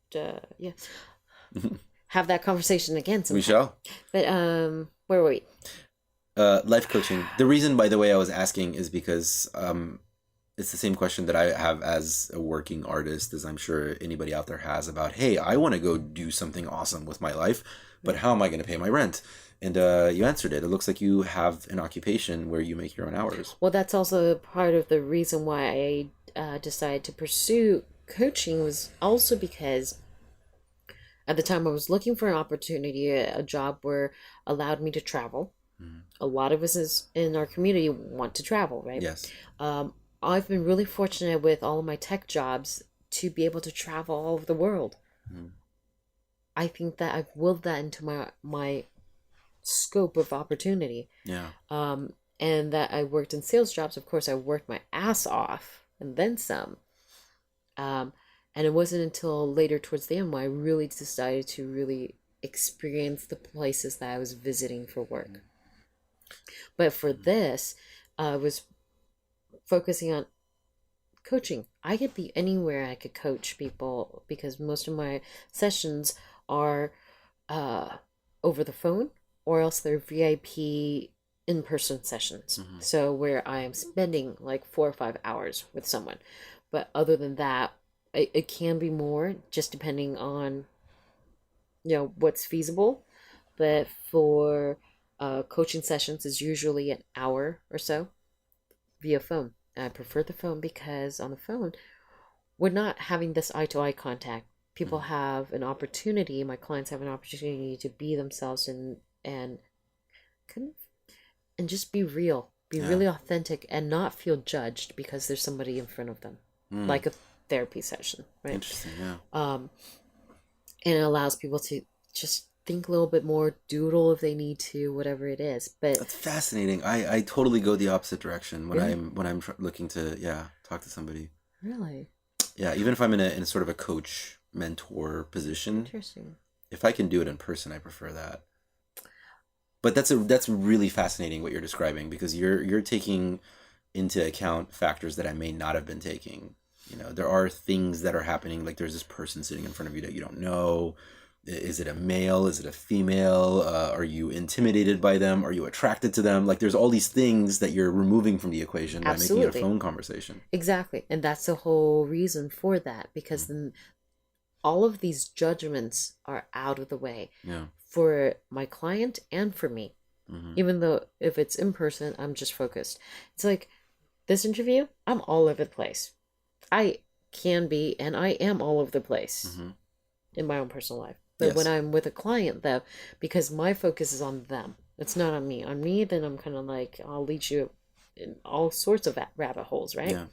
have that conversation again sometime. We shall. But where were we? Life coaching. The reason, by the way, I was asking is because it's the same question that I have as a working artist, as I'm sure anybody out there has about, hey, I want to go do something awesome with my life, but how am I going to pay my rent? And you answered it. It looks like you have an occupation where you make your own hours. Well, that's also part of the reason why I decided to pursue coaching, was also because at the time I was looking for an opportunity, a job where allowed me to travel. A lot of us in our community want to travel, right? Yes. I've been really fortunate with all of my tech jobs to be able to travel all over the world. I think that I've willed that into my scope of opportunity. Yeah. And that I worked in sales jobs. Of course, I worked my ass off and then some. And it wasn't until later towards the end when I really decided to really experience the places that I was visiting for work. But for this, I was focusing on coaching. I could be anywhere I could coach people, because most of my sessions are over the phone, or else they're VIP in-person sessions. So where I am spending like 4 or 5 hours with someone. But other than that, it can be more, just depending on what's feasible. But for coaching sessions is usually an hour or so via phone. And I prefer the phone because on the phone, we're not having this eye-to-eye contact. People have an opportunity, my clients have an opportunity to be themselves and just be real, be really authentic, and not feel judged because there's somebody in front of them, like a therapy session, right? Interesting, yeah. And it allows people to just think a little bit more, doodle if they need to, whatever it is. But That's fascinating. I totally go the opposite direction when Really? I'm looking to talk to somebody. really Yeah, even if I'm in a sort of a coach mentor position, interesting. if I can do it in person, I prefer that. But that's really fascinating what you're describing, because you're taking into account factors that I may not have been taking. There are things that are happening, like there's this person sitting in front of you that you don't know. Is it a male? Is it a female? Are you intimidated by them? Are you attracted to them? Like there's all these things that you're removing from the equation by making it Absolutely. a phone conversation. Exactly. And that's the whole reason for that, because then all of these judgments are out of the way Yeah. for my client and for me. Even though if it's in person, I'm just focused. It's like this interview, I'm all over the place. I can be, and I am all over the place in my own personal life. But Yes. when I'm with a client, though, because my focus is on them, it's not on me. On me, then I'm kind of like, I'll lead you in all sorts of rabbit holes, right? Yeah.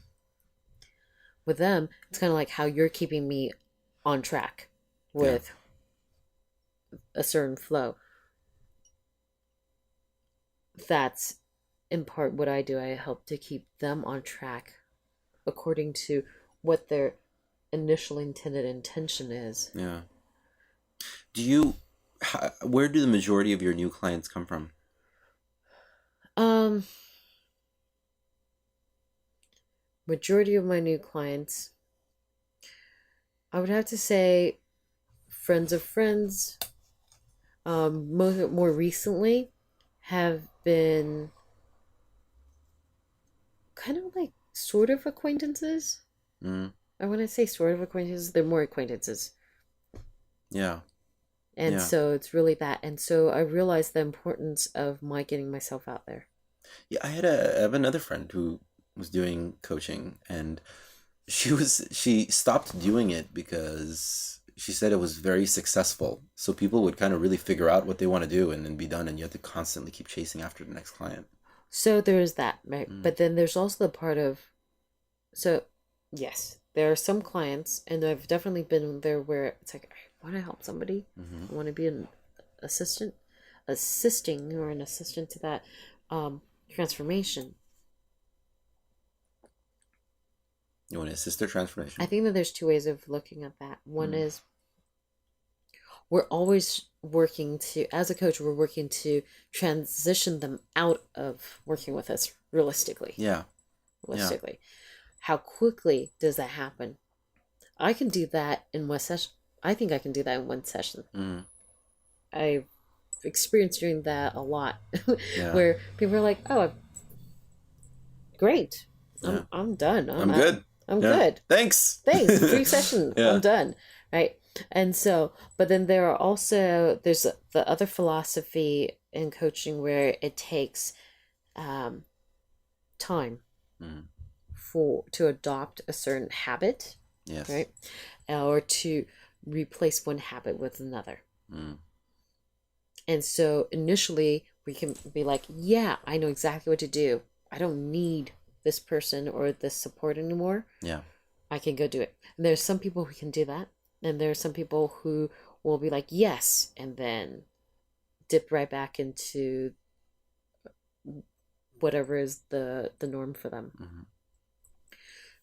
With them, it's kind of like how you're keeping me on track with a certain flow. That's in part what I do. I help to keep them on track according to what their initial intended intention is. Yeah. Where do the majority of your new clients come from? Majority of my new clients, I would have to say friends of friends, more recently have been kind of like sort of acquaintances. I want to say sort of acquaintances, they're more acquaintances. Yeah. And Yeah. so it's really that. And so I realized the importance of my getting myself out there. Yeah, I have another friend who was doing coaching, and she stopped doing it because she said it was very successful. So people would kind of really figure out what they want to do and then be done, and you have to constantly keep chasing after the next client. So there's that, right? But then there's also the part of, so yes, there are some clients, and I've definitely been there where it's like, I want to help somebody. I want to be an assisting or an assistant to that transformation. You want to assist their transformation? I think that there's two ways of looking at that. One is we're always working to, as a coach, we're working to transition them out of working with us realistically. Yeah. how quickly does that happen? I can do that in one session. I think I can do that in one session. I've experienced doing that a lot, where people are like, "Oh, great, I'm done. I'm good. I'm good. Thanks. 3 sessions. I'm done." Right. And so, but then there's the other philosophy in coaching where it takes time to adopt a certain habit, Yes. right, or to replace one habit with another. And so initially we can be like, yeah, I know exactly what to do. I don't need this person or this support anymore. Yeah. I can go do it. And there's some people who can do that. And there's some people who will be like, yes, and then dip right back into whatever is the norm for them.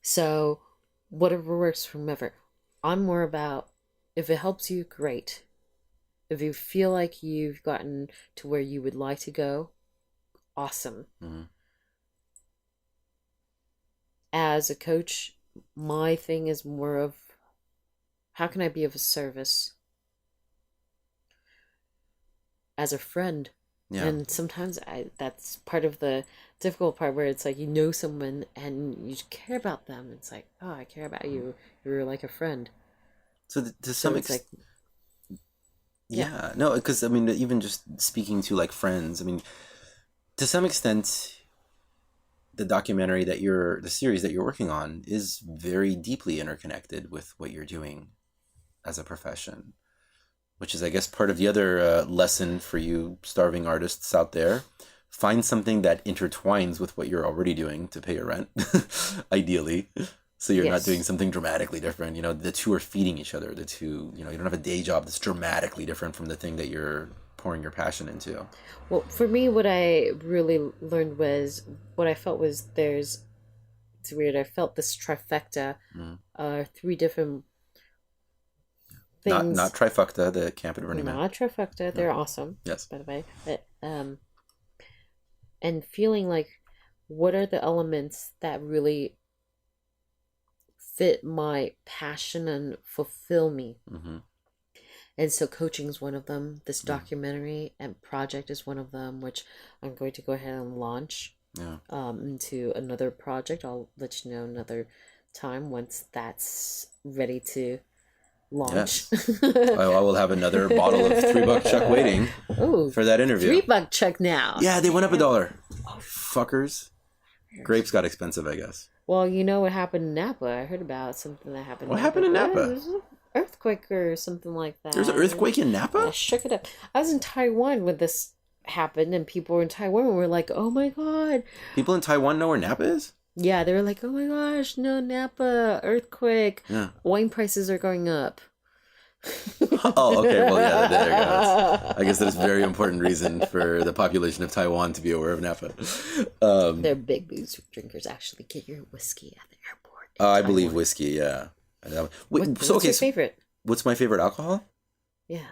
So whatever works for whomever. I'm more about, if it helps you, great. If you feel like you've gotten to where you would like to go, awesome. As a coach, my thing is more of, how can I be of a service? As a friend. Yeah. And sometimes that's part of the difficult part, where it's like, you know someone and you care about them. It's like, oh, I care about you. You're like a friend. So to some it's extent, no, because I mean, even just speaking to like friends, I mean, to some extent, the series that you're working on is very deeply interconnected with what you're doing as a profession, which is, I guess, part of the other lesson for you starving artists out there. Find something that intertwines with what you're already doing to pay your rent, ideally. So you're not doing something dramatically different. You know, the two are feeding each other. The two, you know, you don't have a day job that's dramatically different from the thing that you're pouring your passion into. Well, for me, what I really learned was, what I felt was it's weird, I felt this trifecta, 3 different things. Not trifecta, the Camp at Burning Man. Not trifecta, they're awesome. Yes. By the way. But, and feeling like, what are the elements that really fit my passion and fulfill me? And so coaching is one of them. This documentary and project is one of them, which I'm going to go ahead and launch into another project. I'll let you know another time once that's ready to launch. Yes. I will have another bottle of $3 Chuck waiting for that interview. $3 Chuck now. Yeah, they went up $1. Oh, fuckers. Grapes got expensive, I guess. Well, you know what happened in Napa? I heard about something that happened. What happened in Napa? There's an earthquake or something like that. There's an earthquake in Napa? I shook it up. I was in Taiwan when this happened, and people in Taiwan were like, "Oh my god!" People in Taiwan know where Napa is? Yeah, they were like, "Oh my gosh, no, Napa earthquake! Yeah. Wine prices are going up." Oh, okay. Well, yeah, there it goes. I guess that's a very important reason for the population of Taiwan to be aware of Napa. They're big booze drinkers. Actually, get your whiskey at the airport. I believe whiskey. Yeah. What's your favorite? What's my favorite alcohol? Yeah.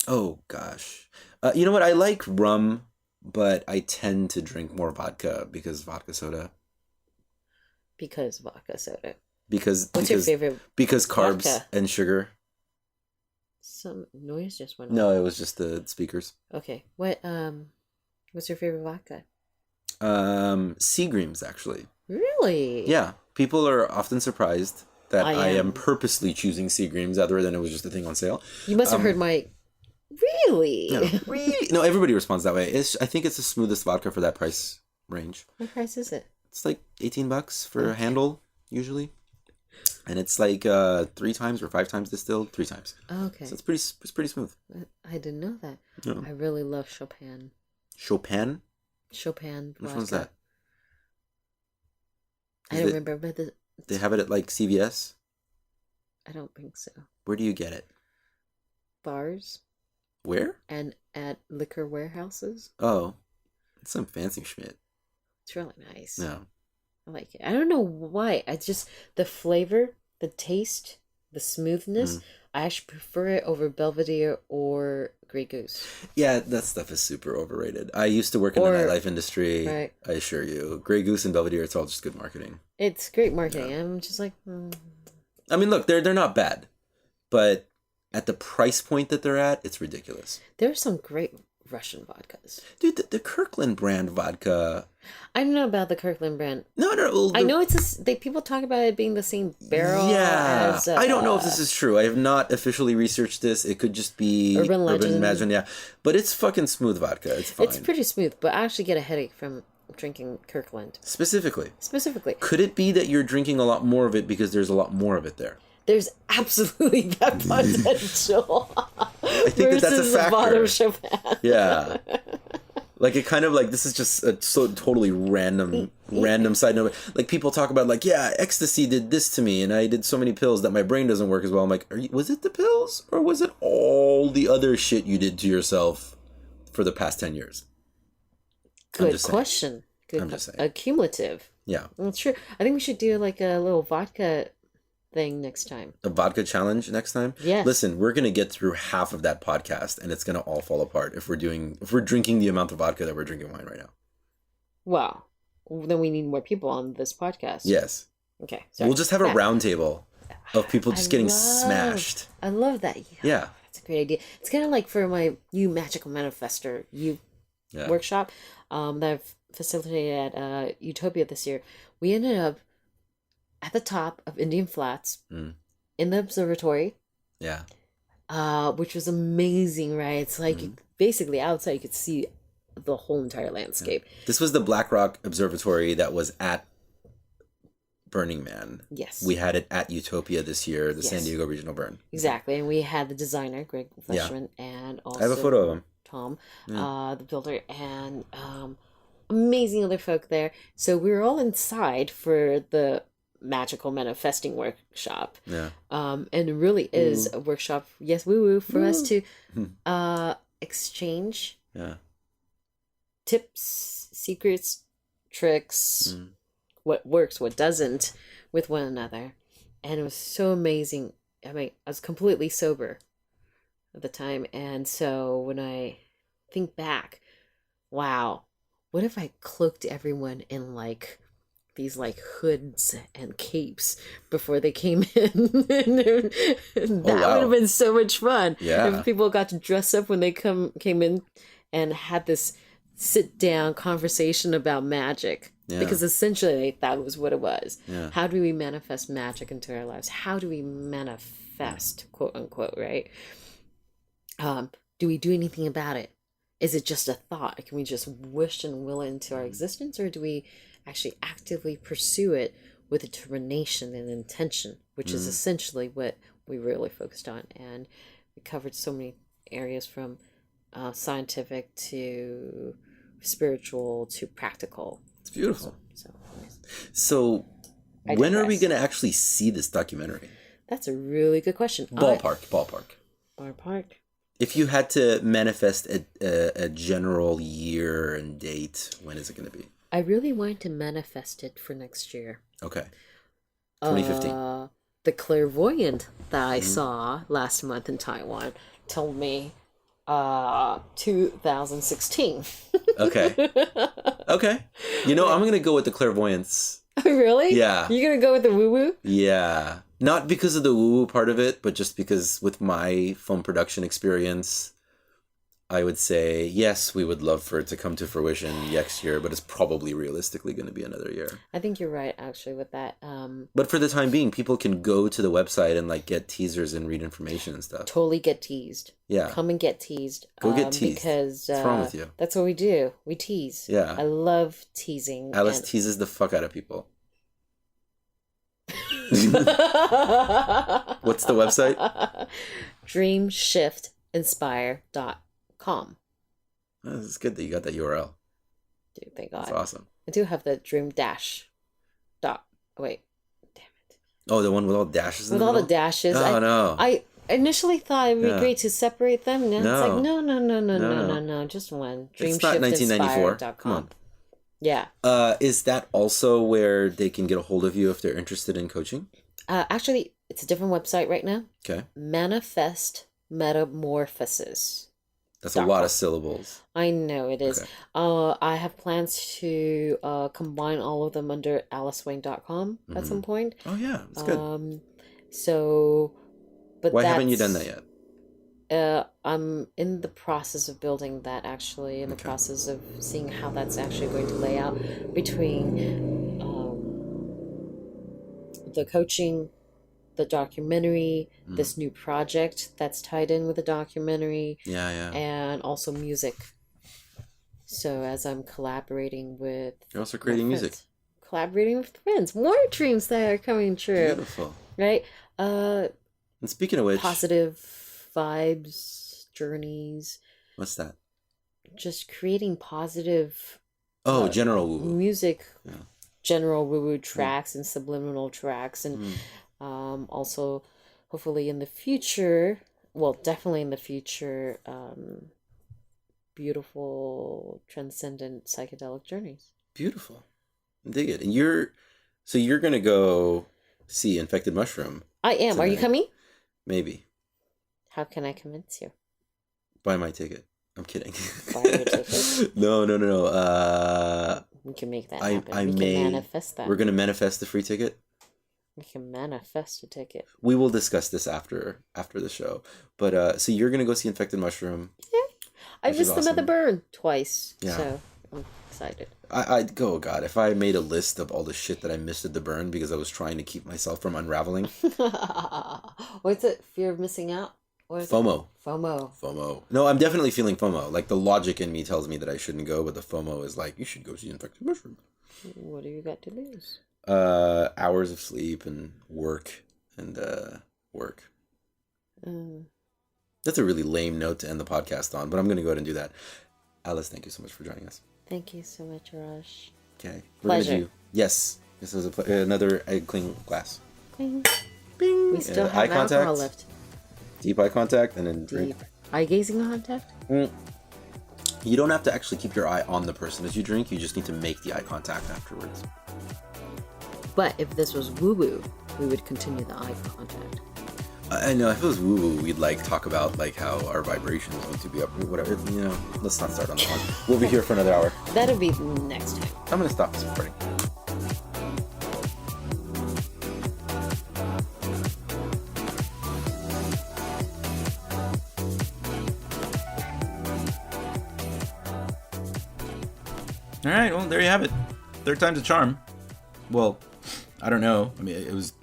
Oh gosh, you know what? I like rum, but I tend to drink more vodka because vodka soda. Because vodka soda. What's your favorite? Because carbs vodka? And sugar. Some noise just went. No, it was just the speakers. Okay. What's your favorite vodka? Seagram's, actually. Really? Yeah. People are often surprised that I am am purposely choosing Seagram's other than it was just a thing on sale. You must have heard my. Really? No, really? No, everybody responds that way. I think it's the smoothest vodka for that price range. What price is it? It's like $18 for a handle, usually. And it's like 3 times or 5 times distilled, 3 times. Okay. So it's pretty smooth. I didn't know that. No. I really love Chopin. Chopin? Chopin vodka. Which one's that? I don't remember, but they have it at like CVS? I don't think so. Where do you get it? Bars. Where? And at liquor warehouses. Oh, it's some fancy schmidt. It's really nice. No. I like it. I don't know why. I just, the flavor, the taste, the smoothness. I actually prefer it over Belvedere or Grey Goose. Yeah, that stuff is super overrated. I used to work in the nightlife industry. Right. I assure you. Grey Goose and Belvedere, it's all just good marketing. It's great marketing. I'm just like, I mean, look, they're not bad, but at the price point that they're at, it's ridiculous. there's some great Russian vodkas. Dude, the Kirkland brand vodka. I don't know about the Kirkland brand. No. Well, I know people talk about it being the same barrel as... I don't know if this is true. I have not officially researched this. It could just be Urban legend. yeah. But it's fucking smooth vodka. It's fine. It's pretty smooth, but I actually get a headache from drinking Kirkland. Specifically. Could it be that you're drinking a lot more of it because there's a lot more of it there? There's absolutely that potential. I think that's a factor. The bottom Chopin. Yeah. Like, it kind of like, this is just a so totally random side note. Like, people talk about like, yeah, ecstasy did this to me and I did so many pills that my brain doesn't work as well. I'm like, was it the pills or was it all the other shit you did to yourself for the past 10 years? Good question. I'm just saying. Cumulative. Yeah. That's true. I think we should do like a little vodka thing next time. A vodka challenge next time? Yes. Listen, we're gonna get through half of that podcast and it's gonna all fall apart if we're drinking the amount of vodka that we're drinking wine right now. Well, then we need more people on this podcast. Yes. Okay. We'll just have a round table of people just getting smashed. I love that. Yeah. That's a great idea. It's kind of like for my You Magical Manifester workshop that I've facilitated at Utopia this year. We ended up at the top of Indian Flats in the observatory. Yeah. Which was amazing, right? It's like basically outside you could see the whole entire landscape. Yeah. This was the Black Rock Observatory that was at Burning Man. Yes. We had it at Utopia this year, the San Diego Regional Burn. Exactly. And we had the designer, Greg Fleshman, and also I have a photo of him. Tom, the builder, and amazing other folk there. So we were all inside for the magical manifesting workshop. Yeah. And it really is a workshop, yes, woo-woo, for us to exchange tips, secrets, tricks, what works, what doesn't, with one another. And it was so amazing. I mean, I was completely sober at the time. And so when I think back, wow, what if I cloaked everyone in like these like hoods and capes before they came in? That would have been so much fun. Yeah. If people got to dress up when they came in and had this sit down conversation about magic. Yeah. Because essentially that was what it was. Yeah. How do we manifest magic into our lives? How do we manifest, quote unquote, right? Do we do anything about it? Is it just a thought? Can we just wish and will it into our existence? Or do we actually actively pursue it with determination and intention, which is essentially what we really focused on. And we covered so many areas from scientific to spiritual to practical. It's beautiful. So when are we going to actually see this documentary? That's a really good question. Ballpark. If you had to manifest a general year and date, when is it going to be? I really want to manifest it for next year. Okay. 2015. The clairvoyant that I saw last month in Taiwan told me 2016. Okay. You know, I'm going to go with the clairvoyance. Really? Yeah. You're going to go with the woo-woo? Yeah. Not because of the woo-woo part of it, but just because with my film production experience, I would say, yes, we would love for it to come to fruition next year, but it's probably realistically going to be another year. I think you're right, actually, with that. But for the time being, people can go to the website and like get teasers and read information and stuff. Totally get teased. Yeah. Come and get teased. Go get teased. Because what's wrong with you? That's what we do. We tease. Yeah. I love teasing. Alice teases the fuck out of people. What's the website? DreamShiftInspire.com. Oh, it's good that you got that URL. Dude, thank God. That's awesome. I do have the dream dash. Wait, damn it. Oh, the one with all dashes in with the all middle? the dashes. Oh, no. I initially thought it would be great to separate them. Now No. it's like, no. Just one. It's not 1994. Come on. Yeah. Is that also where they can get a hold of you if they're interested in coaching? Actually, It's a different website right now. Okay. Manifest Metamorphosis. That's a lot of syllables. I know it is. Okay. I have plans to combine all of them under alicewang.com at some point. Oh, yeah. That's good. So, but Why haven't you done that yet? I'm in the process of building that, actually, in the process of seeing how that's actually going to lay out between the coaching, the documentary, this new project that's tied in with the documentary, and also music. So as I'm collaborating with... You're also creating music. Collaborating with friends. More dreams that are coming true. Beautiful. Right? And speaking of which... Positive vibes, journeys. What's that? Just creating positive... general woo-woo. Music. Yeah. General woo-woo tracks and subliminal tracks. And also, hopefully in the future... Well, definitely in the future... beautiful, transcendent psychedelic journeys. Beautiful. Dig it. And you're going to go see Infected Mushroom. I am. Tonight. Are you coming? Maybe. How can I convince you? Buy my ticket. I'm kidding. Buy your ticket? No. We can make that happen. We can manifest that. We're going to manifest the free ticket. We can manifest a ticket. We will discuss this after the show. But so you're going to go see Infected Mushroom. Yeah. I missed them at the burn twice. Yeah. So I'm excited. Oh God, if I made a list of all the shit that I missed at the burn because I was trying to keep myself from unraveling. What's it? Fear of missing out? What is FOMO. It? FOMO. No, I'm definitely feeling FOMO. Like, the logic in me tells me that I shouldn't go, but the FOMO is like, you should go see Infected Mushroom. What do you got to lose? Hours of sleep and work. That's a really lame note to end the podcast on, but I'm going to go ahead and do that. Alice, thank you so much for joining us. Thank you so much, Arash. Okay. Pleasure. Yes. This was another egg clean glass. Bing. Bing. We still have alcohol left. Deep eye contact and then drink. Eye gazing contact? You don't have to actually keep your eye on the person as you drink. You just need to make the eye contact afterwards. But if this was woo-woo, we would continue the eye contact. I know, if it was woo-woo, we'd talk about how our vibrations want to be up, whatever. Let's not start on that one. We'll be here for another hour. That'll be next time. I'm going to stop this recording. All right, well, there you have it. Third time's a charm. Well, I don't know. I mean, it was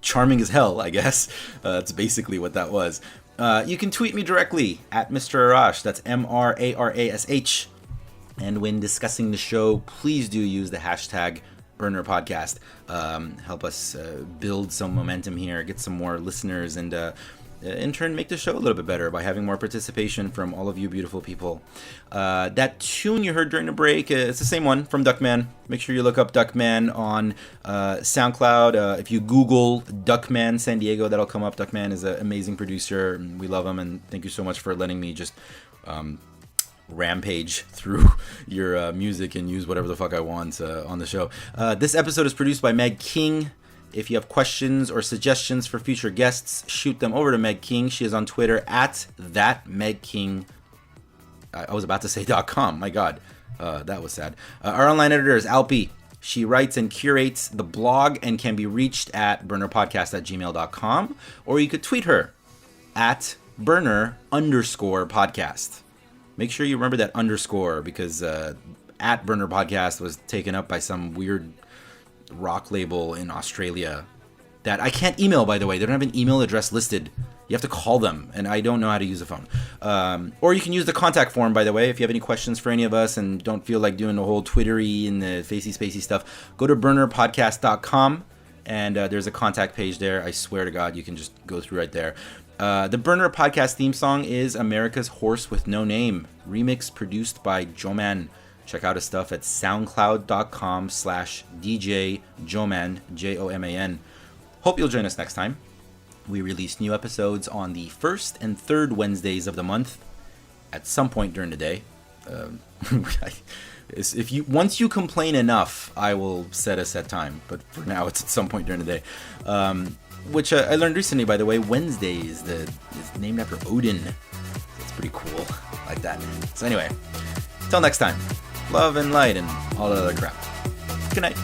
charming as hell, I guess. That's basically what that was. You can tweet me directly at Mr. Arash. That's MRARASH. And when discussing the show, please do use the hashtag Burner Podcast. Help us build some momentum here, get some more listeners, and in turn make the show a little bit better by having more participation from all of you beautiful people. That tune you heard during the break, it's the same one from Duckman. Make sure you look up Duckman on SoundCloud. If you Google Duckman San Diego, that'll come up. Duckman is an amazing producer, and we love him, and thank you so much for letting me just rampage through your music and use whatever the fuck I want on the show. This episode is produced by Meg King. If you have questions or suggestions for future guests, shoot them over to Meg King. She is on Twitter at @MegKing. I was about to say .com. My God, that was sad. Our online editor is Alpi. She writes and curates the blog and can be reached at burnerpodcast@gmail.com. Or you could tweet her at burner_podcast. Make sure you remember that underscore, because at Burner Podcast was taken up by some weird rock label in Australia that I can't email, by the way. They don't have an email address listed. You have to call them, and I don't know how to use a phone. Or you can use the contact form, by the way, if you have any questions for any of us and don't feel like doing the whole Twittery and the facey spacey stuff. Go to burnerpodcast.com, and there's a contact page there. I swear to God, you can just go through right there. The Burner Podcast theme song is America's Horse with No Name, remix produced by Joman. Check out his stuff at soundcloud.com/DJ Joman, Joman. Hope you'll join us next time. We release new episodes on the first and third Wednesdays of the month at some point during the day. If you once you complain enough, I will set a set time. But for now, it's at some point during the day. Which I learned recently, by the way. Wednesday is named after Odin. It's pretty cool, like that. So anyway, till next time, love and light and all that other crap. Good night.